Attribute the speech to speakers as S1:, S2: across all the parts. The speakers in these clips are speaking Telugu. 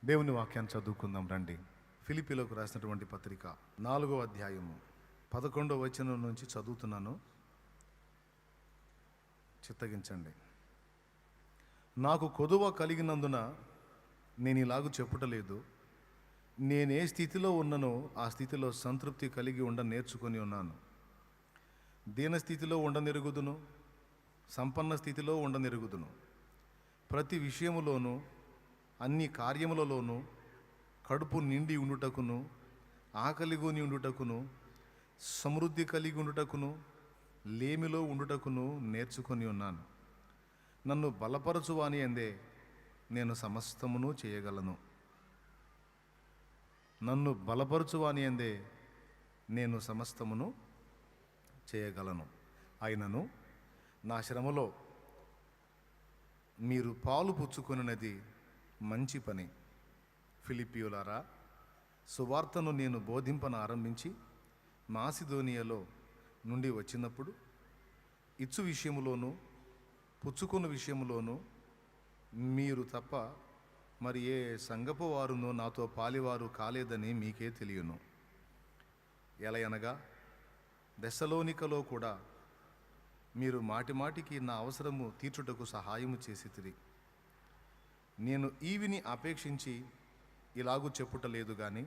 S1: దేవుని వాక్యాన్ని చదువుకుందాం రండి. ఫిలిప్పీలకు రాసినటువంటి పత్రిక 4వ అధ్యాయము 11వ వచనం నుంచి చదువుతున్నాను, చిత్తగించండి. నాకు కొదువ కలిగినందున నేను ఇలాగూ చెప్పుటలేదు, నేనే స్థితిలో ఉన్ననో ఆ స్థితిలో సంతృప్తి కలిగి నేర్చుకొని ఉన్నాను. దీన స్థితిలో ఉండనెరుగుదును, సంపన్న స్థితిలో ఉండనెరుగుదును. ప్రతి విషయములోనూ అన్ని కార్యములలోనూ కడుపు నిండి ఉండుటకును, ఆకలిగొని ఉండుటకును, సమృద్ధి కలిగి ఉండుటకును, లేమిలో ఉండుటకును నేర్చుకొని ఉన్నాను. నన్ను బలపరచువాని అందే నేను సమస్తమును చేయగలను. నన్ను బలపరచువాని అందే నేను సమస్తమును చేయగలను. అయినను నా శ్రమలో మీరు పాలు పుచ్చుకొనినది మంచి పని. ఫిలిప్పీయులారా, సువార్తను నేను బోధింపన ఆరంభించి మాసిదోనియాలో నుండి వచ్చినప్పుడు ఇచ్చు విషయములోను పుచ్చుకున్న విషయములోను మీరు తప్ప మరి ఏ సంగపు వారునో నాతో పాలివారు కాలేదని మీకే తెలియను. ఎలయనగా దెస్సలోనికలో కూడా మీరు మాటిమాటికి నా అవసరము తీర్చుటకు సహాయము చేసితిరి. నేను ఈవిని అపేక్షించి ఇలాగూ చెప్పుటలేదు కానీ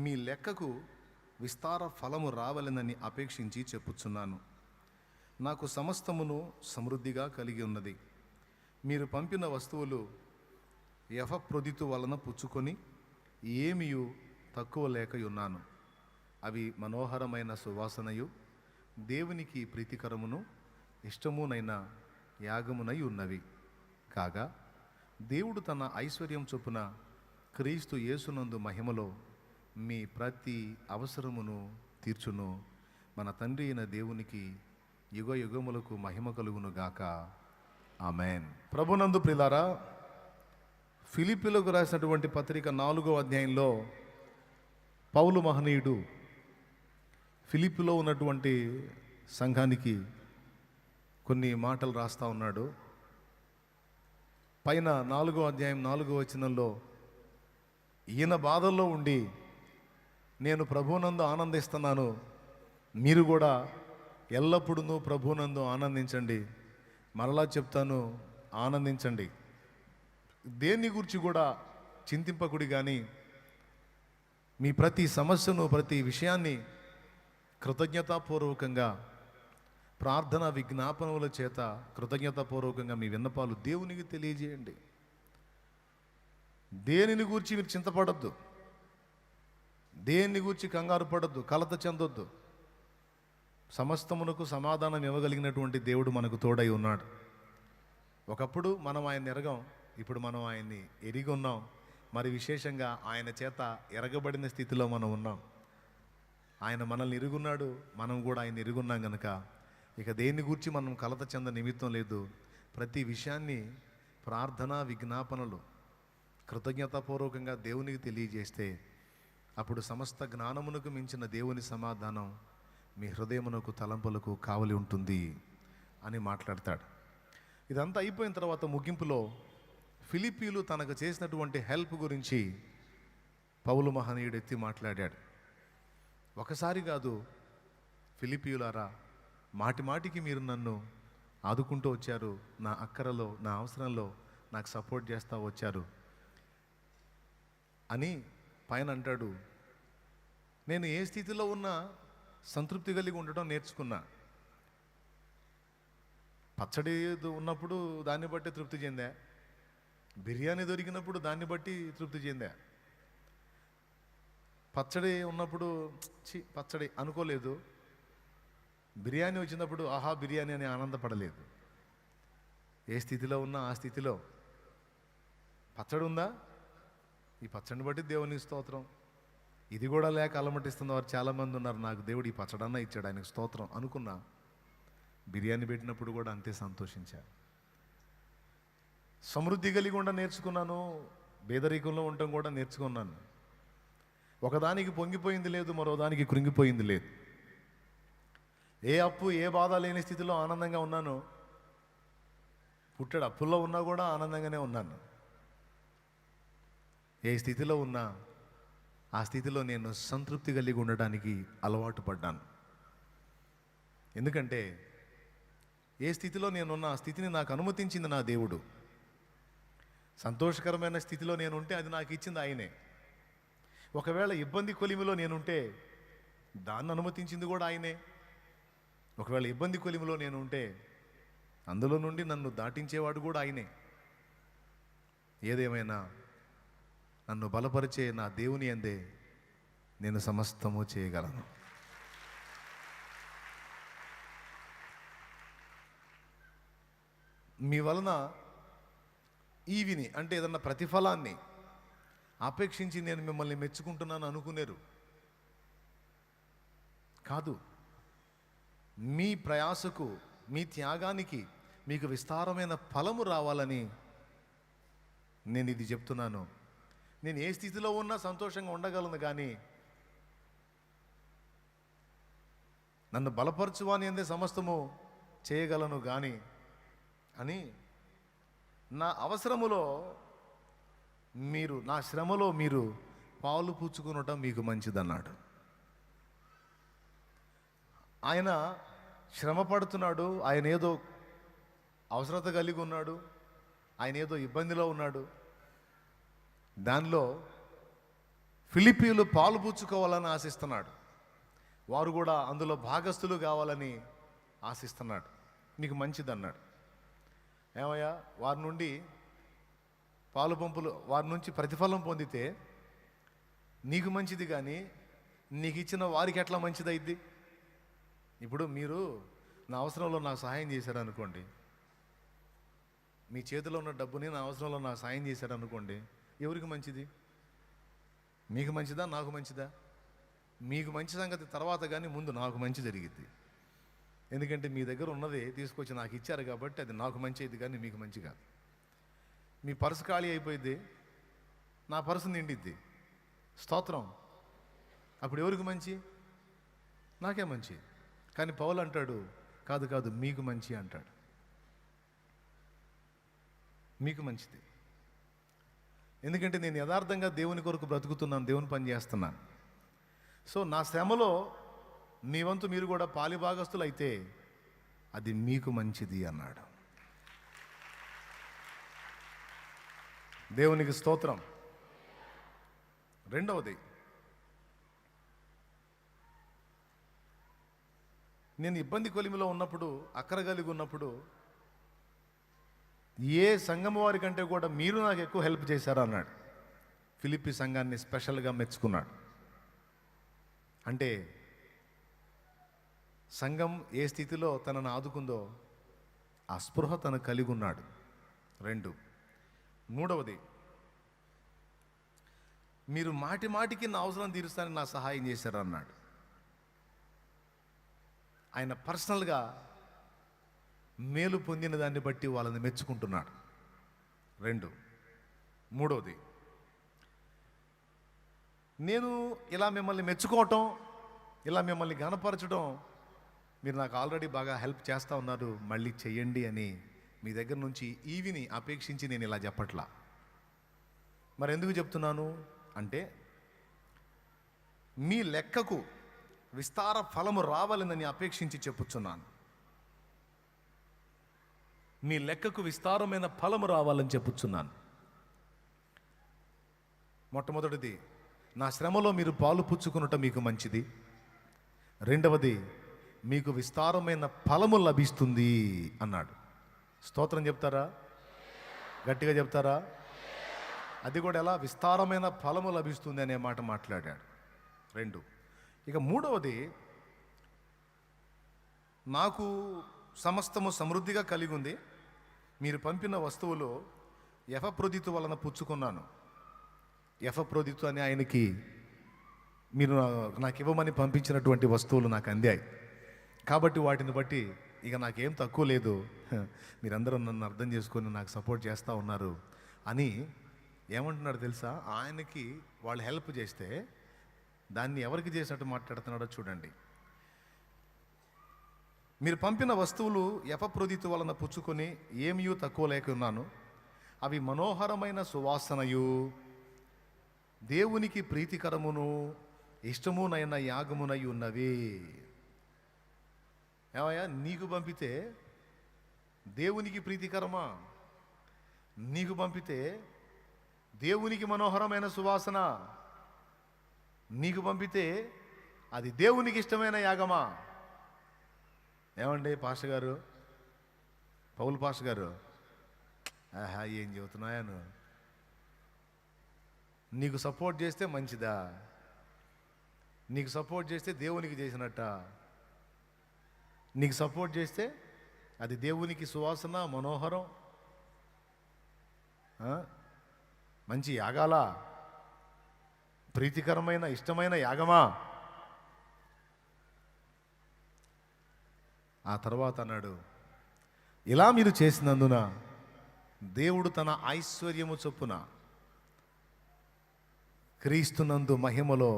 S1: మీ లెక్కకు విస్తార ఫలము రావలెనని అపేక్షించి చెప్పుచున్నాను. నాకు సమస్తమును సమృద్ధిగా కలిగి ఉన్నది. మీరు పంపిన వస్తువులు ఎఫప్రొదితు వలన పుచ్చుకొని ఏమియు తక్కువ లేకయున్నాను. అవి మనోహరమైన సువాసనయు దేవునికి ప్రీతికరమును ఇష్టమునైన యాగమునై ఉన్నవి. కాగా దేవుడు తన ఐశ్వర్యం చొప్పున క్రీస్తు యేసునందు మహిమలో మీ ప్రతి అవసరమును తీర్చును. మన తండ్రి అయిన దేవునికి యుగ యుగములకు మహిమ కలుగును గాక. ఆమెన్. ప్రభునందు ప్రియులారా, ఫిలిప్పీలకు రాసినటువంటి పత్రిక 4వ అధ్యాయంలో పౌలు మహనీయుడు ఫిలిప్పీలో ఉన్నటువంటి సంఘానికి కొన్ని మాటలు రాస్తా ఉన్నాడు. పైన 4వ అధ్యాయం 4వ వచనంలో ఈయన బాధల్లో ఉండి నేను ప్రభువునందు ఆనందిస్తున్నాను, మీరు కూడా ఎల్లప్పుడూ ప్రభువునందు ఆనందించండి. మరలా చెప్తాను, ఆనందించండి. దేన్ని గురించి కూడా చింతింపకుడి, కానీ మీ ప్రతి సమస్యను ప్రతి విషయాన్ని కృతజ్ఞతాపూర్వకంగా ప్రార్థన విజ్ఞాపనముల చేత కృతజ్ఞతాపూర్వకంగా మీ విన్నపాలు దేవునికి తెలియజేయండి. దేనిని గూర్చి మీరు చింతపడద్దు, దేన్ని గూర్చి కంగారు పడద్దు, కలత చెందొద్దు. సమస్తమునకు సమాధానం ఇవ్వగలిగినటువంటి దేవుడు మనకు తోడై ఉన్నాడు. ఒకప్పుడు మనం ఆయన్ని ఎరగం, ఇప్పుడు మనం ఆయన్ని ఎరిగి ఉన్నాం. మరి విశేషంగా ఆయన చేత ఎరగబడిన స్థితిలో మనం ఉన్నాం. ఆయన మనల్ని ఎరుగున్నాడు, మనం కూడా ఆయన ఎరుగున్నాం కనుక ఇక దేన్ని గూర్చి మనం కలత చెంద నిమిత్తం లేదు. ప్రతి విషయాన్ని ప్రార్థన విజ్ఞాపనలు కృతజ్ఞతాపూర్వకంగా దేవునికి తెలియజేస్తే అప్పుడు సమస్త జ్ఞానమునకు మించిన దేవుని సమాధానం మీ హృదయమునకు తలంపులకు కావలి ఉంటుంది అని మాట్లాడతాడు. ఇదంతా అయిపోయిన తర్వాత ముగింపులో ఫిలిప్పీలు తనకు చేసినటువంటి హెల్ప్ గురించి పౌలు మహనీయుడు ఎత్తి మాట్లాడాడు. ఒకసారి కాదు, ఫిలిప్పీయులారా, మాటి మాటికి మీరు నన్ను ఆదుకుంటూ వచ్చారు, నా అక్కరలో నా అవసరంలో నాకు సపోర్ట్ చేస్తూ వచ్చారు అని పైన అంటాడు. నేను ఏ స్థితిలో ఉన్నా సంతృప్తి కలిగి ఉండటం నేర్చుకున్నా. పచ్చడి ఉన్నప్పుడు దాన్ని బట్టి తృప్తి చెందా, బిర్యానీ దొరికినప్పుడు దాన్ని బట్టి తృప్తి చెందా. పచ్చడి ఉన్నప్పుడు పచ్చడి అనుకోలేదు, బిర్యానీ వచ్చినప్పుడు ఆహా బిర్యానీ అని ఆనందపడలేదు. ఏ స్థితిలో ఉన్నా ఆ స్థితిలో పచ్చడి ఉందా, ఈ పచ్చడిని బట్టి దేవునికి స్తోత్రం. ఇది కూడా లేక అలమటిస్తున్న వారు చాలామంది ఉన్నారు. నాకు దేవుడు ఈ పచ్చడన్నా ఇచ్చాడు, ఆయనకు స్తోత్రం అనుకున్నా. బిర్యానీ పెట్టినప్పుడు కూడా అంతే సంతోషించా. సమృద్ధి కలిగి ఉండ నేర్చుకున్నాను, పేదరికంలో ఉండటం కూడా నేర్చుకున్నాను. ఒకదానికి పొంగిపోయింది లేదు, మరో దానికి కృంగిపోయింది లేదు. ఏ అప్పు ఏ బాధ లేని స్థితిలో ఆనందంగా ఉన్నాను. పుట్టాడు అప్పుల్లో ఉన్నా కూడా ఆనందంగానే ఉన్నాను. ఏ స్థితిలో ఉన్నా ఆ స్థితిలో నేను సంతృప్తి కలిగి ఉండడానికి అలవాటు పడ్డాను. ఎందుకంటే ఏ స్థితిలో నేనున్న ఆ స్థితిని నాకు అనుమతించింది నా దేవుడు. సంతోషకరమైన స్థితిలో నేనుంటే అది నాకు ఇచ్చింది ఆయనే. ఒకవేళ ఇబ్బంది కొలిమిలో నేనుంటే దాన్ని అనుమతించింది కూడా ఆయనే. ఒకవేళ ఇబ్బంది కొలిమిలో నేనుంటే అందులో నుండి నన్ను దాటించేవాడు కూడా ఆయనే. ఏదేమైనా నన్ను బలపరిచే నా దేవుని యందే నేను సమస్తము చేయగలను. మీ వలన ఈవిని అంటే ఏదన్నా ప్రతిఫలాన్ని అపేక్షించి నేను మిమ్మల్ని మెచ్చుకుంటున్నాను అనుకునేరు కాదు. మీ ప్రయాసకు, మీ త్యాగానికి మీకు విస్తారమైన ఫలము రావాలని నేను ఇది చెప్తున్నాను. నేను ఏ స్థితిలో ఉన్నా సంతోషంగా ఉండగలను, కానీ నన్ను బలపరచువాని అందే సమస్తము చేయగలను కానీ అని నా అవసరములో మీరు, నా శ్రమలో మీరు పాలు పుచ్చుకునటం మీకు మంచిదన్నాడు. ఆయన శ్రమ పడుతున్నాడు, ఆయన ఏదో అవసరత కలిగి ఉన్నాడు, ఆయన ఏదో ఇబ్బందిలో ఉన్నాడు. దానిలో ఫిలిప్పీయులు పాలు పుచ్చుకోవాలని ఆశిస్తున్నాడు. వారు కూడా అందులో భాగస్థులు కావాలని ఆశిస్తున్నాడు. మీకు మంచిదన్నాడు. ఏమయ్యా, వారి నుండి పాలు పంపులు, వారి నుంచి ప్రతిఫలం పొందితే నీకు మంచిది, కానీ నీకు ఇచ్చిన వారికి ఎట్లా మంచిదైద్ది? ఇప్పుడు మీరు నా అవసరంలో నాకు సహాయం చేశారనుకోండి, మీ చేతిలో ఉన్న డబ్బుని నా అవసరంలో నాకు సహాయం చేశారనుకోండి, ఎవరికి మంచిది? మీకు మంచిదా, నాకు మంచిదా? మీకు మంచి సంగతి తర్వాత, కానీ ముందు నాకు మంచి జరిగిద్ది. ఎందుకంటే మీ దగ్గర ఉన్నది తీసుకొచ్చి నాకు ఇచ్చారు కాబట్టి అది నాకు మంచి అయింది, కానీ మీకు మంచి కాదు. మీ పర్సు ఖాళీ అయిపోయింది, నా పర్సు నిండిద్ది. స్తోత్రం. అప్పుడు ఎవరికి మంచి? నాకే మంచి. కానీ పౌలు అంటాడు, కాదు కాదు, మీకు మంచి అంటాడు. మీకు మంచిది. ఎందుకంటే నేను యథార్థంగా దేవుని కొరకు బ్రతుకుతున్నాను, దేవుని పని చేస్తున్నాను. సో నా శ్రమలో మీ వంతు మీరు కూడా పాలిభాగస్తులు అయితే అది మీకు మంచిది అన్నాడు. దేవునికి స్తోత్రం. రెండవది, నేను ఇబ్బంది కొలిమిలో ఉన్నప్పుడు, అక్కర కలిగి ఉన్నప్పుడు ఏ సంఘం వారి కంటే కూడా మీరు నాకు ఎక్కువ హెల్ప్ చేశారు అన్నాడు. ఫిలిప్పీ సంఘాన్ని స్పెషల్గా మెచ్చుకున్నాడు. అంటే సంఘం ఏ స్థితిలో తనను ఆదుకుందో ఆ స్పృహ తను కలిగి ఉన్నాడు. మూడవది, మీరు మాటి మాటికి నా అవసరం తీరుస్తానని నా సహాయం చేశారు అన్నాడు. ఆయన పర్సనల్గా మేలు పొందిన దాన్ని బట్టి వాళ్ళని మెచ్చుకుంటున్నాడు. మూడవది, నేను ఇలా మిమ్మల్ని మెచ్చుకోవటం, ఇలా మిమ్మల్ని గణపరచడం, మీరు నాకు ఆల్రెడీ బాగా హెల్ప్ చేస్తూ ఉన్నారు, మళ్ళీ చెయ్యండి అని మీ దగ్గర నుంచి ఈవిని అపేక్షించి నేను ఇలా చెప్పట్లా. మరి ఎందుకు చెప్తున్నాను అంటే, మీ లెక్కకు విస్తార ఫలము రావాలని అపేక్షించి చెప్పుచున్నాను. మీ లెక్కకు విస్తారమైన ఫలము రావాలని చెప్పుచున్నాను. మొట్టమొదటిది, నా శ్రమలో మీరు పాలు పుచ్చుకునటం మీకు మంచిది. రెండవది, మీకు విస్తారమైన ఫలము లభిస్తుంది అన్నాడు. స్తోత్రం చెప్తారా? గట్టిగా చెప్తారా? అది కూడా ఎలా? విస్తారమైన ఫలము లభిస్తుంది అనే మాట మాట్లాడాడు. ఇక మూడవది, నాకు సమస్తము సమృద్ధిగా కలిగి ఉంది, మీరు పంపిన వస్తువులు ఎఫప్రోదితు వలన పుచ్చుకున్నాను. ఎఫప్రోదితు అని ఆయనకి మీరు నాకు ఇవ్వమని పంపించినటువంటి వస్తువులు నాకు అందాయి. కాబట్టి వాటిని బట్టి ఇక నాకేం తక్కువ లేదు, మీరందరూ నన్ను అర్థం చేసుకొని నాకు సపోర్ట్ చేస్తూ ఉన్నారు అని ఏమంటున్నాడు తెలుసా? ఆయనకి వాళ్ళు హెల్ప్ చేస్తే దాన్ని ఎవరికి చేసినట్టు మాట్లాడుతున్నాడో చూడండి. మీరు పంపిన వస్తువులు ఎఫప్రోదితు వలన పుచ్చుకొని ఏమీ తక్కువ లేకున్నాను, అవి మనోహరమైన సువాసనయు దేవునికి ప్రీతికరమును ఇష్టమునైన యాగమునై ఉన్నవి. ఏమయ్యా, నీకు పంపితే దేవునికి ప్రీతికరమా? నీకు పంపితే దేవునికి మనోహరమైన సువాసన? నీకు పంపితే అది దేవునికి ఇష్టమైన యాగమా? ఏమండి పాస్టర్ గారు, పౌలు పాస్టర్ గారు, ఆహా ఏం చెబుతున్నాయను? నీకు సపోర్ట్ చేస్తే మంచిదా? నీకు సపోర్ట్ చేస్తే దేవునికి చేసినట్ట? నీకు సపోర్ట్ చేస్తే అది దేవునికి సువాసన, మనోహరం, మంచి యాగాల, ప్రీతికరమైన ఇష్టమైన యాగమా? ఆ తర్వాత అన్నాడు, ఇలా మీరు చేసినందున దేవుడు తన ఐశ్వర్యము చొప్పున క్రీస్తునందు మహిమలో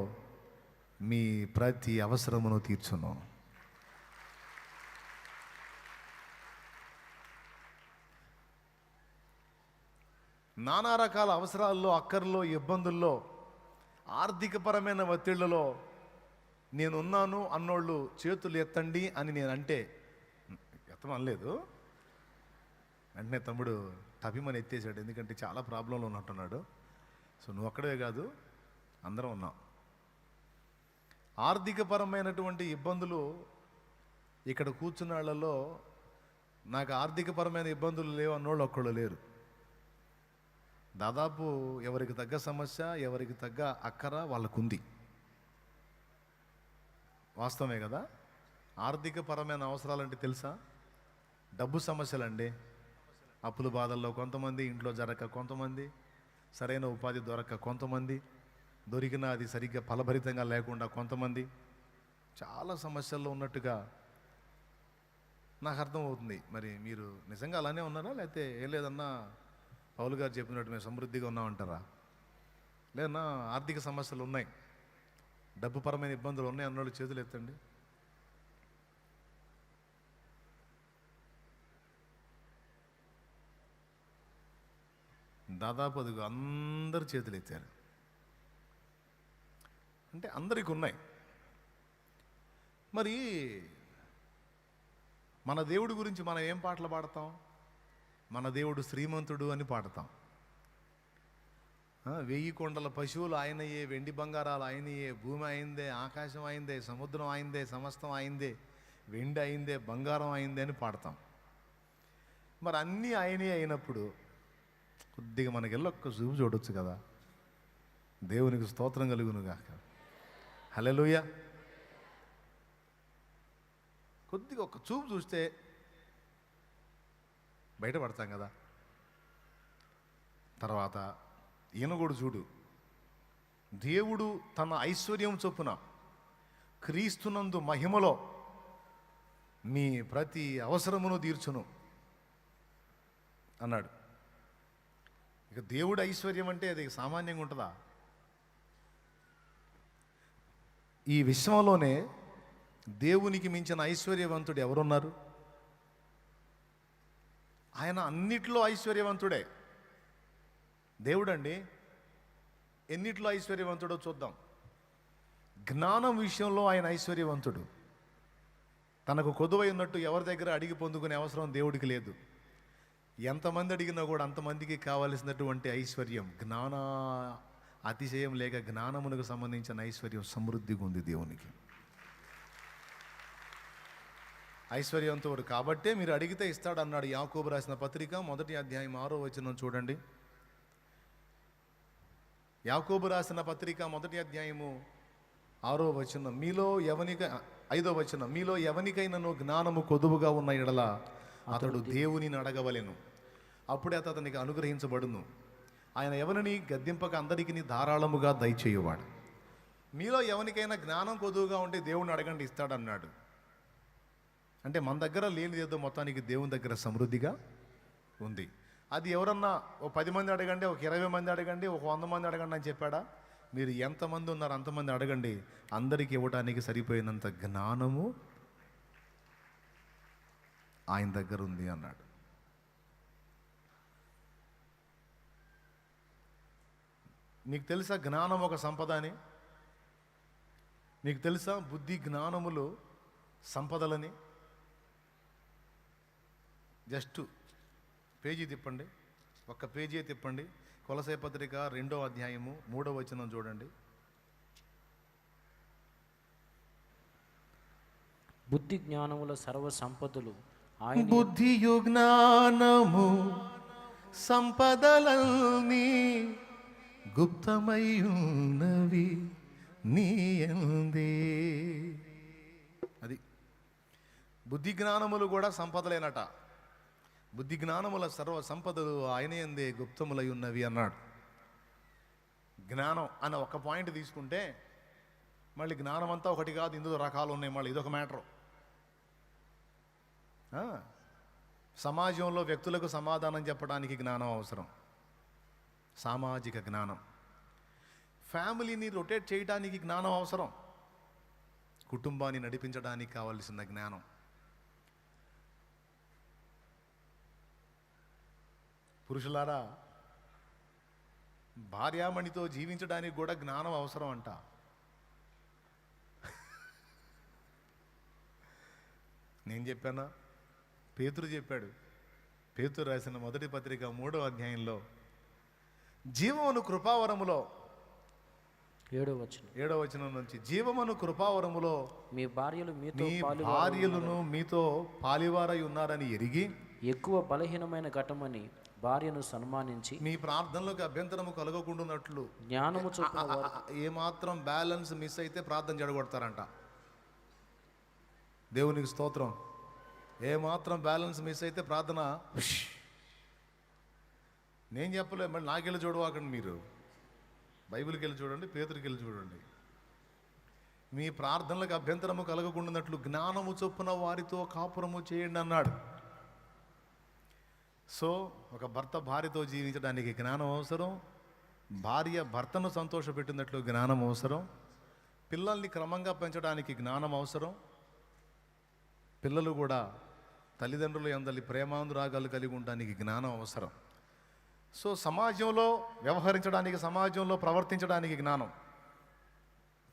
S1: మీ ప్రతి అవసరమును తీర్చును. నానా రకాల అవసరాల్లో, అక్కర్లో, ఇబ్బందుల్లో, ఆర్థికపరమైన ఒత్తిళ్లలో నేనున్నాను అన్నోళ్ళు చేతులు ఎత్తండి అని నేనంటే, ఎత్తమనలేదు, వెంటనే తమ్ముడు టపిమని ఎత్తేసాడు. ఎందుకంటే చాలా ప్రాబ్లంలో ఉన్నట్టున్నాడు. సో నువ్వు ఒక్కడే కాదు, అందరం ఉన్నాం. ఆర్థికపరమైనటువంటి ఇబ్బందులు ఇక్కడ కూర్చున్న వాళ్ళలో నాకు ఆర్థికపరమైన ఇబ్బందులు లేవు అన్నోళ్ళు ఒక్కళ్ళు లేరు. దాదాపు ఎవరికి తగ్గ సమస్య, ఎవరికి తగ్గ అక్కర వాళ్ళకుంది. వాస్తవమే కదా? ఆర్థికపరమైన అవసరాలంటే తెలుసా? డబ్బు సమస్యలండి. అప్పుల బాధల్లో కొంతమంది, ఇంట్లో జరగక కొంతమంది, సరైన ఉపాధి దొరక్క కొంతమంది, దొరికినా అది సరిగ్గా ఫలభరితంగా లేకుండా కొంతమంది, చాలా సమస్యల్లో ఉన్నట్టుగా నాకు అర్థమవుతుంది. మరి మీరు నిజంగా అలానే ఉన్నారా, లేకపోతే ఏం లేదన్నా పౌలు గారు చెప్పినట్టు మేము సమృద్ధిగా ఉన్నామంటారా? లేదన్నా ఆర్థిక సమస్యలు ఉన్నాయి, డబ్బు పరమైన ఇబ్బందులు ఉన్నాయి అన్నోళ్ళు చేతులు ఎత్తండి. దాదాపు అది అందరు చేతులు ఎత్తారు. అంటే అందరికి ఉన్నాయి. మరి మన దేవుడి గురించి మనం ఏం పాటలు పాడతాం? మన దేవుడు శ్రీమంతుడు అని పాడతాం. 1000 కొండల పశువులు ఆయనయే, వెండి బంగారాలు ఆయనయే, భూమి అయిందే, ఆకాశం అయిందే, సముద్రం అయిందే, సమస్తం అయిందే, వెండి అయిందే, బంగారం అయిందే అని పాడతాం. మరి అన్నీ ఆయనే అయినప్పుడు కొద్దిగా మనకెళ్ళి ఒక్క చూపు చూడొచ్చు కదా. దేవునికి స్తోత్రం కలుగునుగాక. హల్లెలూయా. కొద్దిగా ఒక చూపు చూస్తే బయటపడతాం కదా. తర్వాత ఈయన కూడా చూడు, దేవుడు తన ఐశ్వర్యం చొప్పున క్రీస్తునందు మహిమలో మీ ప్రతి అవసరమును తీర్చును అన్నాడు. ఇక దేవుడు ఐశ్వర్యం అంటే అది సామాన్యంగా ఉంటుందా? ఈ విశ్వంలోనే దేవునికి మించిన ఐశ్వర్యవంతుడు ఎవరున్నారు? ఆయన అన్నిట్లో ఐశ్వర్యవంతుడే. దేవుడండి ఎన్నిట్లో ఐశ్వర్యవంతుడో చూద్దాం. జ్ఞానం విషయంలో ఆయన ఐశ్వర్యవంతుడు. తనకు కొదువై ఉన్నట్టు ఎవరి దగ్గర అడిగి పొందుకునే అవసరం దేవుడికి లేదు. ఎంతమంది అడిగినా కూడా అంతమందికి కావలసినటువంటి ఐశ్వర్యం, జ్ఞాన అతిశయం లేక జ్ఞానమునకు సంబంధించిన ఐశ్వర్యం సమృద్ధిగా ఉంది దేవునికి. ఐశ్వర్యవంతుడు కాబట్టే మీరు అడిగితే ఇస్తాడు అన్నాడు. యాకోబు రాసిన పత్రిక 1వ అధ్యాయం 6వ వచనం చూడండి. యాకోబు రాసిన పత్రిక 1వ అధ్యాయము 6వ వచనం, 5వ వచనం, మీలో ఎవనికైనాను జ్ఞానము కొదువుగా ఉన్న ఎడల అతడు దేవునిని అడగవలెను, అప్పుడే అతనికి అనుగ్రహించబడును. ఆయన ఎవరిని గద్దింపక అందరికీ ధారాళముగా దయచేయువాడు. మీలో ఎవరికైనా జ్ఞానం కొదువుగా ఉంటే దేవుని అడగండి, ఇస్తాడన్నాడు. అంటే మన దగ్గర లేనిదేదో మొత్తానికి దేవుని దగ్గర సమృద్ధిగా ఉంది. అది ఎవరన్నా ఒక 10 మంది అడగండి, ఒక 20 మంది అడగండి, ఒక 100 మంది అడగండి అని చెప్పాడా? మీరు ఎంతమంది ఉన్నారు అంతమంది అడగండి, అందరికి ఇవ్వడానికి సరిపోయినంత జ్ఞానము ఆయన దగ్గర ఉంది అన్నాడు. నీకు తెలుసా జ్ఞానం ఒక సంపద అని? నీకు తెలుసా బుద్ధి జ్ఞానములు సంపదలని? జస్ట్ పేజీ తిప్పండి, ఒక్క పేజీ తిప్పండి. కొలసై పత్రిక 2వ అధ్యాయము 3వ వచనం చూడండి.
S2: బుద్ధి జ్ఞానముల సర్వ సంపదలు ఆయన
S1: బుద్ధియు జ్ఞానము సంపదలన్నీ గుప్తమయ్యున్నవి నీ యందే. అది బుద్ధి జ్ఞానములు కూడా సంపదలేనట. బుద్ధి జ్ఞానముల సర్వ సంపదలు ఆయన యందే గుప్తములై ఉన్నవి అన్నాడు. జ్ఞానం అన్న ఒక పాయింట్ తీసుకుంటే మళ్ళీ జ్ఞానం అంతా ఒకటి కాదు, ఇందులో రకాలు ఉన్నాయి. మళ్ళీ ఇదొక మ్యాటర్. సమాజంలో వ్యక్తులకు సమాధానం చెప్పడానికి జ్ఞానం అవసరం, సామాజిక జ్ఞానం. ఫ్యామిలీని రొటేట్ చేయడానికి జ్ఞానం అవసరం, కుటుంబాన్ని నడిపించడానికి కావలసిన జ్ఞానం. పురుషులారా, భార్యామణితో జీవించడానికి కూడా జ్ఞానం అవసరం అంట. నేను చెప్పానా? పేతురు చెప్పాడు. పేతురు రాసిన మొదటి పత్రిక 3వ అధ్యాయంలో జీవమును కృపావరములో 7వ వచనం నుంచి, జీవమును కృపావరములో
S2: మీ
S1: భార్యలను మీతో పాలివారై ఉన్నారని ఎరిగి
S2: ఎక్కువ బలహీనమైన ఘటమని భార్యను సన్మానించి
S1: మీ ప్రార్థనలకు అభ్యంతరము కలగకుండానట్లు
S2: జ్ఞానము చొప్పున
S1: ఏమాత్రం బ్యాలెన్స్ మిస్ అయితే ప్రార్థన జడగొడతారంట. దేవునికి స్తోత్రం. ఏమాత్రం బ్యాలెన్స్ మిస్ అయితే ప్రార్థన. నేను చెప్పలే, మళ్ళీ నాకెళ్ళి చూడవాకండి. మీరు బైబిల్కి వెళ్ళి చూడండి, పేతురికి వెళ్ళి చూడండి. మీ ప్రార్థనలకు అభ్యంతరము కలగకుండానట్లు జ్ఞానము చొప్పున వారితో కాపురము చేయండి అన్నాడు. సో ఒక భర్త భార్యతో జీవించడానికి జ్ఞానం అవసరం, భార్య భర్తను సంతోషపెట్టినట్లు జ్ఞానం అవసరం, పిల్లల్ని క్రమంగా పెంచడానికి జ్ఞానం అవసరం, పిల్లలు కూడా తల్లిదండ్రులు అందరి ప్రేమానురాగాలు కలిగి ఉండడానికి జ్ఞానం అవసరం. సో సమాజంలో వ్యవహరించడానికి, సమాజంలో ప్రవర్తించడానికి జ్ఞానం,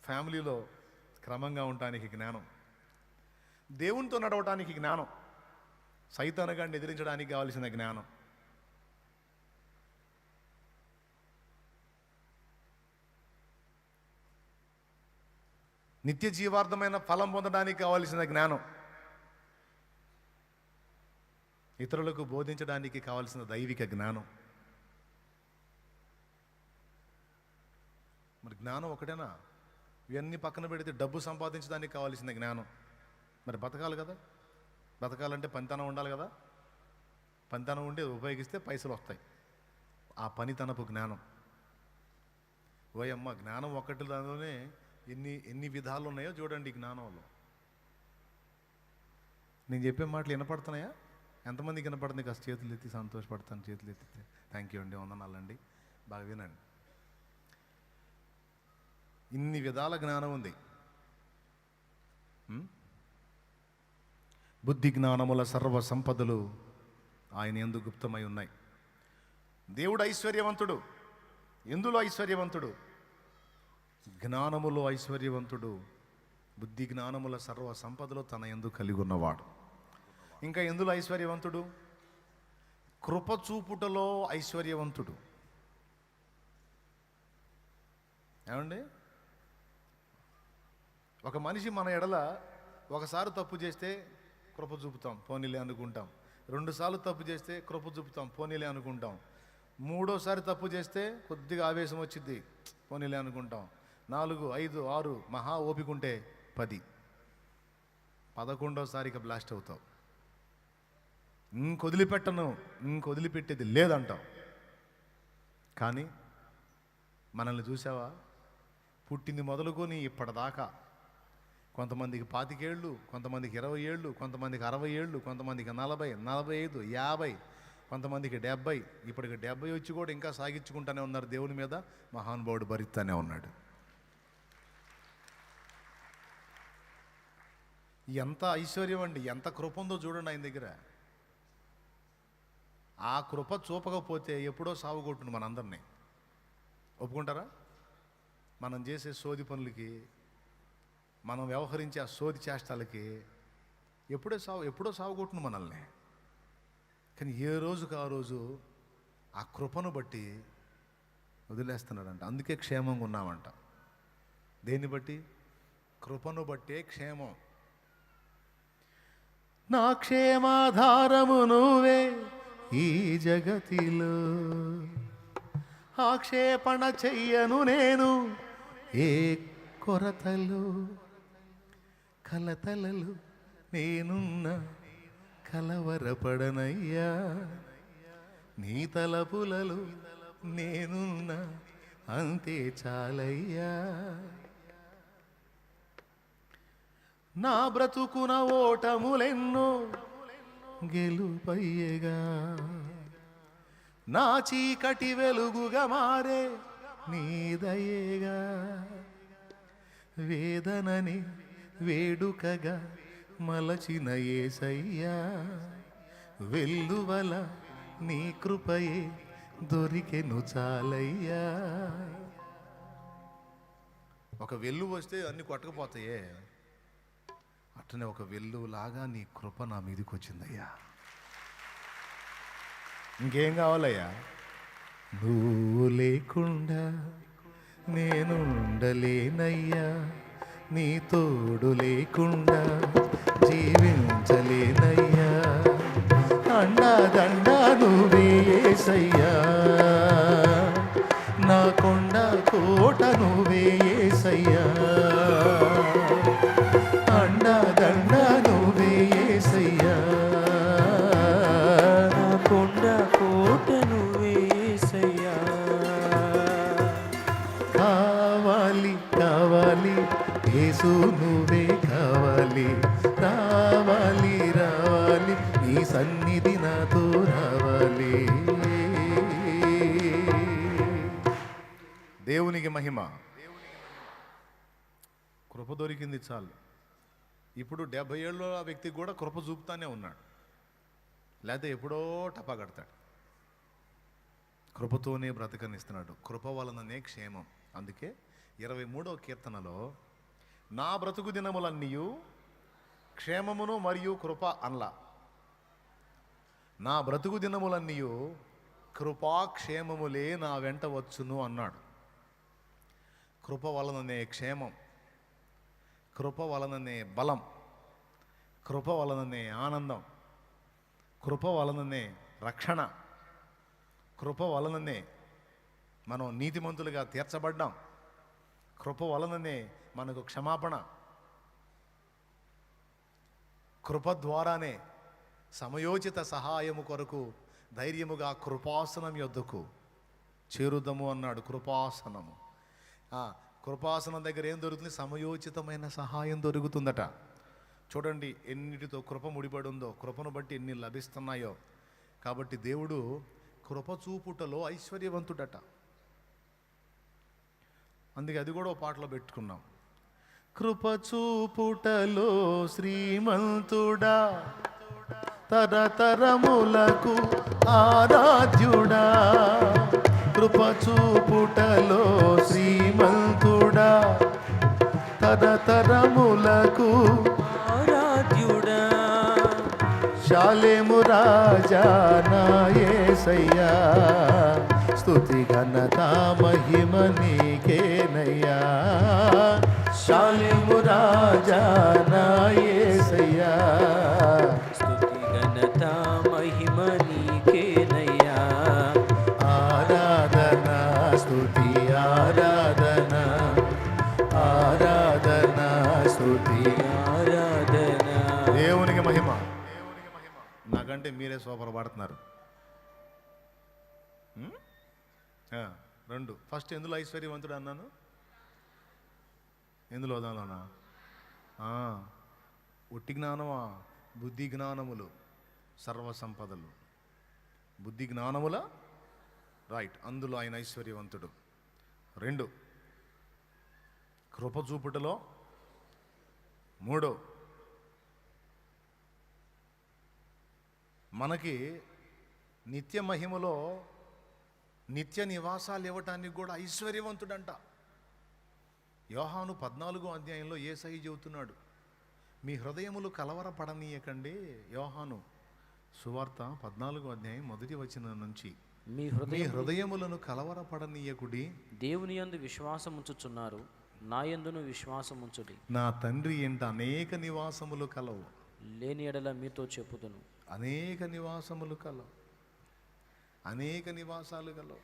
S1: ఫ్యామిలీలో క్రమంగా ఉండడానికి జ్ఞానం, దేవునితో నడవటానికి జ్ఞానం, సైతానుగాన్ని ఎదిరించడానికి కావలసిన జ్ఞానం. నిత్య జీవార్థమైన ఫలం పొందడానికి కావలసిన జ్ఞానం, ఇతరులకు బోధించడానికి కావలసిన దైవిక జ్ఞానం. మరి జ్ఞానం ఒకటేనా? ఇవన్నీ పక్కన పెడితే డబ్బు సంపాదించడానికి కావాల్సిన జ్ఞానం. మరి బతకాలి కదా, బతకాలంటే పనితనం ఉండాలి కదా. పనితనం ఉండి ఉపయోగిస్తే పైసలు వస్తాయి. ఆ పనితనపు జ్ఞానం. ఓయమ్మ, జ్ఞానం ఒక్కటి దానిలోనే ఎన్ని విధాలు ఉన్నాయో చూడండి. జ్ఞానంలో నేను చెప్పే మాటలు వినపడుతున్నాయా? ఎంతమందికి వినపడుతుంది? కాస్త చేతులు ఎత్తి సంతోషపడతాను. చేతులు ఎత్తితే థ్యాంక్ యూ అండి, వందనాలండి. బాగా వినండి. ఇన్ని విధాల జ్ఞానం ఉంది. బుద్ధి జ్ఞానముల సర్వ సంపదలు ఆయన యందు గుప్తమై ఉన్నాయి. దేవుడు ఐశ్వర్యవంతుడు. ఎందులో ఐశ్వర్యవంతుడు? జ్ఞానములో ఐశ్వర్యవంతుడు. బుద్ధి జ్ఞానముల సర్వ సంపదలు తన యందు కలిగి ఉన్నవాడు. ఇంకా ఎందులో ఐశ్వర్యవంతుడు? కృప చూపుటలో ఐశ్వర్యవంతుడు. ఏమండి, ఒక మనిషి మన ఎడల ఒకసారి తప్పు చేస్తే కృప చూపుతాం, పోనీలే అనుకుంటాం. 2 సార్లు తప్పు చేస్తే కృప చూపుతాం, పోనీలే అనుకుంటాం. 3ఓసారి తప్పు చేస్తే కొద్దిగా ఆవేశం వచ్చింది, పోనీలే అనుకుంటాం. 4, 5, 6 మహా ఓపికంటే 10, 11ఓసారికి బ్లాస్ట్ అవుతావు. ఇంకొదిలిపెట్టను, ఇంకొదిలిపెట్టేది లేదంటావు. కానీ మనల్ని చూసావా? పుట్టింది మొదలుకొని ఇప్పటిదాకా కొంతమందికి 25 ఏళ్ళు, కొంతమందికి 20 ఏళ్ళు, కొంతమందికి 60 ఏళ్ళు, కొంతమందికి 40, 45, 50, కొంతమందికి 70. ఇప్పటికి 70 వచ్చి కూడా ఇంకా సాగించుకుంటూనే ఉన్నారు. దేవుని మీద మహానుభావుడు భరిస్తానే ఉన్నాడు. ఎంత ఐశ్వర్యం అండి, ఎంత కృప ఉందో చూడండి ఆయన దగ్గర. ఆ కృప చూపకపోతే ఎప్పుడో సాగుకొట్టును మనందరినీ. ఒప్పుకుంటారా? మనం చేసే సోది పనులకి, మనం వ్యవహరించే ఆ సోది చేష్టాలకి ఎప్పుడో సాగుకొట్టును మనల్ని. కానీ ఏ రోజుకు ఆ రోజు ఆ కృపను బట్టి వదిలేస్తున్నాడంట. అందుకే క్షేమంగా ఉన్నామంట. దేన్ని బట్టి? కృపను బట్టే క్షేమం. నా క్షేమాధారము నువ్వే ఈ జగతిలో, ఆక్షేపణ చెయ్యను నేను ఏ కొరతలు, కలతలలు నేనున్న కలవరపడనయ్యా, నీ తలపులలో నేనున్న అంతే చాలయ్యా. నా బ్రతుకున ఓటములెన్నో గెలుపయ్యగా, నా చీకటి వెలుగుగా మారే నీ దయేగా, వేదనని వేడుకగా మలచిన యేసయ్యా, వెల్లువల నీ కృపయే దొరికెను చాలయ్యా. ఒక వెల్లు వస్తే అన్ని కొట్టకపోతాయే, అట్లనే ఒక వెల్లులాగా నీ కృప నా మీదకి వచ్చిందయ్యా. ఇంకేం కావాలయ్యా? నువ్వు లేకుండా నేను ఉండలేనయ్యా, నీ తోడు లేకుండా జీవించలేనయ్యా, అండాదండ నువ్వే యేసయ్యా, నా కొండ కోట నువ్వే యేసయ్యా, అండాదండ నువ్వే యేసయ్యా,
S2: నా కొండ కోట నువ్వే యేసయ్యా.
S1: కావాలి కావాలి యేసు నువ్వే కావాలి, రావాలి రావాలి నీ సన్నిధి నాతో రావాలి. దేవునికి మహిమ. కృప దొరికింది చాలు. ఇప్పుడు 70 ఏళ్ళ ఆ వ్యక్తికి కూడా కృప చూపుతానే ఉన్నాడు, లేకపోతే ఎప్పుడో టపా కడతాడు. కృపతోనే బ్రతకనిస్తున్నాడు. కృప వలననే క్షేమం. అందుకే 23వ కీర్తనలో నా బ్రతుకు దినములన్నీయు క్షేమమును మరియు కృప అనలా, నా బ్రతుకు దినములన్నీయు కృపాక్షేమములే నా వెంట వచ్చును అన్నాడు. కృప వలననే క్షేమం, కృప వలననే బలం, కృప వలననే ఆనందం, కృప వలననే రక్షణ, కృప వలననే మనం నీతిమంతులుగా తీర్చబడ్డాం, కృప వలననే మనకు క్షమాపణ, కృప ద్వారానే సమయోచిత సహాయము కొరకు ధైర్యముగా కృపాసనం యొద్దకు చేరుదము అన్నాడు. కృపాసనము. కృపాసనం దగ్గర ఏం దొరుకుతుంది? సమయోచితమైన సహాయం దొరుకుతుందట. చూడండి ఎన్నిటితో కృప ముడిపడి ఉందో, కృపను బట్టి ఎన్ని లభిస్తున్నాయో. కాబట్టి దేవుడు కృప చూపుటలో ఐశ్వర్యవంతుడట. అందుకే అది కూడా ఓ పాటలో పెట్టుకున్నాం. కృప చూపుటలో శ్రీమంతుడా, తరతరములకు ఆరాధ్యుడా, కృప చూపుటలో శ్రీమంతుడా, తరతరములకు
S2: ఆరాధ్యుడా,
S1: శాలేము రాజా నా యేసయ్యా, స్తుతి ఘనత మహిమ నీకేనయ్యా, శాలేము రాజా నా యేసయ్యా,
S2: స్తుతి ఘనత మహిమ నీకేనయ్యా.
S1: ఆరాధన స్తుతి ఆరాధన, ఆరాధన స్తుతి
S2: ఆరాధన.
S1: దేవునికి మహిమ. నాకంటే మీరే సూపర్ పాడుతున్నారు. 2 ఫస్ట్ ఎందులో ఐశ్వర్యవంతుడు అన్నాను? ఎందులో దానిలోనా? ఒట్టి జ్ఞానమా? బుద్ధి జ్ఞానములు సర్వ సంపదలు. బుద్ధి జ్ఞానముల రైట్, అందులో ఆయన ఐశ్వర్యవంతుడు. 2 కృప చూపుటలో. 3 మనకి నిత్య మహిమలో నిత్య నివాసాలు ఇవ్వటానికి కూడా ఐశ్వర్యవంతుడంట. యోహాను 14వ అధ్యాయంలో యేసయ్య చెబుతున్నాడు, మీ హృదయములు కలవరపడనీయకండి. యోహాను సువార్త 14వ అధ్యాయం 1వ వచనం నుంచి,
S2: మీ
S1: మీ హృదయములను కలవరపడనీయకుడి,
S2: దేవుని యందు విశ్వాసముంచుచున్నారు, నా యందును విశ్వాసముంచుడి.
S1: నా తండ్రి ఇంట అనేక నివాసములు కలవు.
S2: లేని ఎడల మీతో చెప్పుదును.
S1: అనేక నివాసములు కలవు, అనేక నివాసాలు కలవు.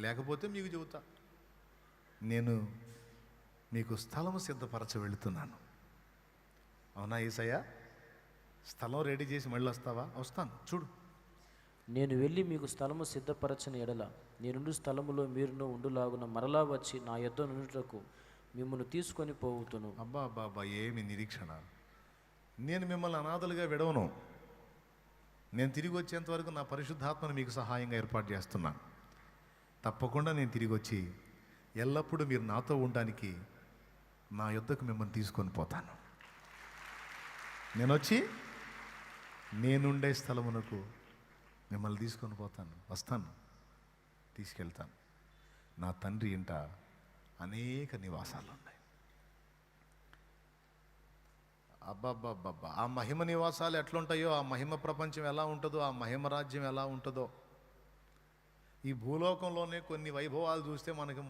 S1: లేకపోతే మీకు చెబుతా, నేను మీకు స్థలము సిద్ధపరచ వెళుతున్నాను. అవునా యేసయ్య? స్థలం రెడీ చేసి మళ్ళీ వస్తావా? వస్తాను, చూడు.
S2: నేను వెళ్ళి మీకు స్థలము సిద్ధపరచని ఎడల నేనుండు స్థలములో మీరును ఉండులాగున మరలా వచ్చి నా యొద్ద నుండుటకు మిమ్మల్ని తీసుకొని పోవుతును.
S1: అబ్బా అబ్బా అబ్బా, ఏమి నిరీక్షణ! నేను మిమ్మల్ని అనాథలుగా విడవను. నేను తిరిగి వచ్చేంత వరకు నా పరిశుద్ధాత్మను మీకు సహాయంగా ఏర్పాటు చేస్తున్నాను. తప్పకుండా నేను తిరిగి వచ్చి ఎల్లప్పుడూ మీరు నాతో ఉండడానికి నా యొద్దకు మిమ్మల్ని తీసుకొని పోతాను. నేను వచ్చి నేనుండే స్థలమునకు మిమ్మల్ని తీసుకొని పోతాను, వస్తాను, తీసుకెళ్తాను. నా తండ్రి ఇంట అనేక నివాసాలు ఉన్నాయి. అబ్బాబ్బాబ్బా, ఆ మహిమ నివాసాలు ఎట్లుంటాయో, ఆ మహిమ ప్రపంచం ఎలా ఉంటుందో, ఆ మహిమ రాజ్యం ఎలా ఉంటుందో, ఈ భూలోకంలోనే కొన్ని వైభవాలు చూస్తే మనకు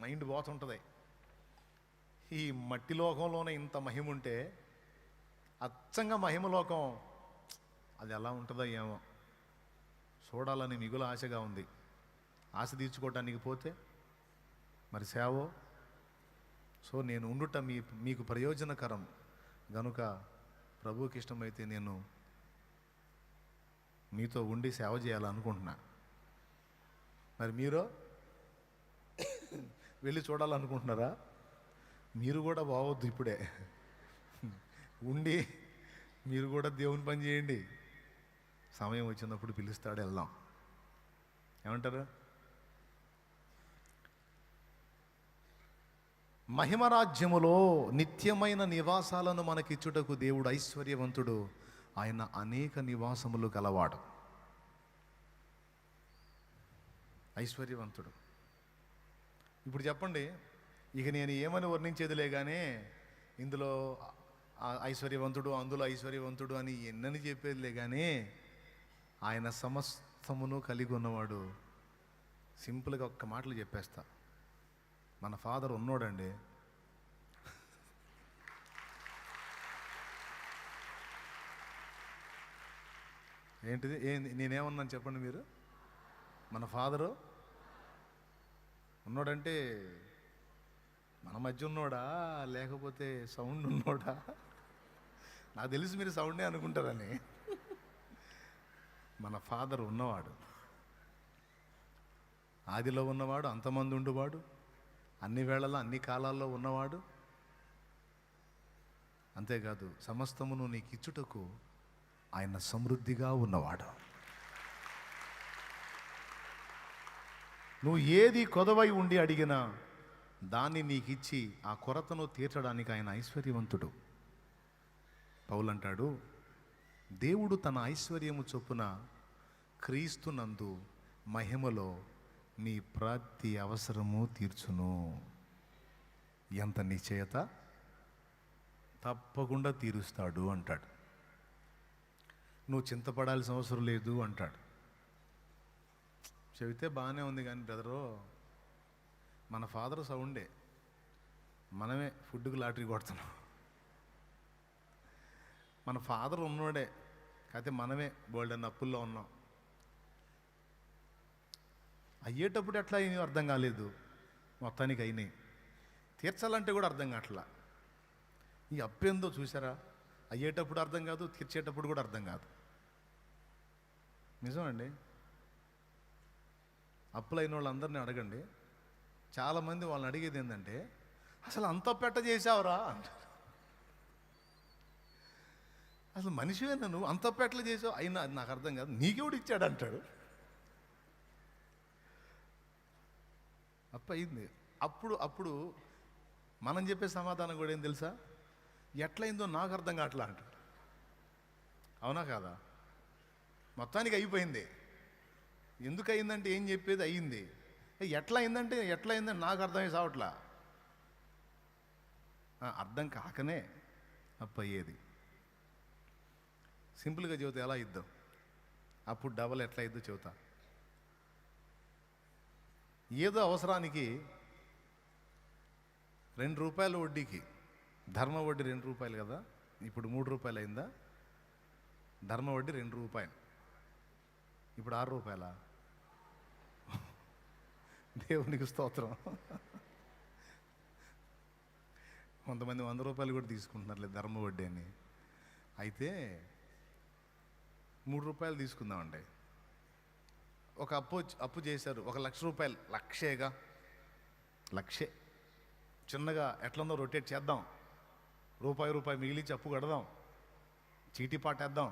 S1: మైండ్ పోతుంటుంది. ఈ మట్టి లోకంలోనే ఇంత మహిమ ఉంటే అచ్చంగా మహిమలోకం అది ఎలా ఉంటుందో ఏమో చూడాలని మిగులు ఆశగా ఉంది. ఆశ తీర్చుకోవటానికి పోతే మరి సేవో. సో నేను ఉండుట మీకు ప్రయోజనకరం గనుక ప్రభువుకి ఇష్టమైతే నేను మీతో ఉండి సేవ చేయాలనుకుంటున్నా. మరి మీరు వెళ్ళి చూడాలనుకుంటున్నారా? మీరు కూడా పోవద్దు ఇప్పుడే, ఉండి మీరు కూడా దేవుని పని చేయండి. సమయం వచ్చినప్పుడు పిలుస్తాడు, వెళ్దాం. ఏమంటారు? మహిమరాజ్యములో నిత్యమైన నివాసాలను మనకిచ్చుటకు దేవుడు ఐశ్వర్యవంతుడు. ఆయన అనేక నివాసములు గలవాడు, ఐశ్వర్యవంతుడు. ఇప్పుడు చెప్పండి, ఇక నేను ఏమని వర్ణించేదిలే కానీ ఇందులో ఐశ్వర్యవంతుడు, అందులో ఐశ్వర్యవంతుడు అని ఎన్నని చెప్పేదిలే కానీ ఆయన సమస్తమును కలిగి ఉన్నవాడు. సింపుల్గా ఒక్క మాటలు చెప్పేస్తా, మన ఫాదర్ ఉన్నోడండి. ఏంటిది? నేనేమన్నాను చెప్పండి మీరు? మన ఫాదరు ఉన్నోడంటే మన మధ్య ఉన్నోడా లేకపోతే సౌండ్ ఉన్నోడా? నాకు తెలిసి మీరు సౌండే అనుకుంటారని. మన ఫాదర్ ఉన్నవాడు, ఆదిలో ఉన్నవాడు, అంతమంది ఉండువాడు, అన్ని వేళల్లో అన్ని కాలాల్లో ఉన్నవాడు. అంతేకాదు సమస్తమును నీకు ఇచ్చుటకు ఆయన సమృద్ధిగా ఉన్నవాడు. నువ్వు ఏది కొదవై ఉండి అడిగినా దాన్ని నీకు ఇచ్చి ఆ కొరతను తీర్చడానికి ఆయన ఐశ్వర్యవంతుడు. పౌలు అంటాడు, దేవుడు తన ఐశ్వర్యము చొప్పున క్రీస్తునందు మహిమలో నీ ప్రతి అవసరము తీర్చును. ఎంత నిశ్చయత! తప్పకుండా తీరుస్తాడు అంటాడు. నువ్వు చింతపడాల్సిన అవసరం లేదు అంటాడు. చెబితే బాగానే ఉంది కానీ బ్రదరు, మన ఫాదర్ సౌండే, మనమే ఫుడ్కి లాటరీ కొడుతున్నాం. మన ఫాదర్ ఉన్నోడే, కాకపోతే మనమే బోల్డెన్ అప్పుల్లో ఉన్నాం. అయ్యేటప్పుడు ఎట్లా అయినాయో అర్థం కాలేదు, మొత్తానికి అయినాయి. తీర్చాలంటే కూడా అర్థం కావట్లా. ఈ అప్పు ఏందో చూసారా? అయ్యేటప్పుడు అర్థం కాదు, తీర్చేటప్పుడు కూడా అర్థం కాదు. నిజమండి. అప్పులైన వాళ్ళందరినీ అడగండి, చాలామంది వాళ్ళని అడిగేది ఏంటంటే, అసలు అంత పెట్ట చేసావురా అంటారు. అసలు మనిషివేనా నువ్వు? అంత పెట్టలు చేసావు? అయినా అది నాకు అర్థం కాదు, నీకెవడు ఇచ్చాడు అంటాడు. అప్పు అయింది. అప్పుడు మనం చెప్పే సమాధానం కూడా ఏం తెలుసా? ఎట్లయిందో నాకు అర్థం కావట్లా అంటాడు. అవునా కాదా? మొత్తానికి అయిపోయింది. ఎందుకు అయిందంటే ఏం చెప్పేది అయ్యింది. ఎట్లా అయిందంటే నాకు అర్థమై సావట్లా. అర్థం కాకనే అప్పు అయ్యేది. సింపుల్గా చెబుతా ఎలా ఇద్దాం, అప్పుడు డబల్ ఎట్లా ఇద్దో చెబుతా. ఏదో అవసరానికి ₹2 వడ్డీకి, ధర్మ వడ్డీ ₹2 కదా, ఇప్పుడు ₹3 అయిందా? ధర్మ వడ్డీ ₹2, ఇప్పుడు ₹6. దేవునికి స్తోత్రం. కొంతమంది ₹100 కూడా తీసుకుంటున్నారులే ధర్మ వడ్డీ అని. అయితే ₹3 తీసుకుందామండి. ఒక అప్పు చేశారు, ₹1,00,000. లక్షేగా, లక్షే. చిన్నగా ఎట్లందో రొటేట్ చేద్దాం, రూపాయి మిగిలించి అప్పు కడదాం, చీటీ పాటేద్దాం,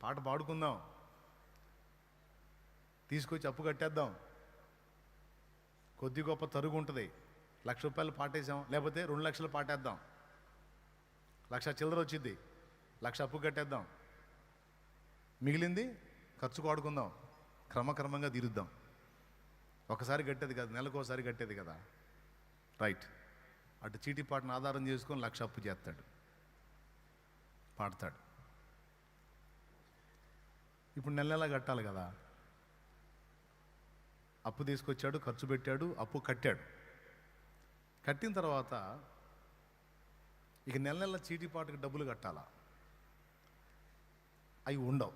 S1: పాట పాడుకుందాం, తీసుకొచ్చి అప్పు కట్టేద్దాం. కొద్ది గొప్ప తరుగు ఉంటుంది. ₹1,00,000 పాటేసాం, లేకపోతే 2 లక్షలు పాటేద్దాం, 1,00,000 చిల్లర వచ్చింది, 1,00,000 అప్పు కట్టేద్దాం, మిగిలింది ఖర్చుకు వాడుకుందాం, క్రమక్రమంగా తీరుద్దాం. ఒకసారి కట్టేది కదా, నెలకోసారి కట్టేది కదా, రైట్. అటు చీటీ పాటను ఆధారం చేసుకొని 1,00,000 అప్పు చేస్తాడు, పాడతాడు. ఇప్పుడు నెల నెలా కట్టాలి కదా. అప్పు తీసుకొచ్చాడు, ఖర్చు పెట్టాడు, అప్పు కట్టాడు. కట్టిన తర్వాత ఇక నెల నెల చీటీ పాటకు డబ్బులు కట్టాలా, అవి ఉండవు.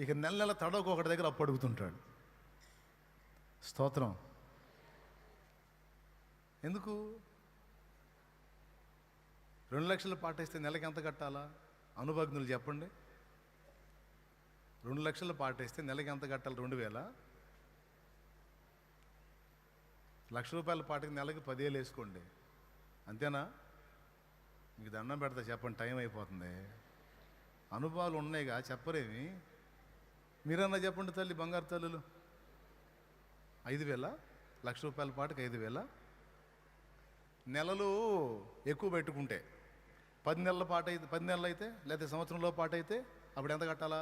S1: ఇక నెల నెల తడవకు ఒకటి దగ్గర అప్పు అడుగుతుంటాడు. స్తోత్రం. ఎందుకు? 2 లక్షలు పాటేస్తే నెలకి ఎంత కట్టాలా? అనుభవజ్ఞులు చెప్పండి. 2 లక్షలు పాటేస్తే నెలకి ఎంత కట్టాలి? 2,000. ₹1,00,000 పాటకి నెలకి 10,000 వేసుకోండి, అంతేనా? మీకు దండం పెడతా, చెప్పండి, టైం అయిపోతుంది. అనుభవాలు ఉన్నాయిగా, చెప్పరేమి? మీరన్నా చెప్పండి తల్లి, బంగారు తల్లులు. 5,000, ₹1,00,000 పాటకి 5,000. నెలలు ఎక్కువ పెట్టుకుంటే 10 నెలల పాట అయితే, 10 నెలలు అయితే, లేకపోతే సంవత్సరంలో పాట అయితే అప్పుడు ఎంత కట్టాలా?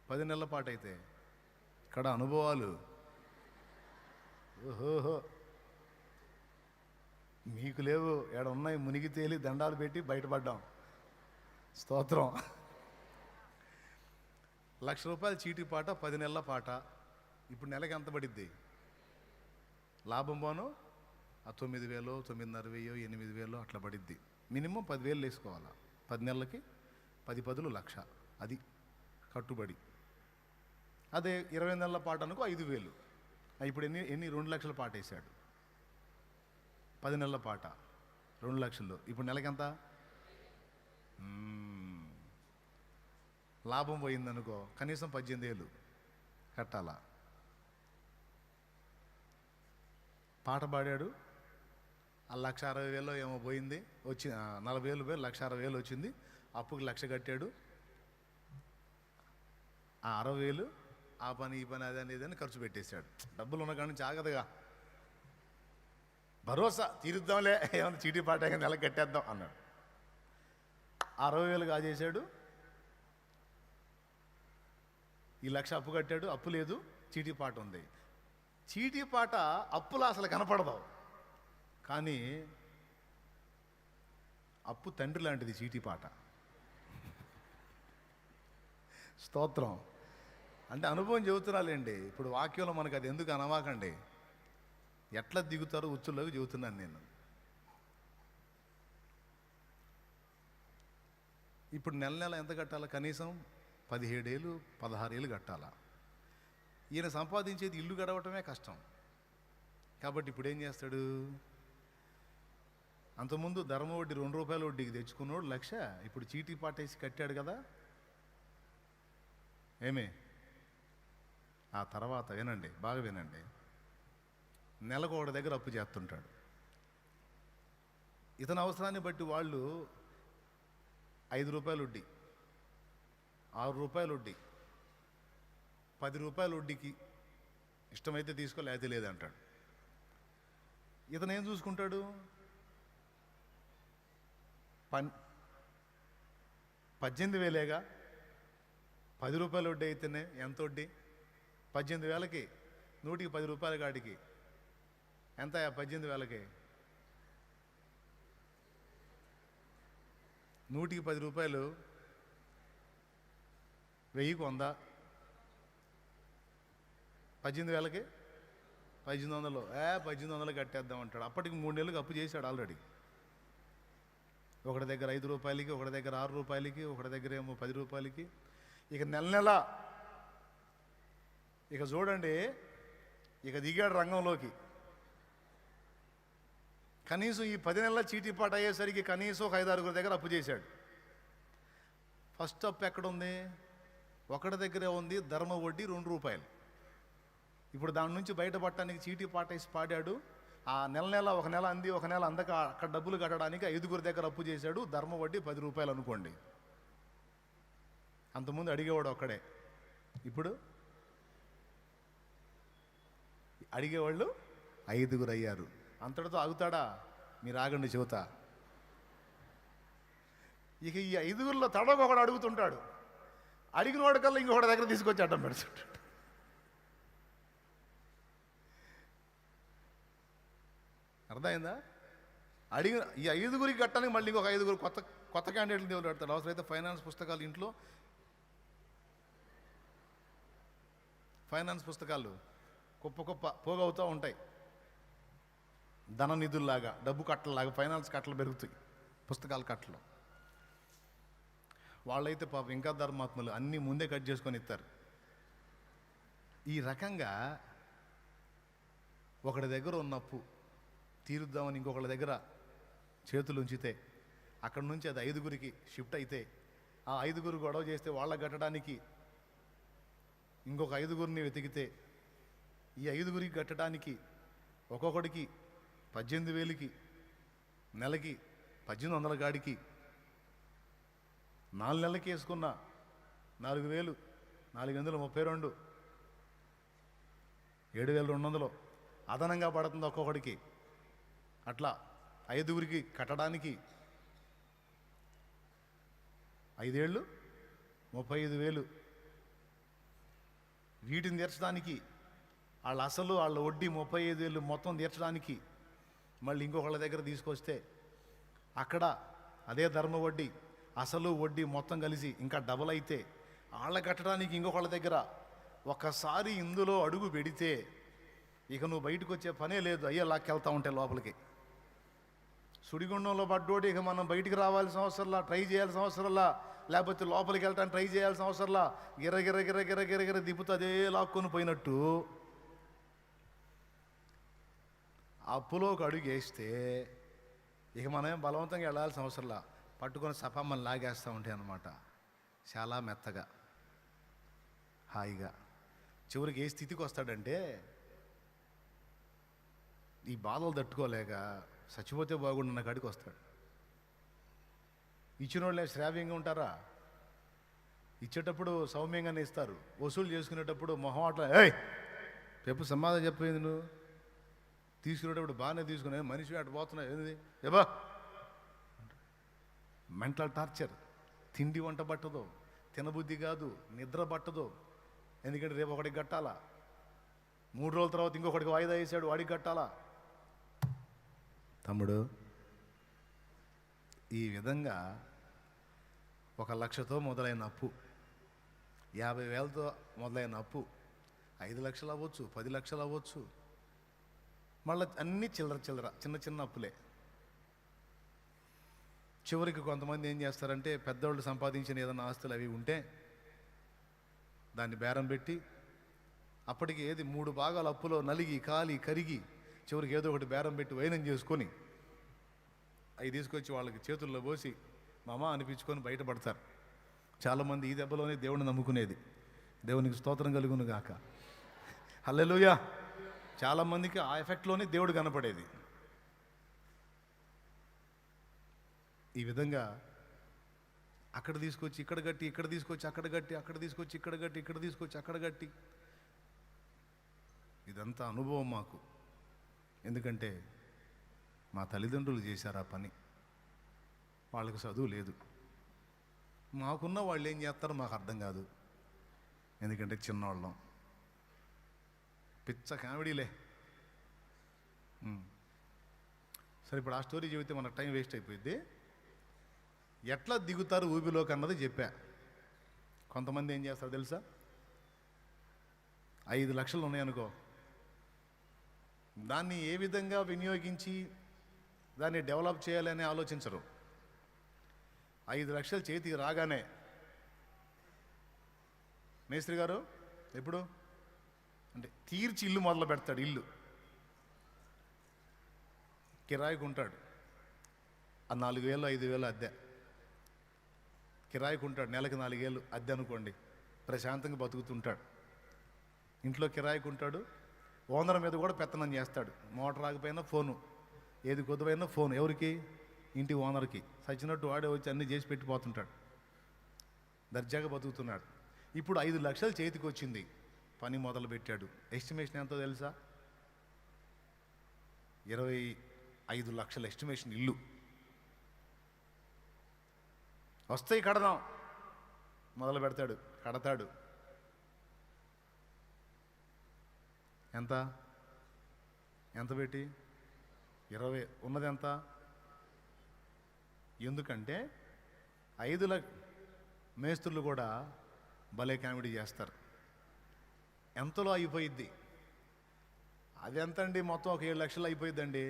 S1: 10 నెలల పాట అయితే. ఇక్కడ అనుభవాలు, ఓహోహో, మీకు లేవు, ఏడ ఉన్నాయి, మునిగి తేలి దండాలు పెట్టి బయటపడ్డాం. స్తోత్రం. ₹1,00,000 చీటీ పాట, 10 నెలల పాట. ఇప్పుడు నెలకి ఎంత పడిద్ది? లాభం పోను ఆ 9,000, 9,500, 8,000 అట్లా పడిద్ది. మినిమం 10,000 వేసుకోవాలా 10 నెలలకి. 10 10 లక్ష, అది కట్టుబడి. అదే 20 నెలల పాట అనుకో 5,000. ఇప్పుడు ఎన్ని 2 లక్షల పాట వేసాడు. 10 నెలల పాట 2 లక్షలు, ఇప్పుడు నెలకి ఎంత? లాభం పోయిందనుకో కనీసం 18,000 కట్టాలా. పాట పాడాడు, ఆ 1,60,000 ఏమో పోయింది, వచ్చి 40,000 పోయి 1,60,000 వచ్చింది. అప్పుకి 1,00,000 కట్టాడు. ఆ 60,000 ఆ పని ఈ పని అదని ఇదని ఖర్చు పెట్టేశాడు. డబ్బులు ఉన్న కానీ జాగ్రత్తగా భరోసా తీరుద్దాంలే, ఏమన్నా చీటీ పాట నెలకు కట్టేద్దాం అన్నాడు. 60,000 కాజేశాడు. ఈ 1,00,000 అప్పు కట్టాడు, అప్పు లేదు, చీటీ పాట ఉంది. చీటీ పాట అప్పులా అసలు కనపడదు, కానీ అప్పు తండ్రి లాంటిది చీటీ పాట. స్తోత్రం. అంటే అనుభవం చెబుతున్నాలేండి. ఇప్పుడు వాక్యంలో మనకు అది ఎందుకు అనవాకండి, ఎట్లా దిగుతారో ఉచ్చుల్లోకి చెబుతున్నాను నేను. ఇప్పుడు నెల నెల ఎంత కట్టాలా? కనీసం 17 ఏళ్ళు 16 ఏళ్ళు కట్టాలా. ఈయన సంపాదించేది ఇల్లు గడవటమే కష్టం. కాబట్టి ఇప్పుడు ఏం చేస్తాడు? అంతకుముందు ధర్మ వడ్డీ ₹2 వడ్డీకి తెచ్చుకున్నాడు 1,00,000, ఇప్పుడు చీటీ పాటేసి కట్టాడు కదా. ఏమే? ఆ తర్వాత వినండి, బాగా వినండి. నెలకు ఒకటి దగ్గర అప్పు చేస్తుంటాడు. ఇతని అవసరాన్ని బట్టి వాళ్ళు ₹5 వడ్డీ, ₹6 వడ్డీ, ₹10 వడ్డీకి ఇష్టమైతే తీసుకో, లేకపోతే లేదంటాడు. ఇతను ఏం చూసుకుంటాడు? 18,000, రూపాయల వడ్డీ అయితేనే ఎంత వడ్డీ? 18,000కి 100కి 10 రూపాయల కాడికి ఎంత? 18,000కి 100కి 10 రూపాయలు 1000కి 100, 18,000కి 1800. 1800 కట్టేద్దాం అంటాడు. అప్పటికి 3 నెలలకు అప్పు చేశాడు ఆల్రెడీ. ఒకటి దగ్గర 5 రూపాయలకి, ఒకటి దగ్గర 6 రూపాయలకి, ఒకటి దగ్గర ఏమో 10 రూపాయలకి. ఇక నెల ఇక చూడండి, ఇక దిగాడు రంగంలోకి. కనీసం ఈ 10 నెలల చీటీపాట అయ్యేసరికి కనీసం ఒక 5-6 దగ్గర అప్పు చేశాడు. ఫస్ట్ అప్పు ఎక్కడుంది? ఒకటి దగ్గరే ఉంది, ధర్మ వడ్డీ 2 రూపాయలు. ఇప్పుడు దాని నుంచి బయటపడటానికి చీటీ పాట వేసి పాడాడు. ఆ నెల ఒక నెల అంది, ఒక నెల అందక అక్కడ డబ్బులు కట్టడానికి 5 దగ్గర అప్పు చేశాడు. ధర్మ వడ్డీ 10 రూపాయలు అనుకోండి. అంతకుముందు అడిగేవాడు ఒక్కడే, ఇప్పుడు అడిగేవాళ్ళు 5 అయ్యారు. అంతటితో ఆగుతాడా? మీరు ఆగండి చెబుతా. ఇక ఈ 5లో తడొకడు అడుగుతుంటాడు. అడిగిన వాడికల్లా ఇంకొకటి దగ్గర తీసుకొచ్చి అడ్డం పెడుతుంటాడు. అర్థమైందా? అడిగిన ఈ 5 కట్టడానికి మళ్ళీ ఇంకొక 5 కొత్త క్యాండిడేట్లు దేవుడు పెడతాడు. అవసరమైతే ఫైనాన్స్ పుస్తకాలు ఇంట్లో, ఫైనాన్స్ పుస్తకాలు కుప్ప పోగవుతూ ఉంటాయి. ధన నిధుల్లాగా, డబ్బు కట్టలాగా ఫైనాన్స్ కట్టలు పెరుగుతాయి, పుస్తకాల కట్టలు. వాళ్ళైతే పాపం ఇంకా ధర్మాత్మలు, అన్నీ ముందే కట్ చేసుకొని ఇస్తారు. ఈ రకంగా ఒకటి దగ్గర ఉన్న అప్పు తీరుద్దామని ఇంకొకళ్ళ దగ్గర చేతులు ఉంచితే, అక్కడి నుంచి అది 5కి షిఫ్ట్ అయితే, ఆ 5 గొడవ చేస్తే వాళ్ళ కట్టడానికి ఇంకొక 5 వెతికితే, ఈ 5 కట్టడానికి ఒక్కొక్కడికి 18,000కి నెలకి 1800 గాడికి 4 నెలలకి వేసుకున్న 4,000, 432, 7,200 అదనంగా పడుతుంది ఒక్కొక్కడికి. అట్లా 5 కట్టడానికి 5 ఏళ్ళు 35,000. వీటిని తీర్చడానికి వాళ్ళ అసలు వాళ్ళ వడ్డీ 35,000 మొత్తం తీర్చడానికి మళ్ళీ ఇంకొకళ్ళ దగ్గర తీసుకొస్తే అక్కడ అదే ధర్మ వడ్డీ, అసలు వడ్డీ మొత్తం కలిసి ఇంకా డబల్ అయితే వాళ్ళ కట్టడానికి ఇంకొకళ్ళ దగ్గర. ఒకసారి ఇందులో అడుగు పెడితే ఇక నువ్వు బయటకు వచ్చే పనే లేదు. అయ్యే లాక్కెళ్తా ఉంటే లోపలికి. సుడిగుండంలో పడ్డోడు ఇక మనం బయటికి రావాల్సిన అవసరంలా, ట్రై చేయాల్సిన అవసరంలా, లేకపోతే లోపలికి వెళ్ళటానికి ట్రై చేయాల్సిన అవసరంలా. గిర దిప్పుతూ అదే లాక్కొని పోయినట్టు అప్పులోకి అడుగు వేస్తే ఇక మనం బలవంతంగా వెళ్ళాల్సిన అవసరంలా, పట్టుకొని సపమ్మని లాగేస్తూ ఉంటాయి అన్నమాట. చాలా మెత్తగా, హాయిగా. చివరికి ఏ స్థితికి వస్తాడంటే, ఈ బాధలు తట్టుకోలేక చచ్చిపోతే బాగుండన్న కాడికి వస్తాడు. ఇచ్చిన వాళ్ళే శ్రావ్యంగా ఉంటారా? ఇచ్చేటప్పుడు సౌమ్యంగానే ఇస్తారు, వసూలు చేసుకునేటప్పుడు మొహమాటం. రేపు సమాధానం చెప్పేది నువ్వు. తీసుకునేటప్పుడు బాగానే తీసుకునే మనిషి అటు పోతున్నావు ఏంది ఏబా. Mental torture. తిండి వంట పట్టదు, తినబుద్ధి కాదు, నిద్ర పట్టదు. ఎందుకంటే రేపు ఒకటికి కట్టాలా, 3 రోజుల తర్వాత ఇంకొకటికి వాయిదా వేసాడు, వాడికి కట్టాలా. తమ్ముడు, ఈ విధంగా 1,00,000తో మొదలైన అప్పు, 50,000తో మొదలైన అప్పు 5 లక్షలు అవ్వచ్చు, 10 లక్షలు అవ్వచ్చు. మళ్ళీ అన్నీ చిల్లర చిన్న అప్పులే. చివరికి కొంతమంది ఏం చేస్తారంటే, పెద్దవాళ్ళు సంపాదించిన ఏదైనా ఆస్తులు అవి ఉంటే దాన్ని బేరం పెట్టి, అప్పటికి ఏది 3 భాగాల అప్పులో నలిగి కాలి కరిగి చివరికి ఏదో ఒకటి బేరం పెట్టి వైనం చేసుకొని అవి తీసుకొచ్చి వాళ్ళకి చేతుల్లో పోసి మామా అనిపించుకొని బయటపడతారు. చాలామంది ఈ దెబ్బలోనే దేవుడిని నమ్ముకునేది. దేవునికి స్తోత్రం కలుగును గాక. హల్లెలూయా. చాలామందికి ఆ ఎఫెక్ట్లోనే దేవుడు కనపడేది. ఈ విధంగా అక్కడ తీసుకొచ్చి ఇక్కడ కట్టి, ఇక్కడ తీసుకొచ్చి అక్కడ కట్టి, అక్కడ తీసుకొచ్చి ఇక్కడ కట్టి, ఇక్కడ తీసుకొచ్చి అక్కడ కట్టి, ఇదంతా అనుభవం మాకు. ఎందుకంటే మా తల్లిదండ్రులు చేశారు ఆ పని. వాళ్ళకి చదువు లేదు. మాకున్న వాళ్ళు ఏం చేస్తారో మాకు అర్థం కాదు. ఎందుకంటే చిన్నవాళ్ళం. పిచ్చ కామెడీలే. సరే, ఇప్పుడు ఆ స్టోరీ చెబితే మనకు టైం వేస్ట్ అయిపోయింది. ఎట్లా దిగుతారు ఊబిలోకి అన్నది చెప్పా. కొంతమంది ఏం చేస్తారు తెలుసా? 5 లక్షలు ఉన్నాయనుకో, దాన్ని ఏ విధంగా వినియోగించి దాన్ని డెవలప్ చేయాలని ఆలోచించరు. 5 లక్షలు చేతికి రాగానే, మేస్త్రి గారు ఎప్పుడు అంటే తీర్చి ఇల్లు మొదలు పెడతాడు. ఇల్లు కిరాయికి ఉంటాడు, ఆ 4,000 5,000 అద్దె కిరాయికి ఉంటాడు. నెలకు 4,000 అద్దె అనుకోండి, ప్రశాంతంగా బతుకుతుంటాడు. ఇంట్లో కిరాయికి ఉంటాడు. ఓనర్ మీద కూడా పెత్తనం చేస్తాడు. మోటార్ రాకపోయినా ఫోను, ఏది కొద్దువైనా ఫోన్. ఎవరికి? ఇంటి ఓనర్కి. సచ్చినట్టు వాడే వచ్చి అన్నీ చేసి పెట్టిపోతుంటాడు. దర్జాగా బతుకుతున్నాడు. ఇప్పుడు 5 లక్షలు చేతికి వచ్చింది, పని మొదలు పెట్టాడు. ఎస్టిమేషన్ ఎంతో తెలుసా? 25 లక్షల ఎస్టిమేషన్. ఇల్లు వస్తాయి, కడదాం మొదలు పెడతాడు, కడతాడు. ఎంత ఎంత పెట్టి? 20. ఉన్నది ఎంత? ఎందుకంటే 5 లక్ష మేస్త్రులు కూడా భలే కామెడీ చేస్తారు. ఎంతలో అయిపోయిద్ది? అది ఎంత అండి? మొత్తం ఒక 7 లక్షలు అయిపోయిద్దండి.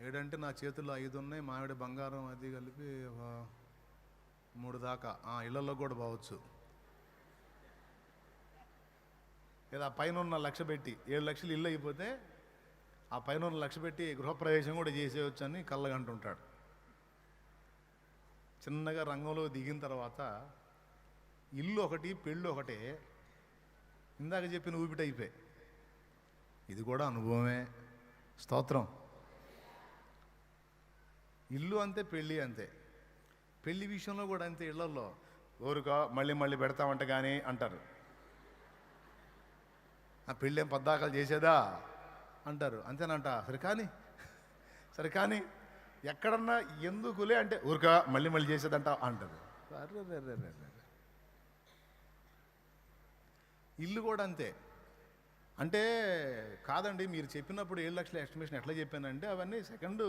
S1: 7 అంటే నా చేతుల్లో 5 ఉన్నాయి, మావిడ బంగారం అది కలిపి 3 దాకా. ఇళ్లలో కూడా పోవచ్చు. లేదా పైన ఉన్న 1,00,000 పెట్టి 7 లక్షలు ఇల్లు అయిపోతే ఆ పైన ఉన్న 1,00,000 పెట్టి గృహప్రవేశం కూడా చేసేయచ్చు అని కళ్ళగంటుంటాడు. చిన్నగా రంగంలో దిగిన తర్వాత ఇల్లు ఒకటి, పెళ్ళి ఒకటే. ఇందాక చెప్పిన ఊపిట అయిపోయి. ఇది కూడా అనుభవమే. స్తోత్రం. ఇల్లు అంతే, పెళ్ళి అంతే. పెళ్లి విషయంలో కూడా అంతే. ఇళ్లలో ఊరుగా మళ్ళీ మళ్ళీ పెడతామంట కానీ అంటారు. ఆ పెళ్ళి ఏం పద్దాకలు చేసేదా అంటారు. అంతేనంట. సరే కానీ ఎక్కడన్నా ఎందుకులే అంటే ఊరుగా మళ్ళీ మళ్ళీ చేసేదంట అంటారు. ఇల్లు కూడా అంతే. అంటే కాదండి, మీరు చెప్పినప్పుడు 7 లక్షల ఎస్టిమేషన్ ఎట్లా చెప్పానంటే అవన్నీ సెకండ్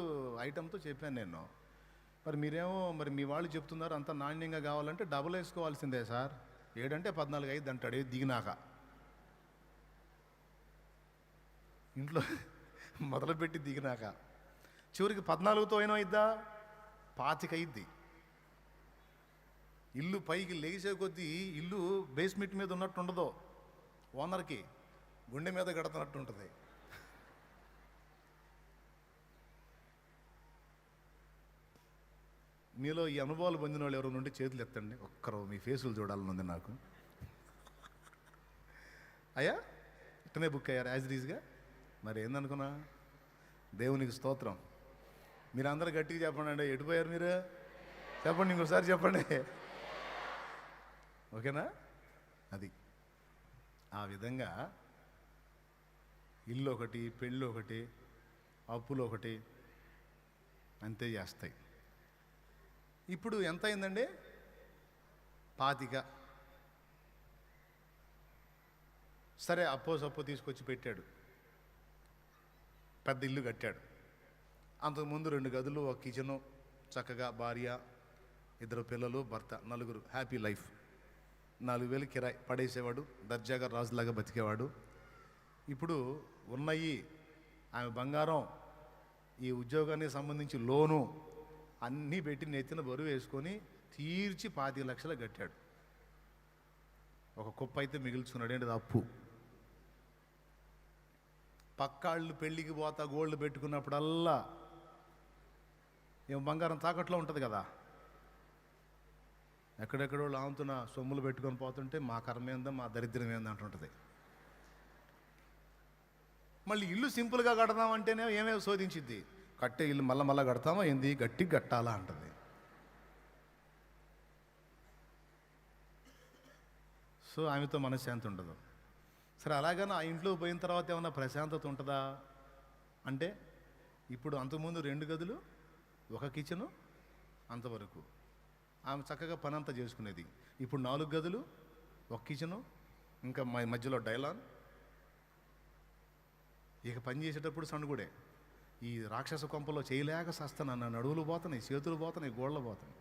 S1: ఐటెంతో చెప్పాను నేను. మరి మీరేమో మీ వాళ్ళు చెప్తున్నారు అంత నాణ్యంగా కావాలంటే డబుల్ వేసుకోవాల్సిందే సార్. 7 అంటే 14 అయింది అంటాడు దిగినాక. ఇంట్లో మొదలుపెట్టి దిగినాక చివరికి 14తో అయినా అయిద్దా? 25 అయింది. ఇల్లు పైకి లేచే కొద్దీ ఇల్లు బేస్మెంట్ మీద ఉన్నట్టు ఉండదు, ఓనర్కి గుండె మీద కడుతున్నట్టు ఉంటుంది. మీలో ఈ అనుభవాలు పొందిన వాళ్ళు ఎవరు నుండి చేతులు ఎత్తండి. ఒక్కరు మీ ఫేసులు చూడాలని ఉంది నాకు. అయ్యా ఇట్టనే బుక్ అయ్యారు యాజ్ రీజ్గా. మరి ఏందనుకున్నా? దేవునికి స్తోత్రం. మీరు అందరూ గట్టిగా చెప్పండి అండి. ఎటుపోయారు మీరు? చెప్పండి, ఇంకోసారి చెప్పండి. ఓకేనా? అది ఆ విధంగా ఇల్లు ఒకటి, పెళ్ళి ఒకటి, అప్పులు ఒకటి అంతే చేస్తాయి. ఇప్పుడు ఎంత అయిందండి? 25. సరే, సప్పో తీసుకొచ్చి పెట్టాడు. పెద్ద ఇల్లు కట్టాడు. అంతకుముందు 2 గదులు, ఒక కిచెను, చక్కగా భార్య, 2 పిల్లలు, భర్త, 4 హ్యాపీ లైఫ్. 4,000 కిరాయి పడేసేవాడు, దర్జాగా రాజులాగా బతికేవాడు. ఇప్పుడు ఉన్నాయి ఆమె బంగారం, ఈ ఉద్యోగానికి సంబంధించి లోను అన్నీ పెట్టి నెత్తిన బరువు వేసుకొని తీర్చి 25 లక్షలు కట్టాడు. ఒక కుప్ప అయితే మిగిల్చుకున్నాడు. ఏంటిది? అప్పు. పక్కాళ్ళు పెళ్ళికి పోతా గోల్డ్ పెట్టుకున్నప్పుడల్లా ఏం బంగారం తాకట్లో ఉంటుంది కదా, ఎక్కడెక్కడో లాంతున్న సొమ్ములు పెట్టుకొని పోతుంటే మా కర్మ ఏందో, మా దరిద్రం ఏందో అంటుంటుంది. మళ్ళీ ఇల్లు సింపుల్గా కడదామంటేనే ఏమేమి శోధించిద్ది. కట్టే ఇల్లు మళ్ళా కడతామా ఏంది, గట్టిగా కట్టాలా అంటుంది. సో ఆమెతో మనశ్శాంతి ఉండదు. సరే, అలాగని ఆ ఇంట్లో పోయిన తర్వాత ఏమన్నా ప్రశాంతత ఉంటుందా అంటే, ఇప్పుడు అంతకుముందు 2 గదులు, ఒక కిచెను, అంతవరకు ఆమె చక్కగా పని అంతా చేసుకునేది. ఇప్పుడు 4 గదులు, ఒక కిచెను, ఇంకా మధ్యలో డైలాగ్. ఇక పని చేసేటప్పుడు సణుగుడే. ఈ రాక్షస కొంపలో చేయలేక సస్తాను, నా నడువులు పోతున్నాయి, చేతులు పోతున్నాయి, గోళ్ళ పోతున్నాయి.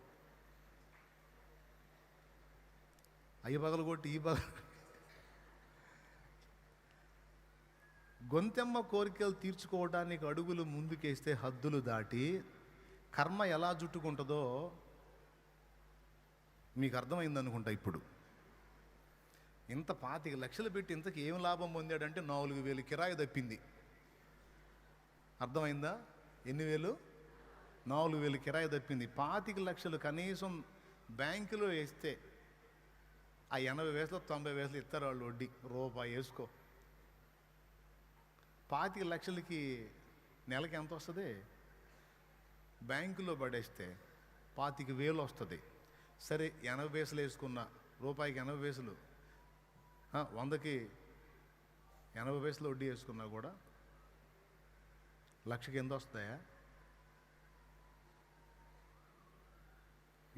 S1: అయ్యి పగలు కొట్టి ఈ పగలు. గొంతెమ్మ కోరికలు తీర్చుకోవడానికి అడుగులు ముందుకేస్తే హద్దులు దాటి కర్మ ఎలా జుట్టుకుంటుందో మీకు అర్థమైంది అనుకుంటా. ఇప్పుడు ఇంత 25 లక్షలు పెట్టి ఇంతకు ఏం లాభం పొందాడంటే 4,000 కిరాయి తప్పింది. అర్థమైందా? ఎన్ని వేలు? 4,000 కిరాయి తప్పింది. 25 లక్షలు కనీసం బ్యాంకులో వేస్తే ఆ 80 వేసులో 90 వేసులు ఇస్తారు వాళ్ళు వడ్డీ. రూపాయి వేసుకో. 25 లక్షలకి నెలకి ఎంత వస్తుంది? బ్యాంకులో పడేస్తే 25,000 వస్తుంది. సరే 80 పైసలు వేసుకున్న, రూపాయికి 80 పైసలు, 100కి 80 పైసలు వడ్డీ వేసుకున్నా కూడా లక్షకి ఎంత వస్తాయా?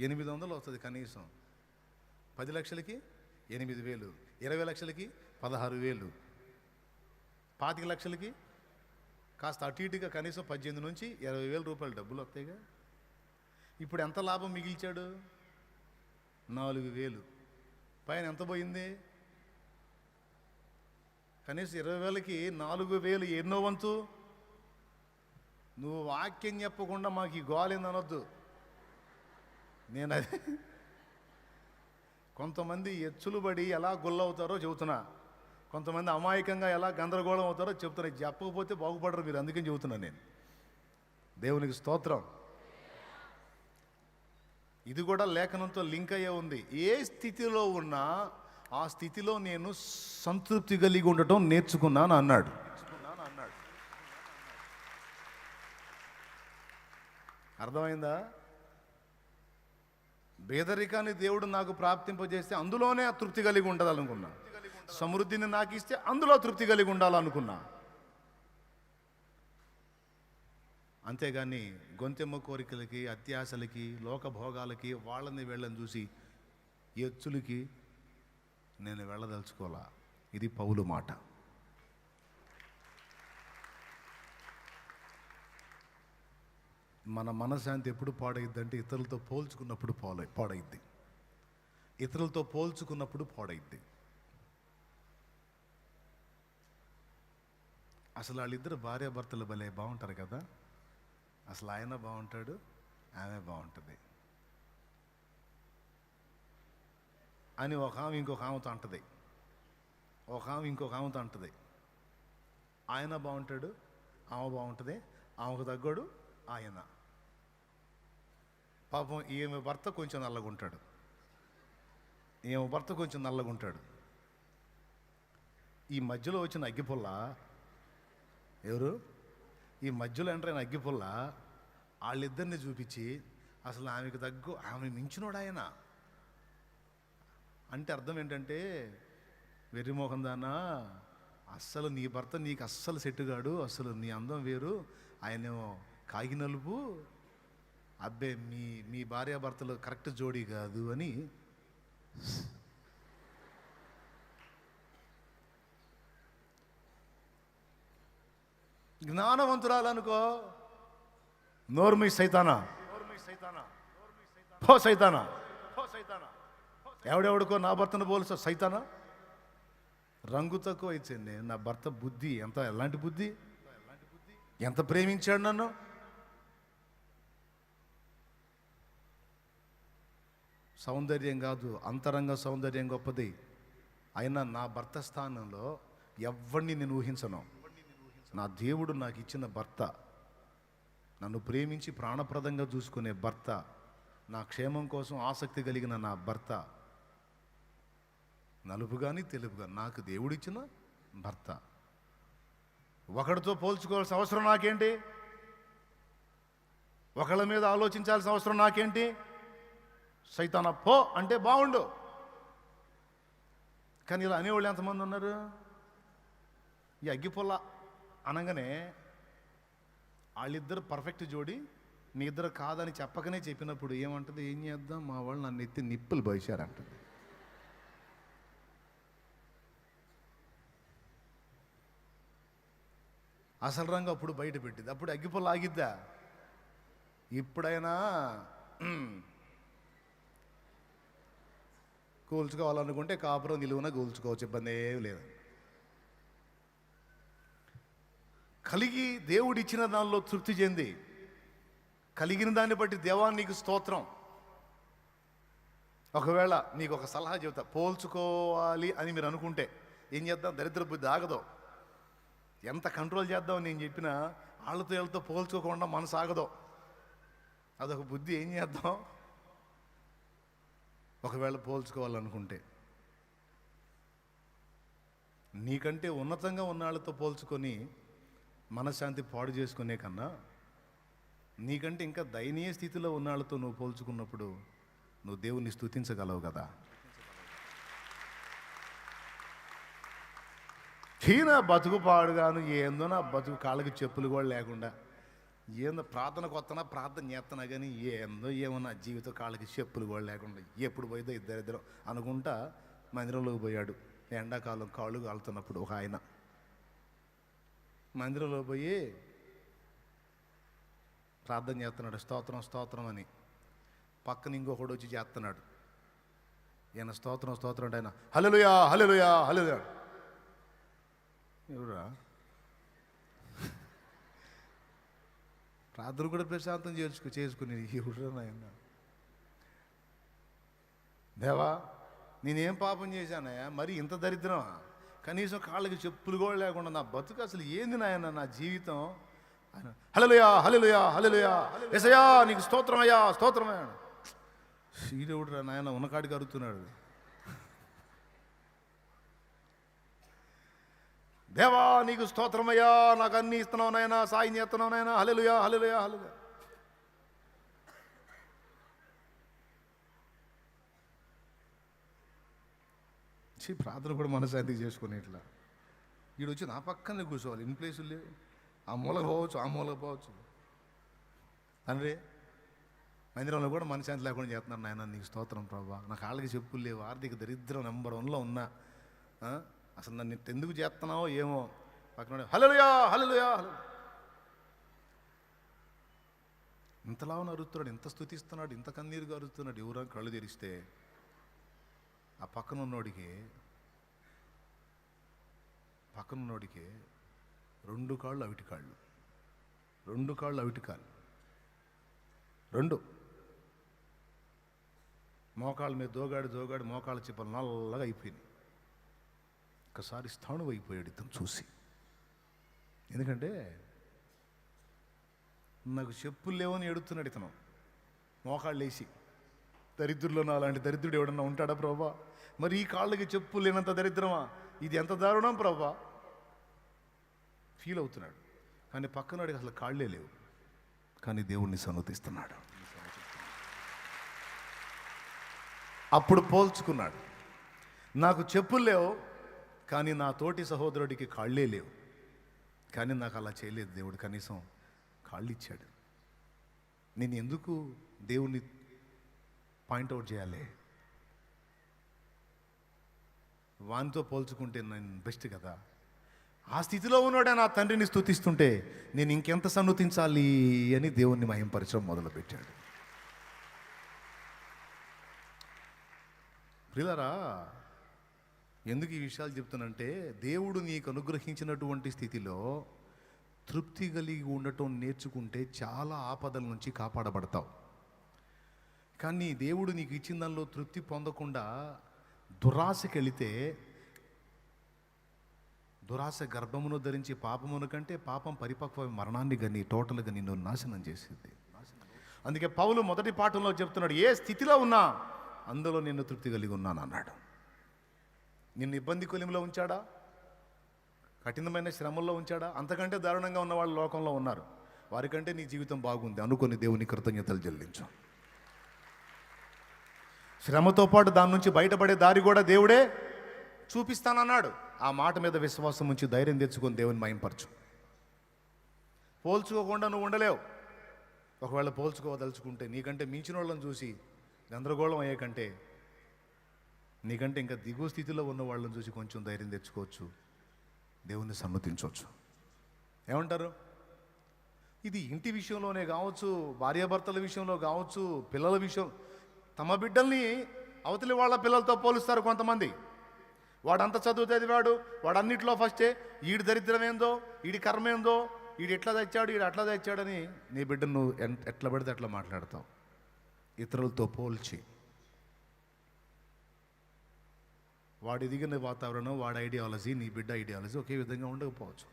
S1: 800 వస్తుంది కనీసం. 10 లక్షలకి 8,000, 20 లక్షలకి 16,000, 25 లక్షలకి కాస్త అటు ఇటుగా కనీసం 18 నుంచి 20,000 రూపాయలు డబ్బులు వస్తాయిగా. ఇప్పుడు ఎంత లాభం మిగిల్చాడు? 4,000. పైన ఎంత పోయింది? కనీసం 20,000కి 4,000 ఎన్నో వంతు? నువ్వు వాక్యం చెప్పకుండా మాకు ఈ గోలేంది అనొద్దు. నేను అది కొంతమంది ఎచ్చులు పడి ఎలా గుల్లవుతారో చెబుతున్నా, కొంతమంది అమాయకంగా ఎలా గందరగోళం అవుతారో చెప్తున్నా. చెప్పకపోతే బాగుపడరు మీరు, అందుకని చెబుతున్నాను నేను. దేవునికి స్తోత్రం. ఇది కూడా లేఖనంతో లింక్ అయ్యే ఉంది. ఏ స్థితిలో ఉన్నా ఆ స్థితిలో నేను సంతృప్తి కలిగి ఉండటం నేర్చుకున్నాను అన్నాడు. అర్థమైందా? పేదరికాన్ని దేవుడు నాకు ప్రాప్తింపజేస్తే అందులోనే తృప్తి కలిగి ఉండాలనుకున్నా. సమృద్ధిని నాకు ఇస్తే అందులో తృప్తి కలిగి ఉండాలనుకున్నా. అంతేగాని గొంతెమ్మ కోరికలకి, అత్యాశలకి, లోకభోగాలకి, వాళ్ళని వీళ్ళని చూసి ఎచ్చులకి నేను వెళ్ళదలుచుకోవాలా. ఇది పౌలు మాట. మన మనశ్శాంతి ఎప్పుడు పాడైద్దంటే ఇతరులతో పోల్చుకున్నప్పుడు పాడైద్ది. ఇతరులతో పోల్చుకున్నప్పుడు పాడైద్ది. అసలు వాళ్ళిద్దరు భార్యాభర్తలు భలే బాగుంటారు కదా. అసలు ఆయన బాగుంటాడు, ఆమె బాగుంటుంది అని ఒక ఆమె ఇంకొక ఆమెతో అంటది, ఒక ఆమె ఇంకొక ఆమెతో అంటది. ఆయన బాగుంటాడు, ఆమె బాగుంటుంది, ఆమెకు తగ్గోడు ఆయన. పాపం ఈమె భర్త కొంచెం నల్లగుంటాడు, ఈమె భర్త కొంచెం నల్లగుంటాడు. ఈ మధ్యలో వచ్చిన అగ్గిపుల్ల ఎవరు? ఈ మధ్యలో ఎంటరైన అగ్గిపుల్ల వాళ్ళిద్దరిని చూపించి అసలు ఆమెకు తగ్గు, ఆమె మించినోడు ఆయన అంటే అర్థం ఏంటంటే, వెర్రిమోహన్ దానా, అస్సలు నీ భర్త నీకు అస్సలు సెట్టుగాడు, అసలు నీ అందం వేరు, ఆయనేమో కాగి నలుపు, అబ్బే మీ భార్యాభర్తలు కరెక్ట్ జోడీ కాదు అని. జ్ఞానవంతురాలనుకో, నోర్మి సైతానా, పో సైతానా, ఎవడెవడుకో నా భర్తను పోల్చో సైతానా. రంగు తక్కువ ఇచ్చింది నా భర్త. బుద్ధి ఎంత, ఎలాంటి బుద్ధి, ఎంత ప్రేమించాడు నన్ను. సౌందర్యం కాదు, అంతరంగ సౌందర్యం గొప్పది. అయినా నా భర్త స్థానంలో ఎవరిని నేను ఊహించను. నా దేవుడు నాకు ఇచ్చిన భర్త, నన్ను ప్రేమించి ప్రాణప్రదంగా చూసుకునే భర్త, నా క్షేమం కోసం ఆసక్తి కలిగిన నా భర్త, నలుపు కానీ తెలుపు కానీ నాకు దేవుడిచ్చిన భర్త. ఒకడితో పోల్చుకోవాల్సిన అవసరం నాకేంటి? ఒకళ్ళ మీద ఆలోచించాల్సిన అవసరం నాకేంటి? సైతానా పో అంటే బాగుండు. కానీ ఇలా అనేవాళ్ళు ఎంతమంది ఉన్నారు? ఈ అగ్గిపుల్ల అనగానే వాళ్ళిద్దరు పర్ఫెక్ట్ జోడి, మీ ఇద్దరు కాదని చెప్పకనే చెప్పినప్పుడు ఏమంటుంది? ఏం చేద్దాం, మా వాళ్ళు నన్ను ఎత్తి నిప్పులు బయసారంటుంది. అసలు రంగు అప్పుడు బయట పెట్టింది. అప్పుడు అగ్గిపుల్ల ఆగిద్దా? ఇప్పుడైనా కూల్చుకోవాలనుకుంటే కాపురం నిలువున కూల్చుకోవచ్చు, ఇబ్బంది ఏం లేదు. కలిగి దేవుడిచ్చిన దానిలో తృప్తి చెంది, కలిగిన దాన్ని బట్టి దేవా నీకు స్తోత్రం. ఒకవేళ నీకు ఒక సలహా చెబుతా, పోల్చుకోవాలి అని మీరు అనుకుంటే ఏం చేద్దాం? దరిద్ర బుద్ధి ఆగదు. ఎంత కంట్రోల్ చేద్దాం నేను చెప్పినా వాళ్ళతో వీళ్ళతో పోల్చుకోకుండా మనసు ఆగదు. అదొక బుద్ధి. ఏం చేద్దాం? ఒకవేళ పోల్చుకోవాలనుకుంటే నీకంటే ఉన్నతంగా ఉన్న వాళ్ళతో పోల్చుకొని మనశ్శాంతి పాడు చేసుకునే కన్నా, నీకంటే ఇంకా దయనీయ స్థితిలో ఉన్న వాళ్ళతో నువ్వు పోల్చుకున్నప్పుడు నువ్వు దేవుణ్ణి స్తుతించగలవు కదా. చీనా బతుకు పాడుగాను, ఏందో నా బతుకు కాళ్ళకి చెప్పులు కూడా లేకుండా, ఏందో ప్రార్థనకు వస్తున్నా ప్రార్థన చేస్తున్నా కానీ ఏందో ఏమో నా జీవితం కాళ్ళకి చెప్పులు కూడా లేకుండా ఎప్పుడు పోయిదో ఇద్దరిద్దరం అనుకుంటా మందిరంలోకి పోయాడు. ఎండాకాలం కాళ్ళు కాలుతున్నప్పుడు ఒక ఆయన మందిరంలో పోయి ప్రార్థన చేస్తున్నాడు, స్తోత్రం స్తోత్రం అని. పక్కన ఇంకొకడు వచ్చి చేస్తున్నాడు. ఈయన స్తోత్రం స్తోత్రం అంటే ఆయన హల్లెలూయా హల్లెలూయా హల్లెలూయా. ఎవరా ప్రార్థన కూడా ప్రశాంతం చేసుకుని ఎవరు నాయన? దేవా నేనేం పాపం చేశానయ్యా, మరి ఇంత దరిద్రమా? కనీసం కాళ్ళకి చెప్పులు కూడా లేకుండా నా బతుకు అసలు ఏంది నాయన నా జీవితం? హల్లెలూయా హల్లెలూయా హల్లెలూయా యేసయ్యా నీకు స్తోత్రమయ్యా స్తోత్రమయ్యా. సీడెవుడురా నాయన ఉన్నకాడికి అరుతున్నాడు. దేవా నీకు స్తోత్రమయ్యా, నాకు అన్ని ఇస్తున్నావు నాయనా, సాయం చేస్తున్నావు నాయనా, హల్లెలూయా హల్లెలూయా హల్లెలూయా. ప్రార్థన కూడా మనశాంతికి చేసుకుని ఇట్లా వీడు వచ్చి నా పక్కనే కూర్చోవాలి. ఇన్ ప్లేసులు లేవు, ఆ మూలకు పోవచ్చు ఆ మూలకు పోవచ్చు. తండ్రి మందిరంలో కూడా మనశాంతి లేకుండా చేస్తున్నాను నాయన, నీకు స్తోత్రం ప్రభా. నా కాళ్ళకి చెప్పులు లేవు, ఆర్థిక దరిద్రం నెంబర్ 1లో ఉన్నా, అసలు నన్ను ఎందుకు చేస్తున్నావో ఏమో. పక్కన హల్లెలూయా హల్లెలూయా. ఇంతలా అరుస్తున్నాడు, ఇంత స్తుతిస్తున్నాడు, ఇంత కన్నీరుగా అరుస్తున్నాడు. ఎవరో కళ్ళు తెరిస్తే ఆ పక్కన ఉన్నోడికి రెండు కాళ్ళు అవిటి కాళ్ళు, రెండు మోకాళ్ళ మీద దోగాడు మోకాళ్ళ చిప్పలు నల్లగా అయిపోయింది. ఒకసారి స్థాణువు అయిపోయాడు ఇతను చూసి. ఎందుకంటే నాకు చెప్పులు లేవని ఎడుతున్నాడు ఇతను మోకాళ్ళు వేసి. దరిద్రుల్లో నా అలాంటి దరిద్రుడు ఎవడన్నా ఉంటాడా ప్రభా? మరి ఈ కాళ్ళకి చెప్పులు లేనంత దరిద్రమా? ఇది ఎంత దారుణం ప్రభా ఫీల్ అవుతున్నాడు. కానీ పక్కనాడికి అసలు కాళ్ళే లేవు, కానీ దేవుణ్ణి సన్నతిస్తున్నాడు. అప్పుడు పోల్చుకున్నాడు, నాకు చెప్పులు లేవు కానీ నా తోటి సహోదరుడికి కాళ్ళే లేవు, కానీ నాకు అలా చేయలేదు దేవుడు, కనీసం కాళ్ళు ఇచ్చాడు. నేను ఎందుకు దేవుణ్ణి పాయింట్అవుట్ చేయాలి? వానితో పోల్చుకుంటే నేను బెస్ట్ కదా. ఆ స్థితిలో ఉన్నాడే నా తండ్రిని స్తుతిస్తుంటే నేను ఇంకెంత సన్నుతించాలి అని దేవుణ్ణి మహింపరచడం మొదలుపెట్టాడు. ప్రియులారా, ఎందుకు ఈ విషయాలు చెప్తానంటే, దేవుడు నీకు అనుగ్రహించినటువంటి స్థితిలో తృప్తి కలిగి ఉండటం నేర్చుకుంటే చాలా ఆపదల నుంచి కాపాడబడతావు. కానీ దేవుడు నీకు ఇచ్చిన దానిలో తృప్తి పొందకుండా దురాశకి వెళితే, దురాశ గర్భమును ధరించి పాపమును కంటే పాపం పరిపక్వ మరణాన్ని కానీ టోటల్గా నిన్ను నాశనం చేసింది. అందుకే పౌలు మొదటి పాఠంలో చెప్తున్నాడు, ఏ స్థితిలో ఉన్నా అందులో నిన్ను తృప్తి కలిగి ఉన్నాను అన్నాడు. నిన్ను ఇబ్బంది కొలిమిలో ఉంచాడా? కఠినమైన శ్రమల్లో ఉంచాడా? అంతకంటే దారుణంగా ఉన్న వాళ్ళు లోకంలో ఉన్నారు. వారికంటే నీ జీవితం బాగుంది అనుకొని దేవుని కృతజ్ఞతలు చెల్లించు. శ్రమతో పాటు దాని నుంచి బయటపడే దారి కూడా దేవుడే చూపిస్తానన్నాడు. ఆ మాట మీద విశ్వాసం ఉంచి ధైర్యం తెచ్చుకొని దేవుని మహింపరచు. పోల్చుకోకుండా నువ్వు ఉండలేవు. ఒకవేళ పోల్చుకోదలుచుకుంటే నీకంటే మించిన వాళ్ళని చూసి గందరగోళం అయ్యే కంటే నీకంటే ఇంకా దిగువ స్థితిలో ఉన్న వాళ్ళని చూసి కొంచెం ధైర్యం తెచ్చుకోవచ్చు, దేవుణ్ణి సన్నతించవచ్చు. ఏమంటారు? ఇది ఇంటి విషయంలోనే కావచ్చు, భార్యాభర్తల విషయంలో కావచ్చు, పిల్లల విషయం, తమ బిడ్డల్ని అవతలి వాళ్ళ పిల్లలతో పోలుస్తారు కొంతమంది. వాడంత చదువు చదివాడు, వాడు అన్నిట్లో ఫస్టే, ఈడి దరిద్రం ఏందో, ఈడి కర్మ ఏందో, ఈడు ఎట్లా తెచ్చాడు, ఈడు అట్లా తెచ్చాడని నీ బిడ్డను నువ్వు ఎట్లా పడితే అట్లా మాట్లాడతావు ఇతరులతో పోల్చి. వాడు ఎదిగిన వాతావరణం, వాడి ఐడియాలజీ, నీ బిడ్డ ఐడియాలజీ ఒకే విధంగా ఉండకపోవచ్చు.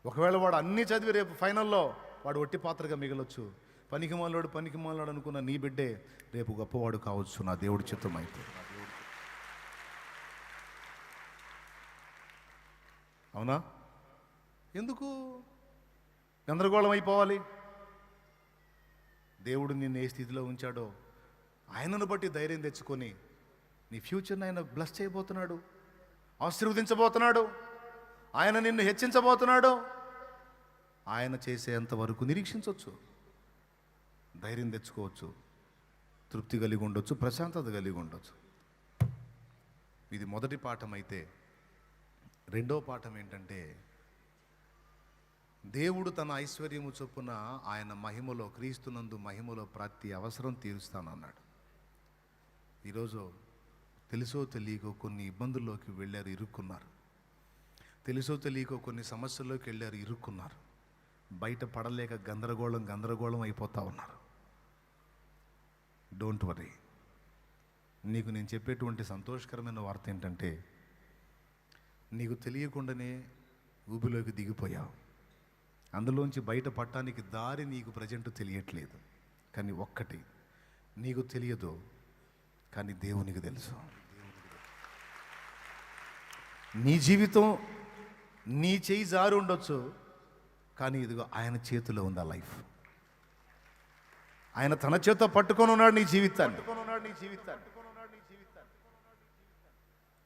S1: ఒకవేళ వాడు అన్నీ చదివి రేపు ఫైనల్లో వాడు ఒట్టి పాత్రగా మిగలొచ్చు. పనికి మాలోడు అనుకున్న నీ బిడ్డే రేపు గొప్పవాడు కావచ్చు, నా దేవుడి చిత్తం అయితే. అవునా? ఎందుకు గందరగోళం అయిపోవాలి? దేవుడు నిన్ను ఏ స్థితిలో ఉంచాడో ఆయనను బట్టి ధైర్యం తెచ్చుకొని నీ ఫ్యూచర్ని ఆయన బ్లెస్ చేయబోతున్నాడు, ఆశీర్వదించబోతున్నాడు, ఆయన నిన్ను హెచ్చించబోతున్నాడు. ఆయన చేసేంత వరకు నిరీక్షించవచ్చు, ధైర్యం తెచ్చుకోవచ్చు, తృప్తి కలిగి ఉండొచ్చు, ప్రశాంతత కలిగి ఉండొచ్చు. ఇది మొదటి పాఠం అయితే, రెండో పాఠం ఏంటంటే, దేవుడు తన ఐశ్వర్యము చొప్పున ఆయన మహిమలో, క్రీస్తునందు మహిమలో ప్రతి అవసరం తీరుస్తానన్నాడు. ఈరోజు తెలుసో తెలియకో కొన్ని ఇబ్బందుల్లోకి వెళ్ళారు, ఇరుక్కున్నారు. తెలుసో తెలియకో కొన్ని సమస్యల్లోకి వెళ్ళారు, ఇరుక్కున్నారు. బయట పడలేక గందరగోళం అయిపోతూ ఉన్నారు. Don't worry. నీకు నేను చెప్పేటువంటి సంతోషకరమైన వార్త ఏంటంటే, నీకు తెలియకుండానే ఊబిలోకి దిగిపోయావు. అందులోంచి బయట పడటానికి దారి నీకు ప్రజెంట్ తెలియట్లేదు. కానీ ఒక్కటి నీకు తెలియదు, కానీ దేవునికి తెలుసు. నీ జీవితం నీ చేయి జారి ఉండొచ్చు, కానీ ఇదిగో ఆయన చేతిలో ఉంది ఆ లైఫ్. ఆయన తన చేతితో పట్టుకొని ఉన్నాడు నీ జీవితాన్ని.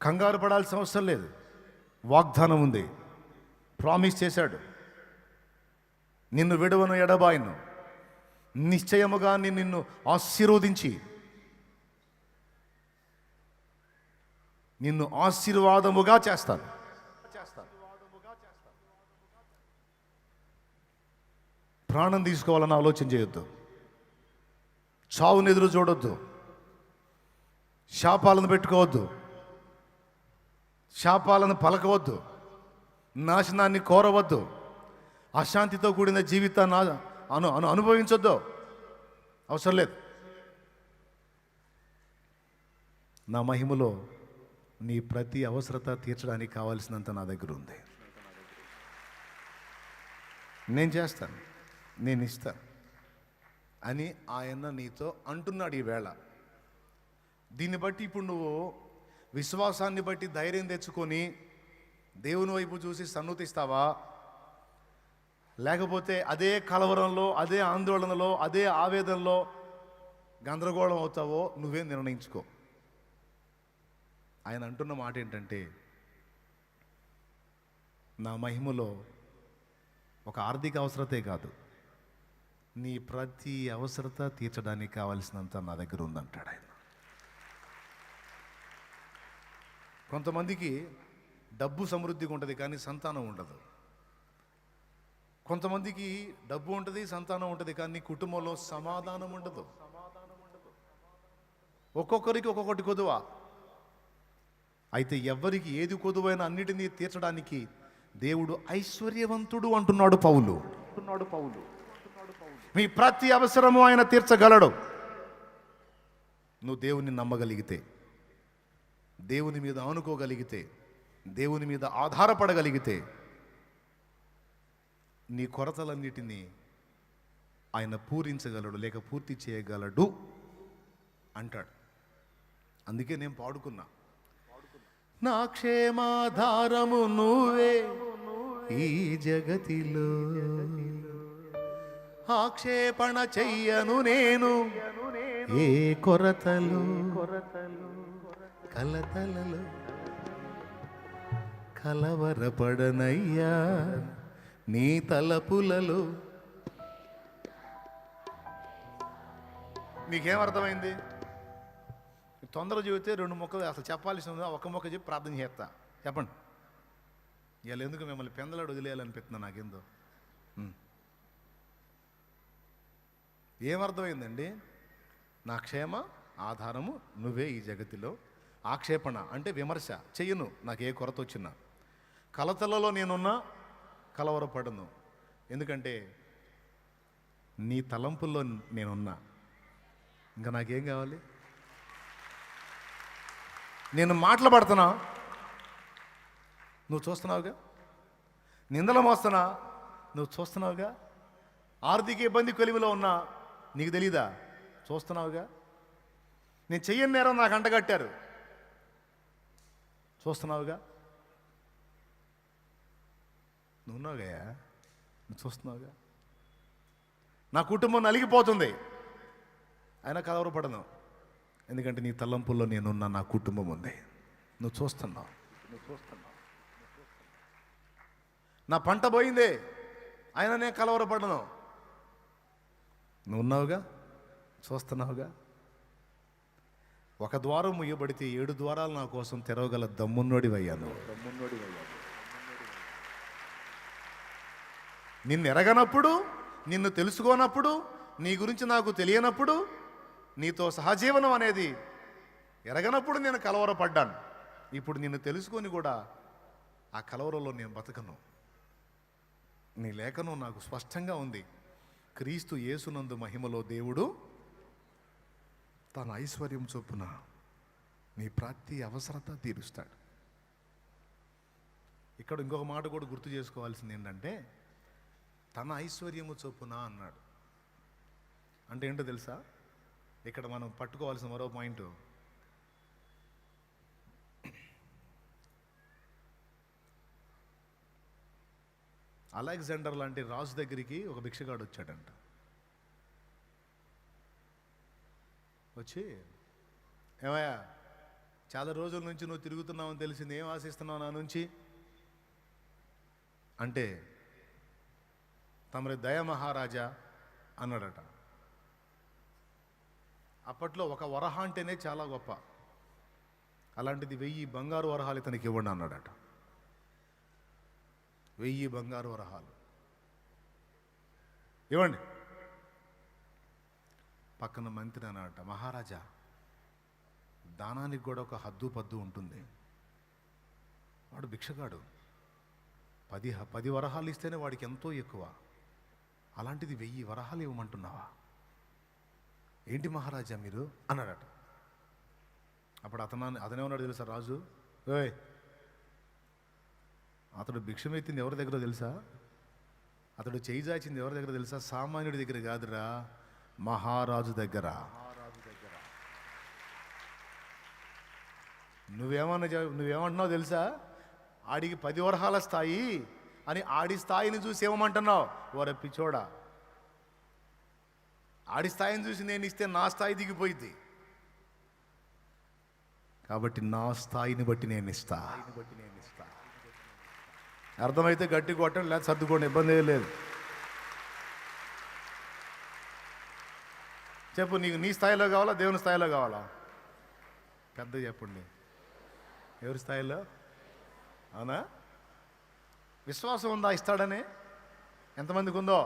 S1: కంగారు పడాల్సిన అవసరం లేదు. వాగ్దానం ఉంది, ప్రామిస్ చేశాడు. నిన్ను విడవను, ఎడబాయను, నిశ్చయముగా నిన్ను ఆశీర్వదించి నిన్ను ఆశీర్వాదముగా చేస్తాను. ప్రాణం తీసుకోవాలని ఆలోచన చేయొద్దు, చావును ఎదురు చూడొద్దు, శాపాలను పెట్టుకోవద్దు, శాపాలను పలకవద్దు, నాశనాన్ని కోరవద్దు, అశాంతితో కూడిన జీవితాన్ని అనుభవించొద్దు. అవసరం లేదు. నా మహిమలో నీ ప్రతి అవసరత తీర్చడానికి కావాల్సినంత నా దగ్గర ఉంది. నేను చేస్తాను, నేను ఇస్తాను అని ఆయన నీతో అంటున్నాడు ఈవేళ. దీన్ని బట్టి ఇప్పుడు నువ్వు విశ్వాసాన్ని బట్టి ధైర్యం తెచ్చుకొని దేవుని వైపు చూసి సన్నుతిస్తావా, లేకపోతే అదే కలవరంలో, అదే ఆందోళనలో, అదే ఆవేదనలో గందరగోళం అవుతావో నువ్వే నిర్ణయించుకో. ఆయన అంటున్న మాట ఏంటంటే, నా మహిమలో ఒక ఆర్థిక అవసరతే కాదు, నీ ప్రతి అవసరత తీర్చడానికి కావాల్సినంత నా దగ్గర ఉందంటాడు ఆయన. కొంతమందికి డబ్బు సమృద్ధిగా ఉంటుంది కానీ సంతానం ఉండదు. కొంతమందికి డబ్బు ఉంటుంది, సంతానం ఉంటుంది, కానీ కుటుంబంలో సమాధానం ఉండదు. ఒక్కొక్కరికి ఒక్కొక్కటి కొదువ. అయితే ఎవరికి ఏది కొదువైనా అన్నిటినీ తీర్చడానికి దేవుడు ఐశ్వర్యవంతుడు అంటున్నాడు పౌలు. మీ ప్రతి అవసరము ఆయన తీర్చగలడు. నువ్వు దేవుని నమ్మగలిగితే, దేవుని మీద ఆనుకోగలిగితే, దేవుని మీద ఆధారపడగలిగితే నీ కొరతలన్నిటినీ ఆయన పూరించగలడు, లేక పూర్తి చేయగలడు అంటాడు. అందుకే నేను పాడుకున్నా, నా క్షేమాధారము నువ్వే ఈ జగతిలో, ఆక్షేపణ చెయ్యను నేను ఏ కొరతలు కలతలలో, కలవరపడనయ్యా నీ తలపులలో. మీకేమర్థమైంది? తొందర చెబితే రెండు మొక్కలు అసలు చెప్పాల్సి ఉంది, ఒక మొక్క చెప్పి ప్రార్థన చేస్తా. చెప్పండి. ఇవాళ ఎందుకు మిమ్మల్ని పెందలాడు వదిలేయాలనిపిస్తున్నా నాకేందో. ఏమర్థమైందండి? నా క్షేమ ఆధారము నువ్వే ఈ జగతిలో. ఆక్షేపణ అంటే విమర్శ చెయ్యను, నాకు ఏ కొరత వచ్చినా. కలతలలో నేనున్నా కలవరపడను, ఎందుకంటే నీ తలంపుల్లో నేనున్నా. ఇంకా నాకేం కావాలి? నేను మాటలు పడుతున్నా, నువ్వు చూస్తున్నావుగా. నిందలు మోస్తున్నా, నువ్వు చూస్తున్నావుగా. ఆర్థిక ఇబ్బంది కొలిమిలో ఉన్నా, నీకు తెలీదా? చూస్తున్నావుగా. నేను చెయ్యని నేరం నాకు అంటగట్టారు, చూస్తున్నావుగా. నువ్వున్నావుగా, నువ్వు చూస్తున్నావుగా. నా కుటుంబం నలిగిపోతుంది, అయినా కలవరపడను, ఎందుకంటే నీ తలంపుల్లో నేనున్నా, నా కుటుంబం ఉంది, నువ్వు చూస్తున్నావు. నా పంట పోయిందే, అయినా నేను కలవరపడను, నువ్వు ఉన్నావుగా, చూస్తున్నావుగా. ఒక ద్వారం ముయ్యబడితే 7 ద్వారాలు నా కోసం తెరవగల దమ్మున్నోడివయ్యాను. నిన్ను ఎరగనప్పుడు, నిన్ను తెలుసుకోనప్పుడు, నీ గురించి నాకు తెలియనప్పుడు, నీతో సహజీవనం అనేది ఎరగనప్పుడు నేను కలవరపడ్డాను. ఇప్పుడు నిన్ను తెలుసుకొని కూడా ఆ కలవరంలో నేను బతకను. నీ లేఖనం నాకు స్పష్టంగా ఉంది. క్రీస్తు యేసునందు మహిమలో దేవుడు తన ఐశ్వర్యం చొప్పున నీ ప్రతి అవసరత తీరుస్తాడు. ఇక్కడ ఇంకొక మాట కూడా గుర్తు చేసుకోవాల్సింది ఏంటంటే, తన ఐశ్వర్యము చొప్పున అన్నాడు. అంటే ఏంటో తెలుసా? ఇక్కడ మనం పట్టుకోవాల్సిన మరో పాయింట్, అలెగ్జాండర్ లాంటి రాజు దగ్గరికి ఒక భిక్షగాడు వచ్చాడంట. వచ్చి, ఏమయ్యా, చాలా రోజుల నుంచి నువ్వు తిరుగుతున్నావని తెలిసింది, ఏం ఆశిస్తున్నావు నా నుంచి అంటే, తమరి దయ మహారాజా అన్నాడట. అప్పట్లో ఒక వరహ అంటేనే చాలా గొప్ప, అలాంటిది 1000 బంగారు వరహాలు ఇతనికి ఇవ్వండి అన్నాడట. 1000 బంగారు వరహాలు ఇవ్వండి. పక్కన మంత్రి అన్నట, మహారాజా, దానానికి కూడా ఒక హద్దు పద్దు ఉంటుంది. వాడు భిక్షగాడు, 10 వరహాలు ఇస్తేనే వాడికి ఎంతో ఎక్కువ, అలాంటిది 1000 వరహాలు ఇవ్వమంటున్నావా? ఏంటి మహారాజా మీరు అన్నాడట. అప్పుడు అతనే ఉన్నాడు తెలుసా రాజు, ఓయ్, అతడు భిక్షమెత్తింది ఎవరి దగ్గర తెలుసా? అతడు చేయి చాచింది ఎవరి దగ్గర తెలుసా? సామాన్యుడి దగ్గర కాదురా, మహారాజు దగ్గర. నువ్వేమంటున్నావు తెలుసా? ఆడికి 10 వరహాల స్థాయి అని ఆడి స్థాయిని చూసి ఏమంటున్నావు? ఓర పిచ్చోడా, ఆడి స్థాయిని చూసి నేను ఇస్తే నా స్థాయి దిగిపోయింది, కాబట్టి నా స్థాయిని బట్టి నేను ఇస్తా. అర్థమైతే గట్టి కొట్టండి, లేదా సర్దుకోండి, ఇబ్బంది ఏం లేదు. చెప్పు, నీకు నీ స్థాయిలో కావాలా, దేవుని స్థాయిలో కావాలా? పెద్ద చెప్పండి, ఎవరి స్థాయిలో? అవునా? విశ్వాసం ఉందా ఇస్తాడని? ఎంతమందికి ఉందో?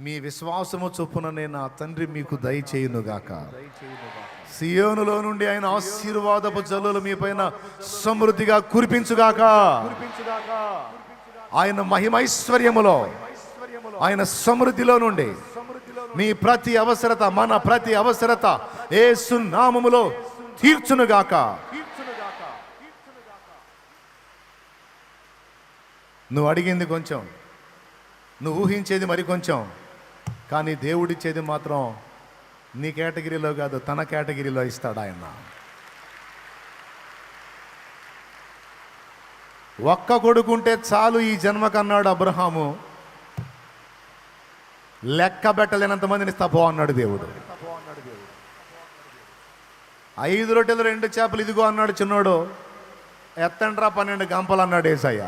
S1: మీ విశ్వాసము చొప్పుననే నా తండ్రి మీకు దయచేయునుగాక. సియోనులో నుండి ఆయన ఆశీర్వాదపు జల్లులు మీ పైన సమృద్ధిగా కురిపించుగాక. ఆయన మహిమైశ్వర్యములో, ఆయన సమృద్ధిలో నుండి మీ ప్రతి అవసరత, మన ప్రతి అవసరత యేసు నామములో తీర్చునుగాక. నువ్వు అడిగింది కొంచెం, నువ్వు ఊహించేది మరి కొంచెం, కానీ దేవుడిచ్చేది మాత్రం నీ కేటగిరీలో కాదు, తన కేటగిరీలో ఇస్తాడు ఆయన. ఒక్క కొడుకుంటే చాలు ఈ జన్మకన్నాడు అబ్రహాము. లెక్క పెట్టలేనంత మందిని ఇస్తా పో అన్నాడు దేవుడు. 5 రొట్టెలు 2 చేపలు ఇదిగో అన్నాడు చిన్నోడు. ఎత్తండ్రా 12 గంపలు అన్నాడు యేసయ్య.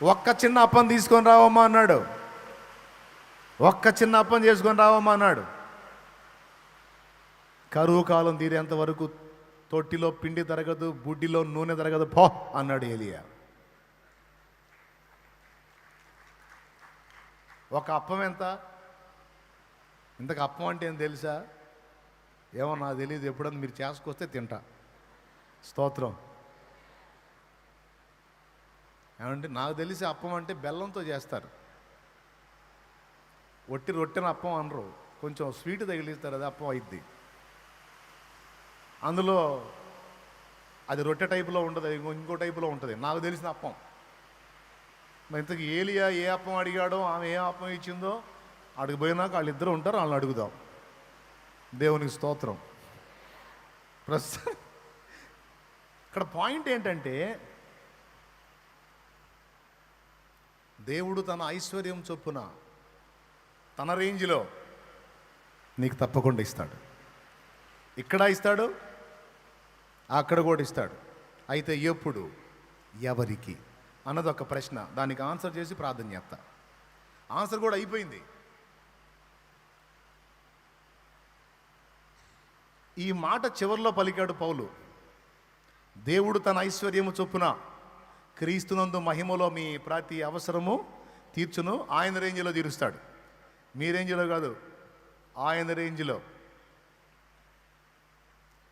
S1: ఒక్క చిన్న అప్పం తీసుకొని రావమ్మా అన్నాడు. ఒక్క చిన్న అప్పం చేసుకొని రావమ్మా అన్నాడు. కరువు కాలం తీరేంత వరకు తొట్టిలో పిండి తరగదు, బుడ్డిలో నూనె తరగదు, పో అన్నాడు ఏలియా. ఒక అప్పం ఎంత? ఇంతకు అప్పం అంటే ఏం తెలుసా? ఏమో నాకు తెలియదు, ఎప్పుడన్నా మీరు చేసుకొస్తే తింటా. స్తోత్రం. ఏమంటే నాకు తెలిసి అప్పం అంటే బెల్లంతో చేస్తారు, ఒట్టి రొట్టెన అప్పం అనరు, కొంచెం స్వీట్ తగిలిస్తారు, అది అప్పం అయిద్ది. అందులో అది రొట్టె టైపులో ఉంటుంది, ఇంకో టైపులో ఉంటుంది నాకు తెలిసిన అప్పం. మరి ఇంతకు ఏలియా ఏ అప్పం అడిగాడో, ఆమె ఏ అప్పం ఇచ్చిందో అడిగిపోయినాక వాళ్ళిద్దరూ ఉంటారు, వాళ్ళని అడుగుదాం. దేవునికి స్తోత్రం. ప్రస్తుతం ఇక్కడ పాయింట్ ఏంటంటే, దేవుడు తన ఐశ్వర్యం చొప్పున తన రేంజ్లో నీకు తప్పకుండా ఇస్తాడు. ఇక్కడ ఇస్తాడు, అక్కడ కూడా ఇస్తాడు. అయితే ఎప్పుడు, ఎవరికి అన్నది ఒక ప్రశ్న. దానికి ఆన్సర్ చేసి ప్రార్థన చేస్తా. ఆన్సర్ కూడా అయిపోయింది. ఈ మాట చివరిలో పలికాడు పౌలు. దేవుడు తన ఐశ్వర్యము చొప్పున క్రీస్తునందు మహిమలో మీ ప్రతి అవసరము తీర్చును. ఆయన రేంజ్లో తీరుస్తాడు, మీ రేంజ్లో కాదు, ఆయన రేంజ్లో.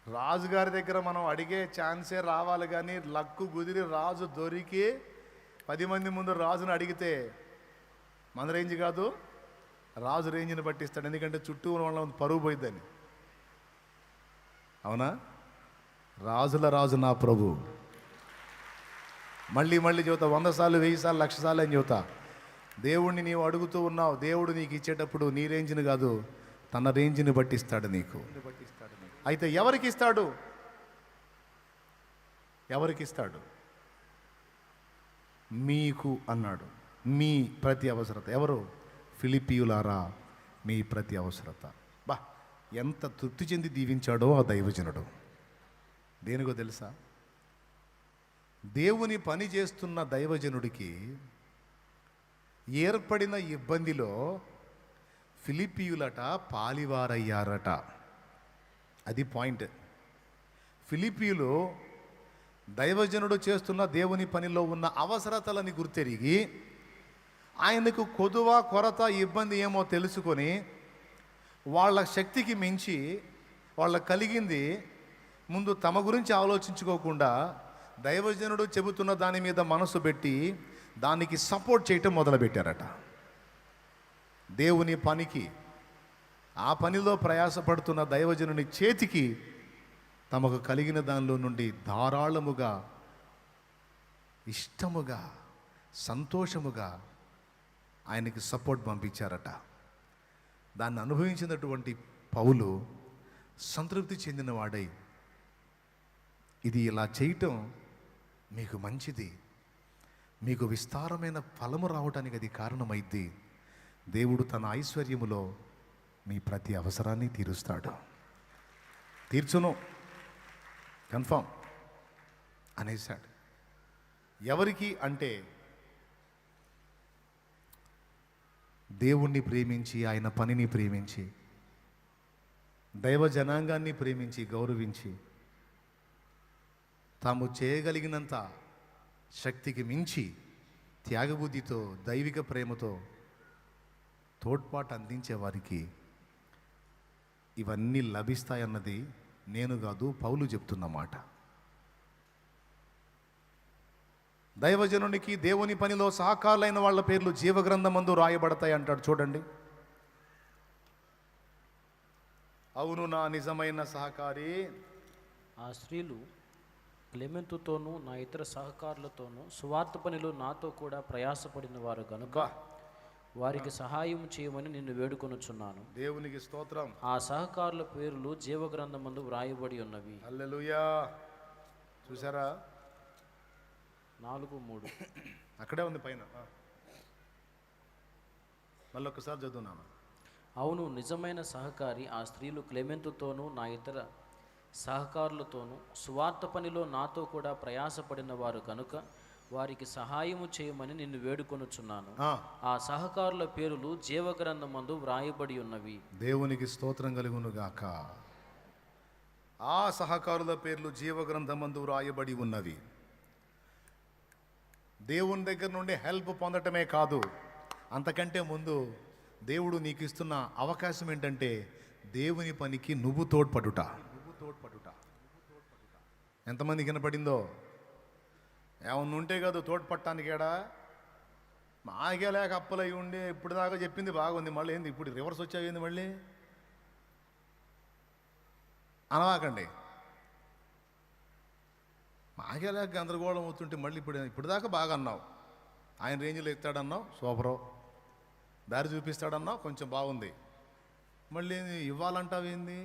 S1: రాజుగారి దగ్గర మనం అడిగే ఛాన్సే రావాలి, కానీ లక్కు కుదిరి రాజు దొరికి 10 మంది ముందు రాజును అడిగితే మన రేంజ్ కాదు, రాజు రేంజ్ని పట్టిస్తాడు. ఎందుకంటే చుట్టూ ఉన్న వాళ్ళ పరువు పోయిద్దని. అవునా? రాజుల రాజు నా ప్రభు. మళ్ళీ మళ్ళీ చెబుతా, 100 సార్లు 1000 సార్లు 1,00,000 సార్లు అని చెబుతా. దేవుణ్ణి నీవు అడుగుతూ ఉన్నావు, దేవుడు నీకు ఇచ్చేటప్పుడు నీ రేంజ్ని కాదు, తన రేంజ్ని బట్టిస్తాడు నీకు. అయితే ఎవరికి ఇస్తాడు? ఎవరికి ఇస్తాడు? మీకు అన్నాడు. మీ ప్రతి అవసరత. ఎవరు? ఫిలిప్పీయులారా, మీ ప్రతి అవసరత. బా, ఎంత తృప్తి చెంది దీవించాడో ఆ దైవజనుడు. దేనికో తెలుసా? దేవుని పని చేస్తున్న దైవజనుడికి ఏర్పడిన ఇబ్బందిలో ఫిలిప్పీయులట పాలివారయ్యారట. అది పాయింట్. ఫిలిప్పీయులు దైవజనుడు చేస్తున్న దేవుని పనిలో ఉన్న అవసరతలని గుర్తెరిగి, ఆయనకు కొదువ కొరత ఇబ్బంది ఏమో తెలుసుకొని, వాళ్ళ శక్తికి మించి వాళ్ళకు కలిగింది ముందు తమ గురించి ఆలోచించుకోకుండా దైవజనుడు చెబుతున్న దాని మీద మనసు పెట్టి దానికి సపోర్ట్ చేయటం మొదలుపెట్టారట. దేవుని పనికి, ఆ పనిలో ప్రయాసపడుతున్న దైవజనుని చేతికి తమకు కలిగిన దానిలో నుండి ధారాళముగా, ఇష్టముగా, సంతోషముగా ఆయనకి సపోర్ట్ పంపించారట. దాన్ని అనుభవించినటువంటి పౌలు సంతృప్తి చెందినవాడై, ఇది ఇలా చేయటం మీకు మంచిది, మీకు విస్తారమైన ఫలము రావటానికి అది కారణమైద్ది. దేవుడు తన ఐశ్వర్యములో మీ ప్రతి అవసరాన్ని తీరుస్తాడు, తీర్చును, కన్ఫామ్ అనేసాడు. ఎవరికి అంటే, దేవుణ్ణి ప్రేమించి, ఆయన పనిని ప్రేమించి, దైవ జనాంగాన్ని ప్రేమించి, గౌరవించి, తాము చేయగలిగినంత శక్తికి మించి త్యాగబుద్ధితో, దైవిక ప్రేమతో తోడ్పాటు అందించే వారికి ఇవన్నీ లభిస్తాయన్నది నేను కాదు, పౌలు చెప్తున్న మాట. దైవజనునికి దేవుని పనిలో సహకారులైన వాళ్ళ పేర్లు జీవగ్రంథమందు రాయబడతాయి అంటాడు. చూడండి. అవును నా నిజమైన సహకారి.
S2: ఆ స్త్రీలు క్లెమెంతుతోనూ నా ఇతర సహకారులతోనూ సువార్త పనిలో నాతో కూడా ప్రయాసపడిన వారు గనుక వారికి సహాయం చేయమని నిన్ను వేడుకొనుచున్నాను.
S1: దేవునికి స్తోత్రం.
S2: ఆ సహకారుల పేర్లు జీవగ్రంథమందు వ్రాయబడి ఉన్నవి.
S1: హల్లెలూయా. చూసారా?
S2: 4:3
S1: అక్కడే ఉంది పైన. మళ్ళీ ఒక్కసారి చదువున్నాను.
S2: అవును నిజమైన సహకారి ఆ స్త్రీలు క్లెమెంతుతోనూ నా ఇతర సహకారులతోనూ సువార్త పనిలో నాతో కూడా ప్రయాసపడిన వారు కనుక వారికి సహాయము చేయమని నిన్ను వేడుకొనుచున్నాను. ఆ సహకారుల పేర్లు జీవగ్రంథమందు వ్రాయబడి ఉన్నవి.
S1: దేవునికి స్తోత్రం కలుగును గాక. ఆ సహకారుల పేర్లు జీవగ్రంథమందు వ్రాయబడి ఉన్నవి. దేవుని దగ్గర నుండి హెల్ప్ పొందటమే కాదు, అంతకంటే ముందు దేవుడు నీకు ఇస్తున్న అవకాశం ఏంటంటే దేవుని పనికి నువ్వు తోడ్పడుట. ఎంతమందికి వినపడిందో? ఏమన్నా ఉంటే కాదు తోడ్పడటానికేడా? మాకే లేక అప్పలై ఉండి ఇప్పుడు దాకా చెప్పింది బాగుంది, మళ్ళీ ఏంది ఇప్పుడు రివర్స్ వచ్చాయింది మళ్ళీ అనవాకండి. మాకే లేక గందరగోళం అవుతుంటే మళ్ళీ ఇప్పుడు దాకా బాగా అన్నావు, ఆయన రేంజ్లో ఎత్తాడన్నావు, సూపరు, దారి చూపిస్తాడన్నావు, కొంచెం బాగుంది, మళ్ళీ ఇవ్వాలంటావేంది?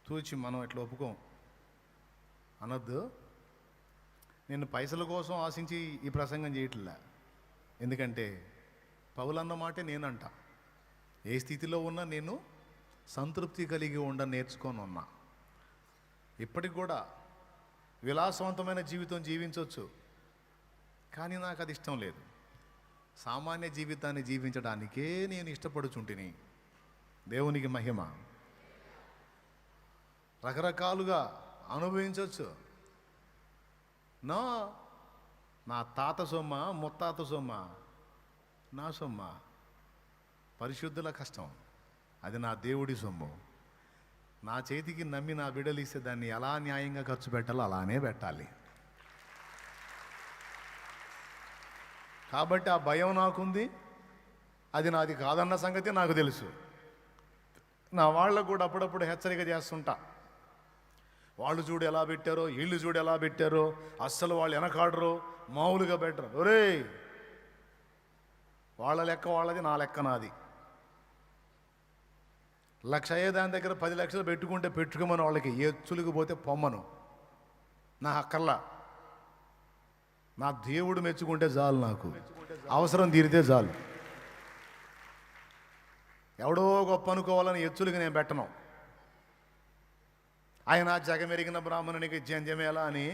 S1: తూచి మనం ఎట్లా ఒప్పుకోం అనొద్దు. నేను పైసల కోసం ఆశించి ఈ ప్రసంగం చేయట్లే. ఎందుకంటే పౌలన్న మాటే నేనంట, ఏ స్థితిలో ఉన్నా నేను సంతృప్తి కలిగి నేర్చుకొని ఉన్నా. ఇప్పటికి కూడా విలాసవంతమైన జీవితం జీవించవచ్చు, కానీ నాకు అది ఇష్టం లేదు. సామాన్య జీవితాన్ని జీవించడానికే నేను ఇష్టపడుచుంటిని. దేవునికి మహిమ. రకరకాలుగా అనుభవించవచ్చు. నా తాత సొమ్మ, ముత్తాత సొమ్మ, నా సొమ్మ, పరిశుద్ధుల కష్టం, అది నా దేవుడి సొమ్ము. నా చేతికి నమ్మి నా బిడ్డలు ఇస్తే దాన్ని ఎలా న్యాయంగా ఖర్చు పెట్టాలో అలానే పెట్టాలి. కాబట్టి ఆ భయం నాకుంది, అది నాది కాదన్న సంగతి నాకు తెలుసు. నా వాళ్ళకు కూడా అప్పుడప్పుడు హెచ్చరిక చేస్తుంటా. వాళ్ళు చూడు ఎలా పెట్టారో, వీళ్ళు చూడు ఎలా పెట్టారో, అస్సలు వాళ్ళు వెనకాడరు, మామూలుగా పెట్టరు. ఒరే, వాళ్ళ లెక్క వాళ్ళది, నా లెక్క నాది. 1,00,000 అయ్యే దాని దగ్గర 10 లక్షలు పెట్టుకుంటే పెట్టుకోమని వాళ్ళకి, ఎచ్చులకు పోతే పొమ్మను, నా హక్కల్లా. నా దేవుడు మెచ్చుకుంటే చాలు, నాకు అవసరం తీరితే చాలు. ఎవడో గొప్ప అనుకోవాలని ఎచ్చులకి నేను పెట్టను. ఆయన జగమెరిగిన బ్రాహ్మణునికి జంజమేలా అని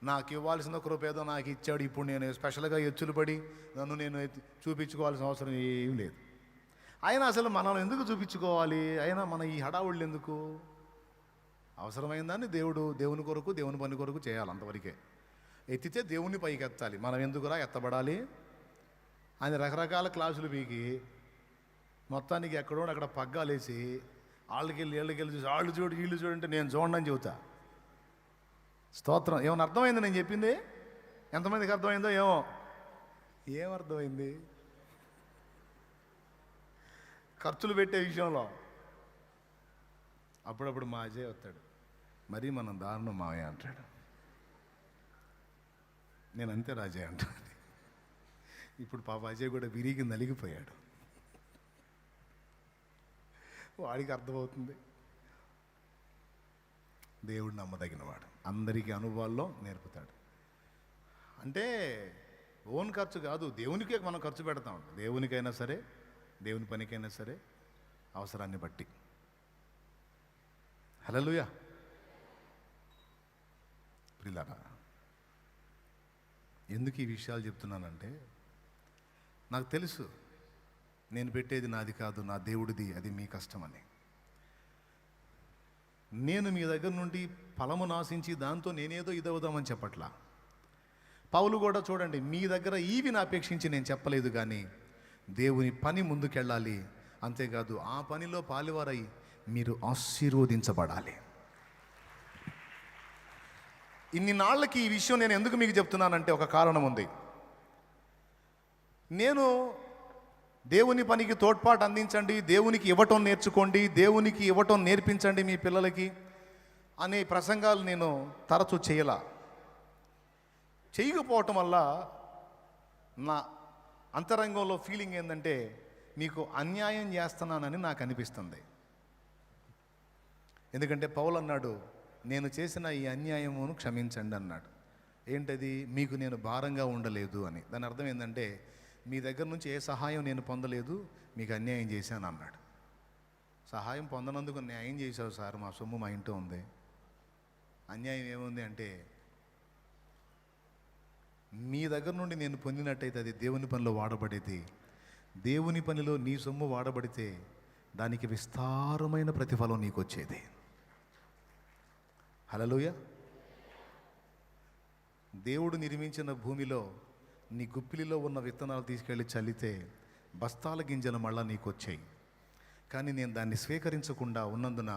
S1: నాకు ఇవ్వాల్సిన కృపేదో నాకు ఇచ్చాడు. ఇప్పుడు నేను స్పెషల్గా ఎచ్చులు పడి నన్ను నేను చూపించుకోవాల్సిన అవసరం ఏం లేదు. ఆయన అసలు మనం ఎందుకు చూపించుకోవాలి? అయినా మన ఈ హడావుళ్ళు ఎందుకు? అవసరమైన దాన్ని దేవుని కొరకు, దేవుని పని కొరకు చేయాలి, అంతవరకే. ఎత్తితే దేవుని పైకి ఎత్తాలి, మనం ఎందుకురా ఎత్తబడాలి అని రకరకాల క్లాసులు పీకి మొత్తానికి ఎక్కడో అక్కడ పగ్గాలేసి వాళ్ళకెళ్ళి చూసి వాళ్ళు చూడు వీళ్ళు చూడంటే నేను చూడండి అని చెబుతా. స్తోత్రం. ఏమన్నా అర్థమైంది నేను చెప్పింది? ఎంతమందికి అర్థమైందో ఏమో. ఏమర్థమైంది? ఖర్చులు పెట్టే విషయంలో అప్పుడప్పుడు మా అజయ్ వస్తాడు, మరీ మనం దారుణం మావయ్య అంటాడు. నేను అంతే రాజయ్య అంటాను. ఇప్పుడు పాప అజయ్ కూడా విరిగి నలిగిపోయాడు. వాడికి అర్థమవుతుంది. దేవుడు నమ్మదగినవాడు, అందరికీ అనుభవాల్లో నేర్పుతాడు. అంటే ఓన్ ఖర్చు కాదు, దేవునికే మనం ఖర్చు పెడతాం. దేవునికైనా సరే, దేవుని పనికైనా సరే, అవసరాన్ని బట్టి. హల్లెలూయా. ప్రియులారా, ఎందుకు ఈ విషయాలు చెప్తున్నానంటే, నాకు తెలుసు నేను పెట్టేది నాది కాదు, నా దేవుడిది, అది మీ కష్టమని. నేను మీ దగ్గర నుండి ఫలమును ఆశించి దాంతో నేనేదో ఇదవుదామని చెప్పట్లా. పౌలు కూడా చూడండి, మీ దగ్గర ఈవిని అపేక్షించి నేను చెప్పలేదు, కానీ దేవుని పని ముందుకెళ్ళాలి, అంతేకాదు ఆ పనిలో పాలువారై మీరు ఆశీర్వదించబడాలి. ఇన్ని నాళ్ళకి ఈ విషయం నేను ఎందుకు మీకు చెప్తున్నానంటే ఒక కారణం ఉంది. నేను దేవుని పనికి తోడ్పాటు అందించండి, దేవునికి ఇవ్వటం నేర్చుకోండి, దేవునికి ఇవ్వటం నేర్పించండి మీ పిల్లలకి అనే ప్రసంగాలు నేను తరచూ చేయకపోవటం వల్ల నా అంతరంగంలో ఫీలింగ్ ఏంటంటే మీకు అన్యాయం చేస్తున్నానని నాకు అనిపిస్తుంది. ఎందుకంటే పౌలు అన్నాడు, నేను చేసిన ఈ అన్యాయమును క్షమించండి అన్నాడు. ఏంటది? మీకు నేను భారంగా ఉండలేదు అని. దాని అర్థం ఏంటంటే మీ దగ్గర నుంచి ఏ సహాయం నేను పొందలేదు, మీకు అన్యాయం చేశాను అన్నాడు. సహాయం పొందనందుకు న్యాయం చేశావు సార్, మా సొమ్ము మా ఇంట్లో ఉంది. అన్యాయం ఏముంది అంటే, మీ దగ్గర నుండి నేను పొందినట్టయితే అది దేవుని పనిలో వాడబడేది. దేవుని పనిలో నీ సొమ్ము వాడబడితే దానికి విస్తారమైన ప్రతిఫలం నీకు వచ్చేది. హల్లెలూయా. దేవుడు నిర్మించిన భూమిలో నీ గుప్పిలిలో ఉన్న విత్తనాలు తీసుకెళ్ళి చల్లితే బస్తాల గింజలు మళ్ళా నీకు వచ్చాయి. కానీ నేను దాన్ని స్వీకరించకుండా ఉన్నందున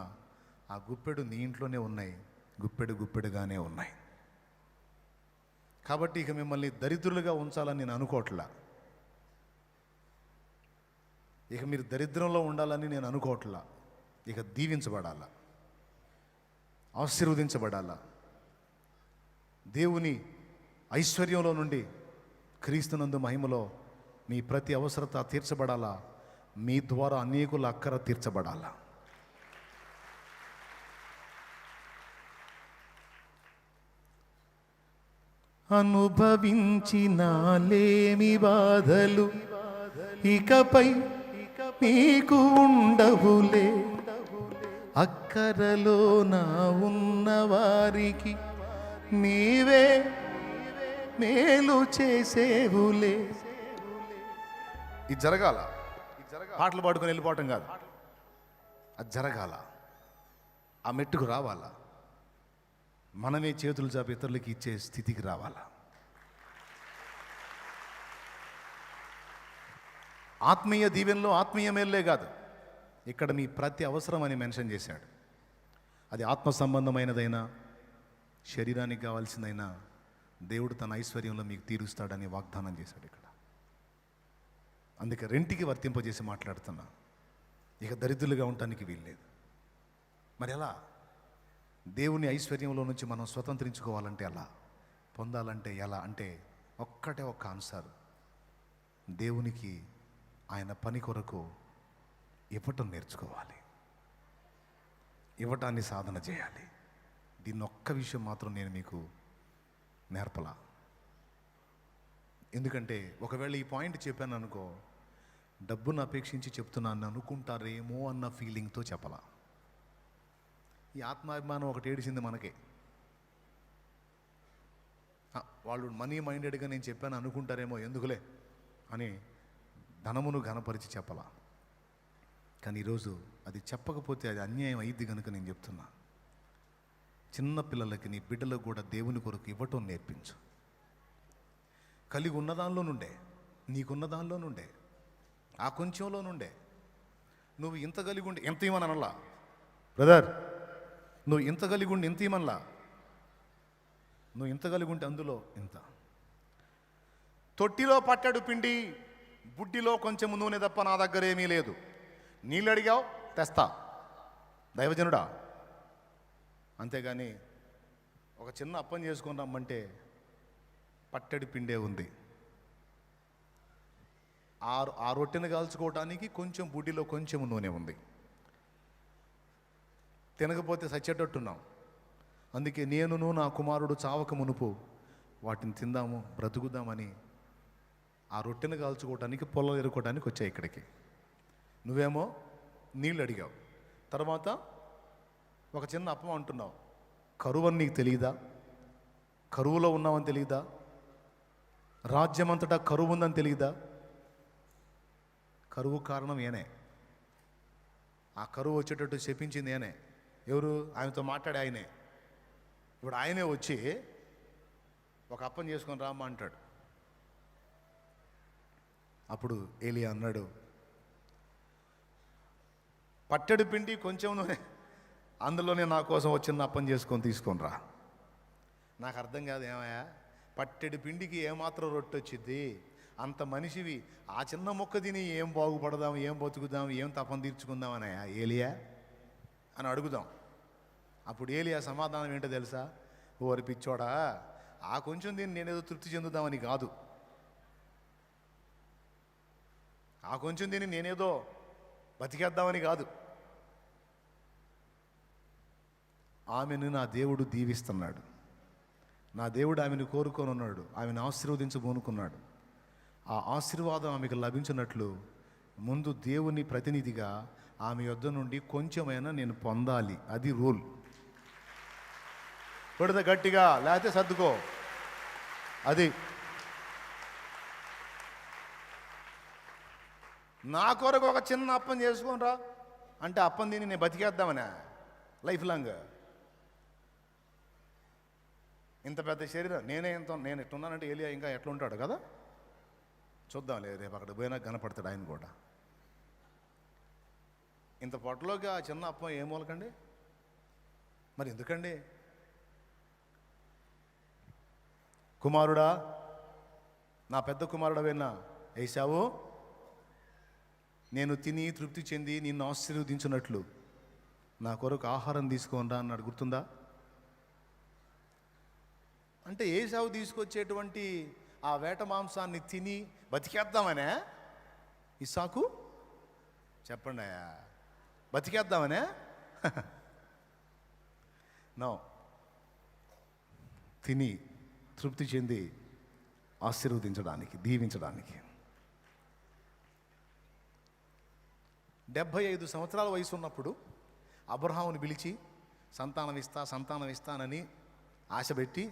S1: ఆ గుప్పెడు నీ ఇంట్లోనే ఉన్నాయి, గుప్పెడుగానే ఉన్నాయి. కాబట్టి ఇక మిమ్మల్ని దరిద్రులుగా ఉంచాలని నేను అనుకోవట్లా, ఇక మీరు దరిద్రంలో ఉండాలని నేను అనుకోవట్లా. ఇక దీవించబడాలా, ఆశీర్వదించబడాలా, దేవుని ఐశ్వర్యంలో నుండి క్రీస్తునందు మహిమలో మీ ప్రతి అవసరత తీర్చబడాలా, మీ ద్వారా అనేకుల అక్కర తీర్చబడాలా. అనుభవించినాలేమి బాధలు ఇకపై నీకు ఉండవులే, అక్కరలో నా ఉన్న వారికి నీవే మేలు చేసేవులే. ఇది జరగాల, పాటలు పాడుకొని వెళ్ళిపోవటం కాదు, అది జరగాల, ఆ మెట్టుకు రావాలా, మనమే చేతులు చాపి ఇతరులకి ఇచ్చే స్థితికి రావాలా. ఆత్మీయ దీవెనలో ఆత్మీయ మేల్లే కాదు, ఇక్కడ మీ ప్రతి అవసరం అని మెన్షన్ చేశాడు. అది ఆత్మ సంబంధమైనదైనా శరీరానికి కావాల్సిందైనా దేవుడు తన ఐశ్వర్యంలో మీకు తీరుస్తాడని వాగ్దానం చేశాడు ఇక్కడ. అందుకే రెంటికి వర్తింపజేసి మాట్లాడుతున్నా. ఇక దరిద్రులుగా ఉండటానికి వీల్లేదు. మరి ఎలా? దేవుని ఐశ్వర్యంలో నుంచి మనం స్వతంత్రించుకోవాలంటే ఎలా, పొందాలంటే ఎలా అంటే ఒక్కటే ఒక్క ఆన్సర్, దేవునికి ఆయన పని కొరకు ఇవ్వటం నేర్చుకోవాలి, ఇవ్వటాన్ని సాధన చేయాలి. దీన్ని ఒక్క విషయం మాత్రం నేను మీకు నేర్పలా. ఎందుకంటే ఒకవేళ ఈ పాయింట్ చెప్పాను అనుకో, డబ్బును అపేక్షించి చెప్తున్నాను అనుకుంటారేమో అన్న ఫీలింగ్తో చెప్పలా. ఈ ఆత్మాభిమానం ఒకటి ఏడిసింది మనకే. వాళ్ళు మనీ మైండెడ్గా నేను చెప్పాను అనుకుంటారేమో ఎందుకులే అని ధనమును ఘనపరిచి చెప్పలా. కానీ ఈరోజు అది చెప్పకపోతే అది అన్యాయం అయ్యిద్ది కనుక నేను చెప్తున్నా. చిన్న పిల్లలకి, నీ బిడ్డలకు కూడా దేవుని కొరకు ఇవ్వటం నేర్పించు. కలిగి ఉన్న దానిలో నుండే, నీకున్న దానిలో నుండే, ఆ కొంచెంలో నుండే. నువ్వు ఇంత కలిగి ఉండి ఎంత ఇవ్వని అనలా బ్రదర్, నువ్వు ఇంత కలిగి ఉండి ఎంత ఇవ్వనలా, నువ్వు ఇంత కలిగి ఉంటే అందులో ఇంత. తొట్టిలో పట్టడు పిండి, బుడ్డిలో కొంచెం నూనె తప్ప నా దగ్గర ఏమీ లేదు. నీళ్ళు అడిగావు తెస్తా, దైవజనుడా. అంతేగాని ఒక చిన్న అప్పం చేసుకొని రమ్మంటే పట్టడి పిండే ఉంది. ఆ రొట్టెను కాల్చుకోవటానికి కొంచెం బుడ్డిలో కొంచెం నూనె ఉంది. తినకపోతే సచ్చేటట్టున్నాం. అందుకే నేనును నా కుమారుడు చావక మునుపు వాటిని తిందాము, బ్రతుకుదామని ఆ రొట్టెను కాల్చుకోవటానికి, పొలం ఎరుకోవటానికి వచ్చాయి ఇక్కడికి. నువ్వేమో నీళ్ళు అడిగావు, తర్వాత ఒక చిన్న అప్పం అంటున్నావు. కరువు అని నీకు తెలియదా? కరువులో ఉన్నావని తెలియదా? రాజ్యం అంతటా కరువు ఉందని తెలియదా? కరువు కారణం ఏనే. ఆ కరువు వచ్చేటట్టు చెప్పించింది ఏనే. ఎవరు? ఆయనతో మాట్లాడే ఆయనే. ఇప్పుడు ఆయనే వచ్చి ఒక అప్పం చేసుకొని రామ్మా అంటాడు. అప్పుడు ఏలియా అన్నాడు, పట్టడి పిండి కొంచెం నూనె, అందులోనే నా కోసం వచ్చిన అప్పం చేసుకొని తీసుకొని రా. నాకు అర్థం కాదు, ఏమయ్యా పట్టెడి పిండికి ఏమాత్రం రొట్టె వచ్చింది? అంత మనిషివి, ఆ చిన్న మొక్క తిని ఏం బాగుపడదాం, ఏం బతుకుదాం, ఏం తపం తీర్చుకుందాం అనయా ఏలియా అని అడుగుదాం. అప్పుడు ఏలియా సమాధానం ఏంటో తెలుసా? ఓరి పిచ్చోడా, ఆ కొంచెం దీన్ని నేనేదో తృప్తి చెందుదామని కాదు, ఆ కొంచెం దీన్ని నేనేదో బతికేద్దామని కాదు, ఆమెను నా దేవుడు దీవిస్తున్నాడు, నా దేవుడు ఆమెను కోరుకొని ఉన్నాడు, ఆమెను ఆశీర్వదించబోనుకున్నాడు. ఆ ఆశీర్వాదం ఆమెకు లభించినట్లు ముందు దేవుని ప్రతినిధిగా ఆమె యొద్ద నుండి కొంచెమైనా నేను పొందాలి. అది రూల్. కొడత గట్టిగా, లేకపోతే సర్దుకో. అది నా కొరకు ఒక చిన్న అప్పం చేసుకోనరా అంటే అప్పం తిని నేను బతికేద్దామనే లైఫ్ లాంగ్. ఇంత పెద్ద శరీరం నేను ఎట్లున్నానంటే ఏలియా ఇంకా ఎట్లుంటాడు కదా, చూద్దాంలే రేపు అక్కడ పోయినా కనపడతాడు ఆయన కూడా. ఇంత పొట్టలోకి ఆ చిన్న అప్పం ఏ మూలకండి? మరి ఎందుకండి? కుమారుడా, నా పెద్ద కుమారుడా విన్నా ఏశావు, నేను తిని తృప్తి చెంది నిన్ను ఆశీర్వదించినట్లు నా కొరకు ఆహారం తీసుకోనరా అన్నాడు, గుర్తుందా? అంటే ఏశావు తీసుకొచ్చేటువంటి ఆ వేట మాంసాన్ని తిని బతికేద్దామనే ఇస్సాకు? చెప్పండి అయ్యా, బతికేద్దామనే? నో, తిని తృప్తి చెంది ఆశీర్వదించడానికి, దీవించడానికి. 75 సంవత్సరాల వయసు ఉన్నప్పుడు అబ్రహాముని పిలిచి సంతానం ఇస్తానని ఆశపెట్టి,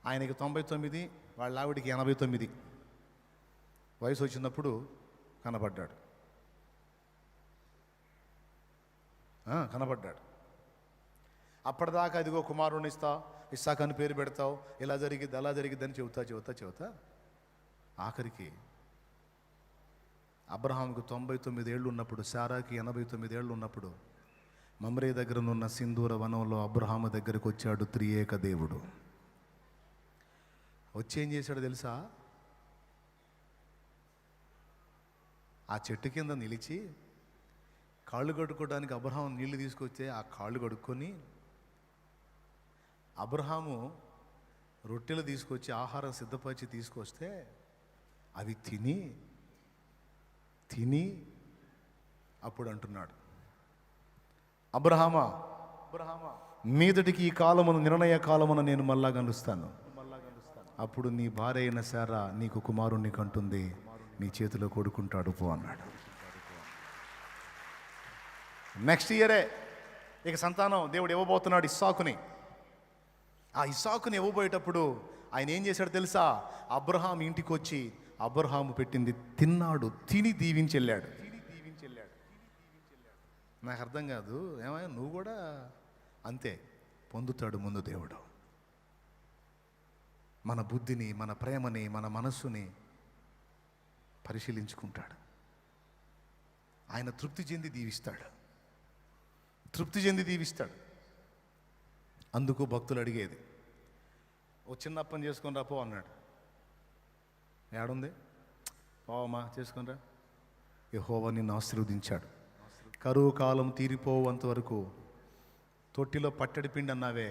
S1: ఆయనకి 99, వాళ్ళ ఆవిడికి 89 వయసు వచ్చినప్పుడు కనబడ్డాడు. అప్పటిదాకా అదిగో కుమారుని ఇస్తా, ఇస్సాకు అని పేరు పెడతావు, ఇలా జరిగిద్ది అలా జరిగిద్దని చెబుతా ఆఖరికి అబ్రహాంకు 99 ఏళ్ళు ఉన్నప్పుడు, శారాకి 89 ఏళ్ళు ఉన్నప్పుడు మమ్రే దగ్గర ఉన్న సింధూర వనంలో అబ్రహాము దగ్గరకు వచ్చాడు త్రియేక దేవుడు. వచ్చి ఏం చేశాడు తెలుసా? ఆ చెట్టు కింద నిలిచి కాళ్ళు కడుక్కోవడానికి అబ్రహాం నీళ్లు తీసుకొస్తే ఆ కాళ్ళు కడుక్కొని, అబ్రహాము రొట్టెలు తీసుకొచ్చి ఆహారం సిద్ధపరిచి తీసుకొస్తే అవి తిని అప్పుడు అంటున్నాడు, అబ్రహామా మీదటికి ఈ కాలమును, నిర్ణయ కాలమును నేను మళ్ళా కలుస్తాను. అప్పుడు నీ భార్య అయిన శారా నీకు కుమారుణ్ణి కంటుంది, నీ చేతిలో కొడుకుంటాడు పో అన్నాడు. నెక్స్ట్ ఇయరే ఇక సంతానం దేవుడు ఇవ్వబోతున్నాడు ఇస్సాకుని. ఆ ఇస్సాకుని ఇవ్వబోయేటప్పుడు ఆయన ఏం చేశాడు తెలుసా? అబ్రహాం ఇంటికి వచ్చి అబ్రహాము పెట్టింది తిన్నాడు, తిని దీవించి వెళ్ళాడు. నాకు అర్థం కాదు, ఏమైనా నువ్వు కూడా అంతే పొందుతాడు ముందు దేవుడు. మన బుద్ధిని, మన ప్రేమని, మన మనస్సుని పరిశీలించుకుంటాడు. ఆయన తృప్తి చెంది దీవిస్తాడు. అందుకు భక్తులు అడిగేది, ఓ చిన్న అప్పని చేసుకొని రా పో అన్నాడు. ఏడుంది? పోవమ్మా చేసుకొని రా. యెహోవా నిన్ను ఆశీర్వదించాడు. కరువు కాలం తీరిపోవంత వరకు తొట్టిలో పట్టడి పిండి అన్నావే,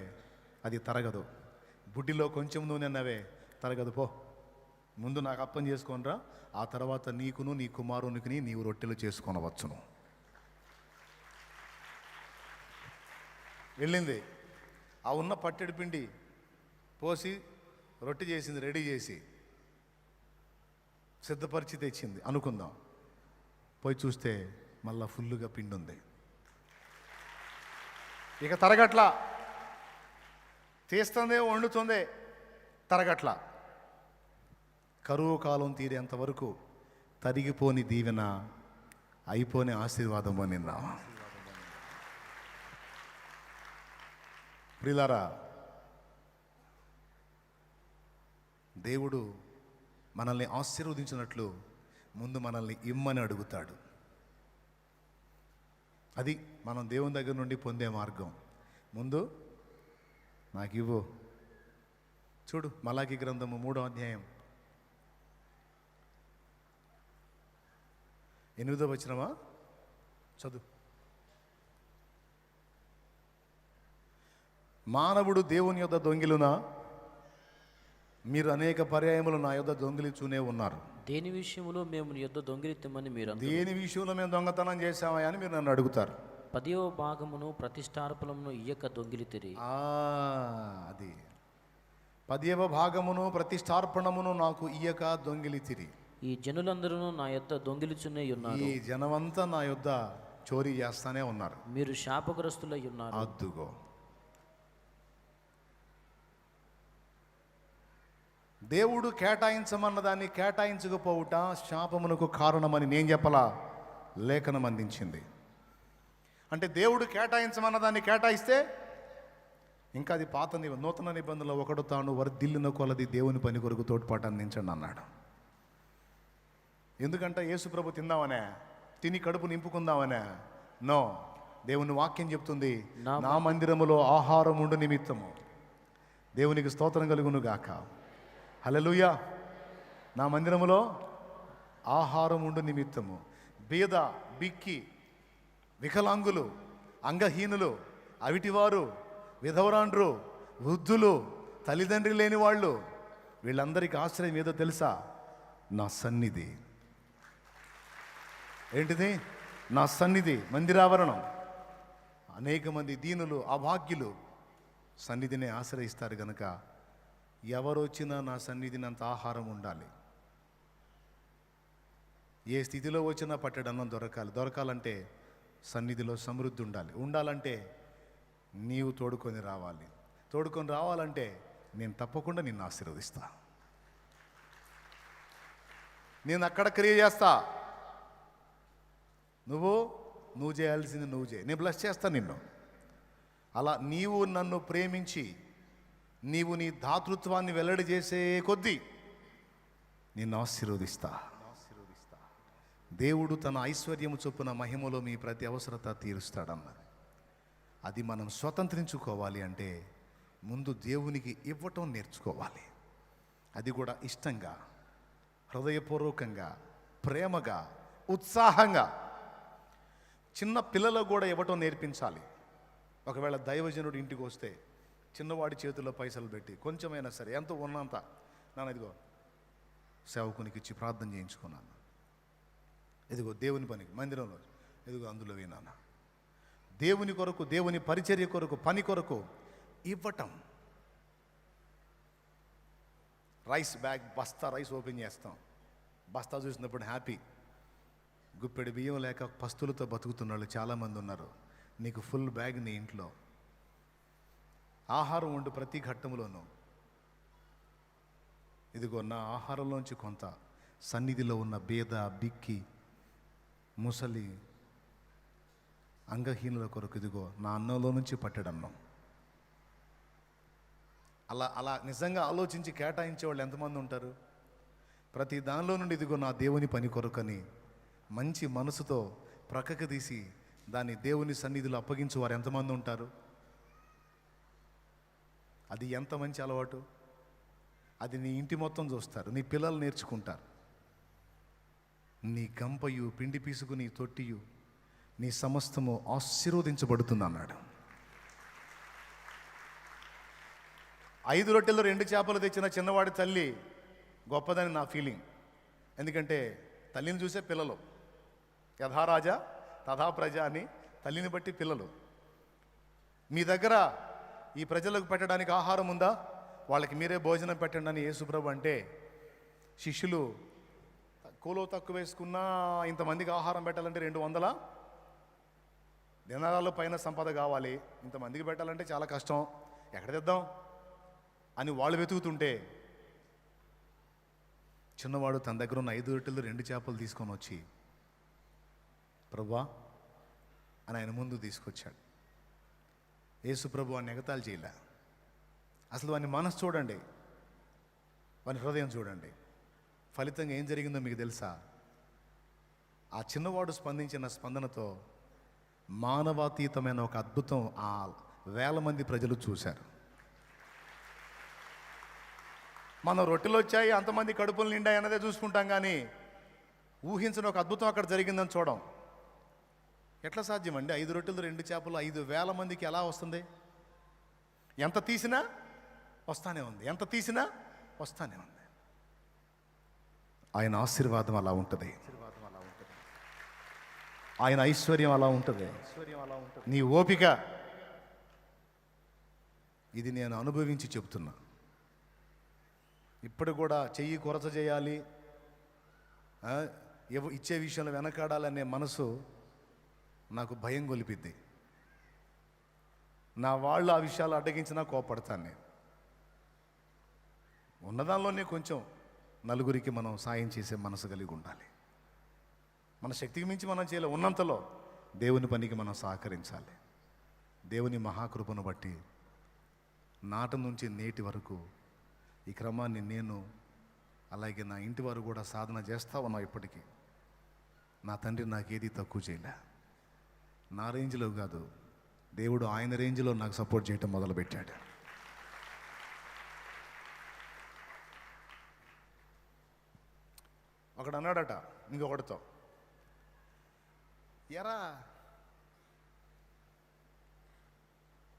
S1: అది తరగదు. బుడ్డిలో కొంచెం నూనె అన్నావే, తరగదు. పో, ముందు నాకు అప్పం చేసుకొనిరా, ఆ తర్వాత నీకును నీ కుమారునికి నీవు రొట్టెలు చేసుకొనవచ్చును. వెళ్ళింది. ఆ ఉన్న పట్టెడి పిండి పోసి రొట్టె చేసింది, రెడీ చేసి సిద్ధపరిచి తెచ్చింది అనుకుందాం. పోయి చూస్తే మళ్ళా ఫుల్లుగా పిండి ఉంది. ఇక తరగట్లా, తీస్తుందే వండుతుందే, తరగట్లా. కరువు కాలం తీరేంత వరకు తరిగిపోని దీవెన, అయిపోని ఆశీర్వాదము నిన్న. ప్రియులారా, దేవుడు మనల్ని ఆశీర్వదించినట్లు ముందు మనల్ని ఇమ్మని అడుగుతాడు. అది మనం దేవుని దగ్గర నుండి పొందే మార్గం. ముందు నాకు ఇవ్వు. చూడు, మలాకి గ్రంథము 3వ అధ్యాయం 8వ వచనమా చదువు. మానవుడు దేవుని యొద్ద దొంగిలునా? మీరు అనేక పర్యాయములు నా యొద్ద దొంగిలిచూనే ఉన్నారు.
S2: దేని విషయంలో మేము నీ యొద్ద దొంగిలిత్తమని మీరు
S1: దేని విషయంలో మేము దొంగతనం చేశామా అని మీరు నన్ను అడుగుతారు.
S2: 10వ భాగమును ప్రతిష్టార్పణమును ఇయ్యక దొంగిలితిరి.
S1: అది 10వ భాగమును ప్రతిష్టార్పణమును నాకు ఇయ్యక దొంగిలితిరి.
S2: ఈ జనులందరూ నా యొద్ద దొంగిలిచునే ఉన్నారు.
S1: ఈ జనమంతా నా యొద్ద చోరీ చేస్తానే ఉన్నారు.
S2: మీరు శాపగ్రస్తులై ఉన్నారు.
S1: అద్దుగో, దేవుడు కేటాయించమన్న దాన్ని కేటాయించకపోవుట శాపమునకు కారణమని నేను చెప్పలా, లేఖనం అందించింది. అంటే దేవుడు కేటాయించమన్న దాన్ని కేటాయిస్తే ఇంకా అది నూతన నిబంధనలో ఒకడు తాను వర్ధిల్లిన కొలది దేవుని పని కొరకు తోడ్పాటు అందించండి అన్నాడు. ఎందుకంటే యేసు ప్రభు తిందామనే, తిని కడుపు నింపుకుందామనే? నో, దేవుని వాక్యం చెప్తుంది, నా మందిరములో ఆహారం ఉండు నిమిత్తము. దేవునికి స్తోత్రం కలుగును గాక. హల్లెలూయా. నా మందిరములో ఆహారం ఉండు నిమిత్తము బీద, బిక్కి, వికలాంగులు, అంగహీనులు, అవిటివారు, విధవరాండ్రు, వృద్ధులు, తల్లిదండ్రి లేని వాళ్ళు, వీళ్ళందరికీ ఆశ్రయం ఏదో తెలుసా? నా సన్నిధి. ఏంటిది? నా సన్నిధి, మందిరావరణం. అనేక మంది దీనులు, అభాగ్యులు సన్నిధిని ఆశ్రయిస్తారు గనక ఎవరు వచ్చినా నా సన్నిధిని అంత ఆహారం ఉండాలి. ఏ స్థితిలో వచ్చినా పట్టెడన్నం దొరకాలంటే సన్నిధిలో సమృద్ధి ఉండాలంటే నీవు తోడుకొని రావాలంటే నేను తప్పకుండా నిన్ను ఆశీర్వదిస్తా. నేను అక్కడ క్రియ చేస్తా. నువ్వు చేయాల్సింది నువ్వు చేయి, నేను బ్లెస్ చేస్తా నిన్ను. అలా నీవు నన్ను ప్రేమించి నీవు నీ దాతృత్వాన్ని వెల్లడి చేసే కొద్దీ నిన్ను ఆశీర్వదిస్తా. దేవుడు తన ఐశ్వర్యము చొప్పున మహిమలో మీ ప్రతి అవసరత తీరుస్తాడన్నది. అది మనం స్వతంత్రించుకోవాలి అంటే ముందు దేవునికి ఇవ్వటం నేర్చుకోవాలి. అది కూడా ఇష్టంగా, హృదయపూర్వకంగా, ప్రేమగా, ఉత్సాహంగా. చిన్న పిల్లలకు కూడా ఇవ్వటం నేర్పించాలి. ఒకవేళ దైవజనుడు ఇంటికి వస్తే చిన్నవాడి చేతుల్లో పైసలు పెట్టి కొంచెమైనా సరే ఎంతో ఉన్నంత, నాన్న ఇదిగో సేవకునికి ఇచ్చి ప్రార్థన చేయించుకున్నాను, ఇదిగో దేవుని పనికి మందిరంలో ఇదిగో అందులో వినాను, దేవుని కొరకు, దేవుని పరిచర్య కొరకు, పని కొరకు ఇవ్వటం. రైస్ బ్యాగ్, బస్తా రైస్ ఓపెన్ చేస్తాం. బస్తా చూసినప్పుడు హ్యాపీ. గుప్పెడు బియ్యం లేక పస్తులతో బతుకుతున్న వాళ్ళు చాలామంది ఉన్నారు. నీకు ఫుల్ బ్యాగ్ నీ ఇంట్లో ఆహారం ఉండు. ప్రతి ఘట్టంలోనూ ఇదిగో నా ఆహారంలోంచి కొంత సన్నిధిలో ఉన్న బేద, బిక్కి, ముసలి, అంగహీనుల కొరకు ఇదిగో నా అన్నంలో నుంచి పట్టెడన్నం. అలా నిజంగా ఆలోచించి కేటాయించే వాళ్ళు ఎంతమంది ఉంటారు? ప్రతి దానిలో నుండి ఇదిగో నా దేవుని పని కొరకని మంచి మనసుతో ప్రక్కకు తీసి దాన్ని దేవుని సన్నిధిలో అప్పగించు వారు ఎంతమంది ఉంటారు? అది ఎంత మంచి అలవాటు. అది నీ ఇంటి మొత్తం చూస్తారు, నీ పిల్లలు నేర్చుకుంటారు. నీ గంపయు, పిండి పీసుకు నీ తొట్టియు, నీ సమస్తము ఆశీర్వదించబడుతుంది అన్నాడు. 5 రొట్టెలు 2 చేపలు తెచ్చిన చిన్నవాడి తల్లి గొప్పదని నా ఫీలింగ్. ఎందుకంటే తల్లిని చూసే పిల్లలు. యథారాజా తథా ప్రజ అని తల్లిని బట్టి పిల్లలు. మీ దగ్గర ఈ ప్రజలకు పెట్టడానికి ఆహారం ఉందా? వాళ్ళకి మీరే భోజనం పెట్టండి అని యేసుప్రభు అంటే శిష్యులు కూలో తక్కువ వేసుకున్నా ఇంతమందికి ఆహారం పెట్టాలంటే 200 దినారాల పైన సంపద కావాలి, ఇంతమందికి పెట్టాలంటే చాలా కష్టం, ఎక్కడ తెద్దాం అని వాళ్ళు వెతుకుతుంటే చిన్నవాడు తన దగ్గర ఉన్న 5 రొట్టెలు 2 చేపలు తీసుకొని వచ్చి ప్రభువా అని ఆయన ముందు తీసుకొచ్చాడు. యేసు ప్రభు వాడిని ఎగతాళి చేయలే. అసలు వాని మనసు చూడండి, వాని హృదయం చూడండి. ఫలితంగా ఏం జరిగిందో మీకు తెలుసా? ఆ చిన్నవాడు స్పందించిన స్పందనతో మానవాతీతమైన ఒక అద్భుతం ఆ 1000 మంది ప్రజలు చూశారు. మనం రొట్టెలు వచ్చాయి, అంతమంది కడుపులు నిండాయి అన్నదే చూసుకుంటాం, కానీ ఊహించిన ఒక అద్భుతం అక్కడ జరిగిందని చూడం. ఎట్లా సాధ్యమండి? 5 రొట్టెలు 2 చేపలు 5,000 మందికి ఎలా వస్తుంది? ఎంత తీసినా వస్తానే ఉంది, ఎంత తీసినా వస్తానే ఉంది. ఆయన ఆశీర్వాదం అలా ఉంటుంది, ఆయన ఐశ్వర్యం అలా ఉంటుంది, నీ ఓపిక. ఇది నేను అనుభవించి చెప్తున్నా. ఇప్పుడు కూడా చెయ్యి కొరత చేయాలి, ఇచ్చే విషయంలో వెనకాడాలనే మనసు నాకు భయం గొలిపిద్ది. నా వాళ్ళు ఆ విషయాలు అడ్డగించినా కోపడతాను నేను. ఉన్నదానిలోనే కొంచెం నలుగురికి మనం సాయం చేసే మనసు కలిగి ఉండాలి. మన శక్తికి మించి మనం చేయలే, ఉన్నంతలో దేవుని పనికి మనం సహకరించాలి. దేవుని మహాకృపను బట్టి నాట నుంచి నేటి వరకు ఈ క్రమాన్ని నేను అలాగే నా ఇంటి వారు కూడా సాధన చేస్తూ ఉన్నాం. ఇప్పటికీ నా తండ్రి నాకేది తక్కువ చేయలే. నా రేంజ్లో కాదు, దేవుడు ఆయన రేంజ్లో నాకు సపోర్ట్ చేయటం మొదలుపెట్టాడు. ఒకడు అన్నాడట ఇంకొకటితో, ఎరా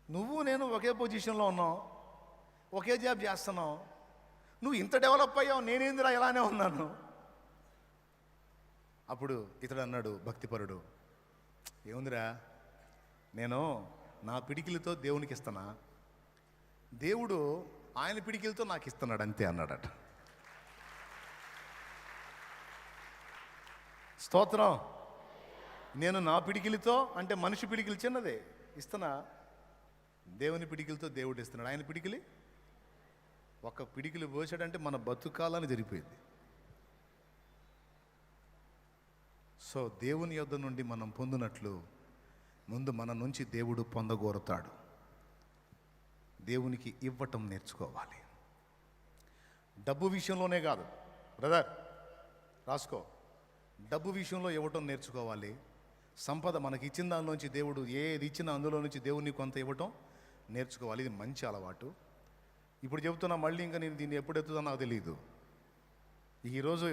S1: నువ్వు నేను ఒకే పొజిషన్లో ఉన్నావు, ఒకే జాబ్ చేస్తున్నావు, నువ్వు ఇంత డెవలప్ అయ్యావు, నేనేందిరా ఇలానే ఉన్నాను. అప్పుడు ఇతడు అన్నాడు భక్తిపరుడు, ఏముందిరా, నేను నా పిడికిలతో దేవునికి ఇస్తానా, దేవుడు ఆయన పిడికిలతో నాకు ఇస్తున్నాడు అంతే అన్నాడట. స్తోత్రం. నేను నా పిడికిలితో, అంటే మనిషి పిడికిలి చిన్నదే ఇస్తున్నా, దేవుని పిడికిలతో దేవుడు ఇస్తున్నాడు. ఆయన పిడికిలి ఒక పిడికిలి పోసాడంటే మన బతుకాలని జరిపోయింది. సో దేవుని యొద్ద నుండి మనం పొందినట్లు ముందు మన నుంచి దేవుడు పొందగోరుతాడు. దేవునికి ఇవ్వటం నేర్చుకోవాలి. డబ్బు విషయంలోనే కాదు బ్రదర్, రాసుకో, డబ్బు విషయంలో ఇవ్వటం నేర్చుకోవాలి. సంపద మనకి ఇచ్చిన దానిలోంచి దేవుడు ఏది ఇచ్చినా అందులో నుంచి దేవునికి కొంత ఇవ్వటం నేర్చుకోవాలి. ఇది మంచి అలవాటు. ఇప్పుడు చెబుతున్నా, మళ్ళీ ఇంకా నేను దీన్ని ఎప్పుడు ఎత్తుదో నాకు తెలియదు. ఈరోజు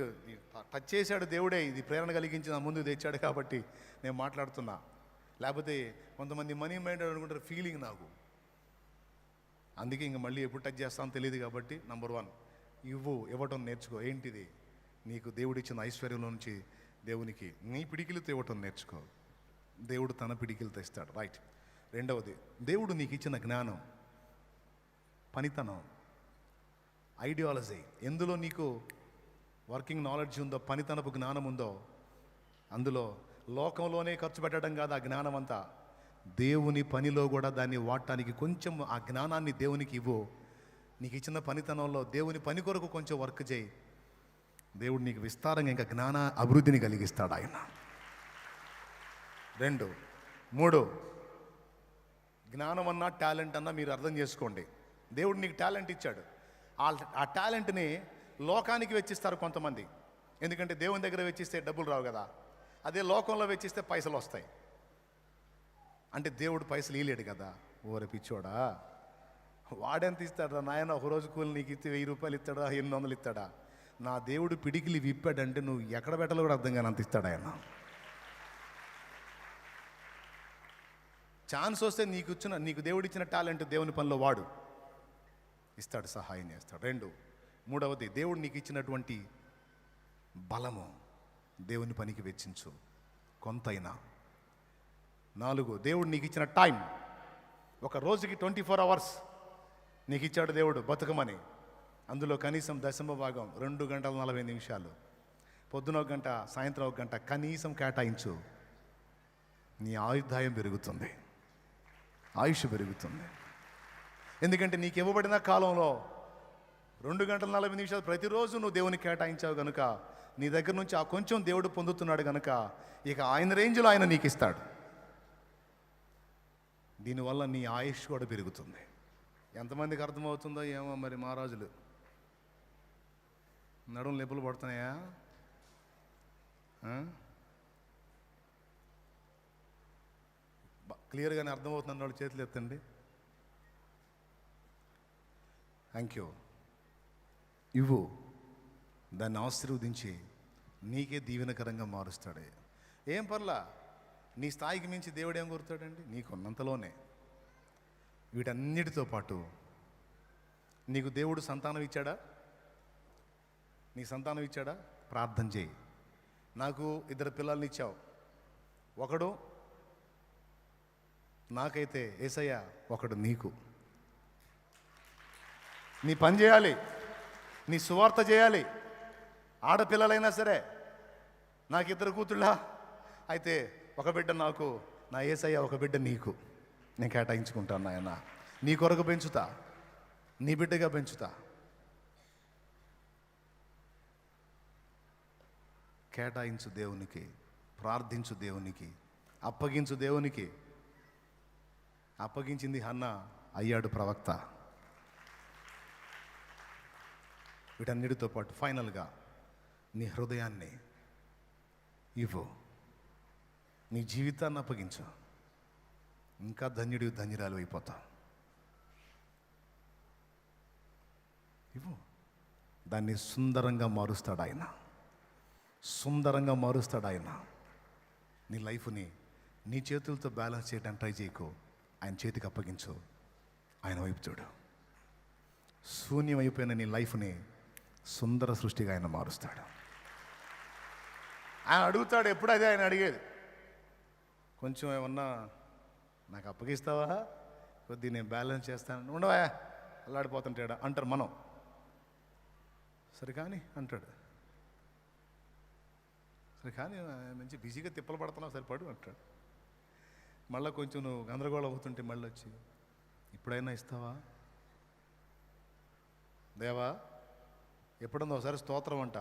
S1: టచ్ చేశాడు దేవుడే, ఇది ప్రేరణ కలిగించి నా ముందు తెచ్చాడు కాబట్టి నేను మాట్లాడుతున్నా. లేకపోతే కొంతమంది మనీ మైండెడ్ అనుకుంటారు, ఫీలింగ్ నాకు. అందుకే ఇంక మళ్ళీ ఎప్పుడు టచ్ చేస్తానో తెలియదు కాబట్టి నంబర్ 1 ఇవ్వటం నేర్చుకో. ఏంటిది? నీకు దేవుడిచ్చిన ఐశ్వర్యంలో నుంచి దేవునికి నీ పిడికిలతో ఇవ్వటం నేర్చుకో. దేవుడు తన పిడికిలతో ఇస్తాడు. రైట్. రెండవది, దేవుడు నీకు ఇచ్చిన జ్ఞానం, పనితనం, ఐడియాలజీ, ఎందులో నీకు వర్కింగ్ నాలెడ్జ్ ఉందో, పనితనపు జ్ఞానం ఉందో, అందులో లోకంలోనే ఖర్చు పెట్టడం కాదు ఆ జ్ఞానం అంతా, దేవుని పనిలో కూడా దాన్ని వాడటానికి కొంచెం ఆ జ్ఞానాన్ని దేవునికి ఇవ్వు. నీకు ఇచ్చిన పనితనంలో దేవుని పని కొరకు కొంచెం వర్క్ చేయి. దేవుడు నీకు విస్తారంగా ఇంకా జ్ఞాన అభివృద్ధిని కలిగిస్తాడు ఆయన. 2, 3, జ్ఞానం అన్నా టాలెంట్ అన్నా మీరు అర్థం చేసుకోండి. దేవుడు నీకు టాలెంట్ ఇచ్చాడు. ఆ టాలెంట్ని లోకానికి వెచ్చిస్తారు కొంతమంది. ఎందుకంటే దేవుని దగ్గర వెచ్చిస్తే డబ్బులు రావు కదా. అదే లోకంలో వెచ్చిస్తే పైసలు వస్తాయి. అంటే దేవుడు పైసలు ఇవ్వలేడు కదా. ఓరే పిచ్చోడా, వాడెంత ఇస్తాడా నాయన? ఒకరోజు కూలి నీకు ఇస్తే 1000 రూపాయలు ఇస్తాడా, 800 ఇస్తాడా? నా దేవుడు పిడికిలి విప్పాడంటే నువ్వు ఎక్కడ పెట్టాలో కూడా అర్థం కాని అంత ఇస్తాడు ఆయన. ఛాన్స్ వస్తే నీకు దేవుడు ఇచ్చిన టాలెంట్ దేవుని పనిలో వాడు, ఇస్తాడు, సహాయం చేస్తాడు. 2, 3వది, దేవుడు నీకు ఇచ్చినటువంటి బలము దేవుని పనికి వెచ్చించు కొంతైనా. 4, దేవుడు నీకు ఇచ్చిన టైం, ఒక రోజుకి 24 అవర్స్ నీకు ఇచ్చాడు దేవుడు బతుకమని. అందులో కనీసం 10వ భాగం 2 గంటల 40 నిమిషాలు, పొద్దున 1 గంట, సాయంత్రం 1 గంట కనీసం కేటాయించు. నీ ఆయుర్దాయం పెరుగుతుంది, ఆయుష్ పెరుగుతుంది. ఎందుకంటే నీకు ఇవ్వబడిన కాలంలో 2 గంటల 40 నిమిషాలు ప్రతిరోజు నువ్వు దేవునికి కేటాయించావు కనుక నీ దగ్గర నుంచి ఆ కొంచెం దేవుడు పొందుతున్నాడు కనుక ఇక ఆయన రేంజ్లో ఆయన నీకు ఇస్తాడు. దీనివల్ల నీ ఆయుష్ కూడా పెరుగుతుంది. ఎంతమందికి అర్థమవుతుందో ఏమో మరి. మహారాజులు నడుము లెప్పులు పడుతున్నాయా? క్లియర్గానే అర్థమవుతున్న వాళ్ళు చేతులు ఎత్తండి. Thank you. ఇవ్వు, దాన్ని ఆశీర్వదించి నీకే దీవెనకరంగా మారుస్తాడు. ఏం పర్లా, నీ స్థాయికి మించి దేవుడు ఏం కోరుతాడండి? నీకున్నంతలోనే. వీటన్నిటితో పాటు నీకు దేవుడు సంతానం ఇచ్చాడా? నీ సంతానం ఇచ్చాడా? ప్రార్థన చేయి. నాకు 2 పిల్లల్ని ఇచ్చావు, ఒకడు నాకైతే యేసయ్య, ఒకడు నీకు. నీ పని చేయాలి, నీ సువార్త చేయాలి. ఆడపిల్లలైనా సరే, నాకు 2 కూతుళ్ళా అయితే ఒక బిడ్డ నాకు, నా యేసయ్య ఒక బిడ్డ నీకు నేను కేటాయించుకుంటాను. ఆయన నీ కొరకు పెంచుతా, నీ బిడ్డగా పెంచుతా. కేటాయించు దేవునికి, ప్రార్థించు దేవునికి, అప్పగించు దేవునికి. అప్పగించింది హన్నా, అయ్యాడు ప్రవక్త. వీటన్నిటితో పాటు ఫైనల్గా నీ హృదయాన్ని ఇవ్వు, నీ జీవితాన్ని అప్పగించు. ఇంకా ధన్యుడి ధన్యురాలు అయిపోతావు. ఇవ్వు. దాన్ని సుందరంగా మారుస్తాడు ఆయన, సుందరంగా మారుస్తాడు ఆయన. నీ లైఫ్ని నీ చేతులతో బ్యాలెన్స్ చేయడానికి ట్రై చేయకు, ఆయన చేతికి అప్పగించు, ఆయన వైపు చూడు. శూన్యం అయిపోయిన నీ లైఫ్ని సుందర సృష్టిగా ఆయన మారుస్తాడు. ఆయన అడుగుతాడు, ఎప్పుడు అదే ఆయన అడిగేది. కొంచెం ఏమన్నా నాకు అప్పగిస్తావా, కొద్ది నేను బ్యాలెన్స్ చేస్తాను, ఉండవా అల్లాడిపోతుంటాడా అంటారు మనం. సరే కానీ అంటాడు, సరే కానీ మంచి బిజీగా తిప్పలు పడుతున్నావు, సరిపడు అంటాడు. మళ్ళీ కొంచెం నువ్వు గందరగోళం అవుతుంటే మళ్ళీ వచ్చి, ఇప్పుడైనా ఇస్తావా దేవా, ఎప్పుడన్నా ఒకసారి స్తోత్రం అంట,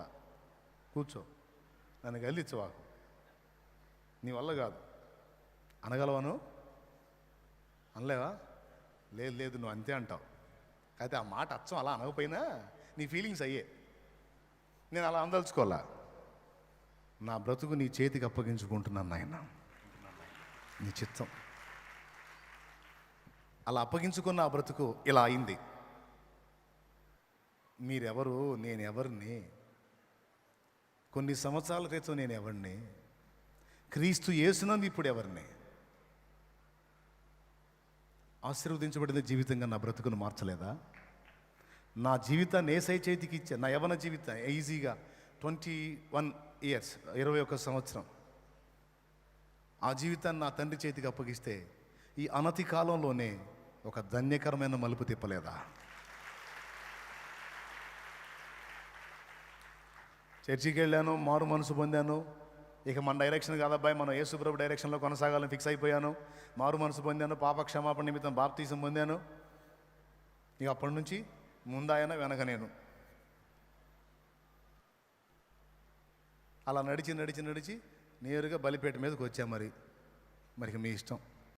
S1: కూర్చో, నన్ను గెలిచవా, నీ వల్ల కాదు, అనగలవాను అనలేవా, లేదు లేదు నువ్వు అంతే అంటావు. అయితే ఆ మాట అచ్చం అలా అనకపోయినా నీ ఫీలింగ్స్ అయ్యే. నేను అలా అందలుచుకోవాలా, నా బ్రతుకు నీ చేతికి అప్పగించుకుంటున్నాను నాయన, నీ చిత్తం. అలా అప్పగించుకున్న ఆ బ్రతుకు ఇలా అయింది. మీరెవరు, నేను ఎవరిని, కొన్ని సంవత్సరాల క్రితం నేను ఎవరిని, క్రీస్తు యేసునందు ఇప్పుడు ఎవరిని. ఆశీర్వదించబడిన జీవితంగా నా బ్రతుకును మార్చలేదా? నా జీవితాన్ని ఏసై చేతికి ఇచ్చా. నా యవ్వన జీవితం ఈజీగా 21 years, 21 సంవత్సరం ఆ జీవితాన్ని నా తండ్రి చేతికి అప్పగిస్తే ఈ అనతి కాలంలోనే ఒక ధన్యకరమైన మలుపు తిప్పలేదా? చర్చికి వెళ్ళాను, మారు మనసు పొందాను. ఇక మన డైరెక్షన్ కాదబ్బాయి, మనం యేసుప్రభు డైరెక్షన్లో కొనసాగాలని ఫిక్స్ అయిపోయాను. మారు మనసు పొందాను, పాప క్షమాపణ నిమిత్తం బాప్తీసం పొందాను. ఇక అప్పటి నుంచి ముందాయన వెనక నేను అలా నడిచి నడిచి నడిచి నేరుగా బలిపేట మీదకి వచ్చా. మరి మీ ఇష్టం.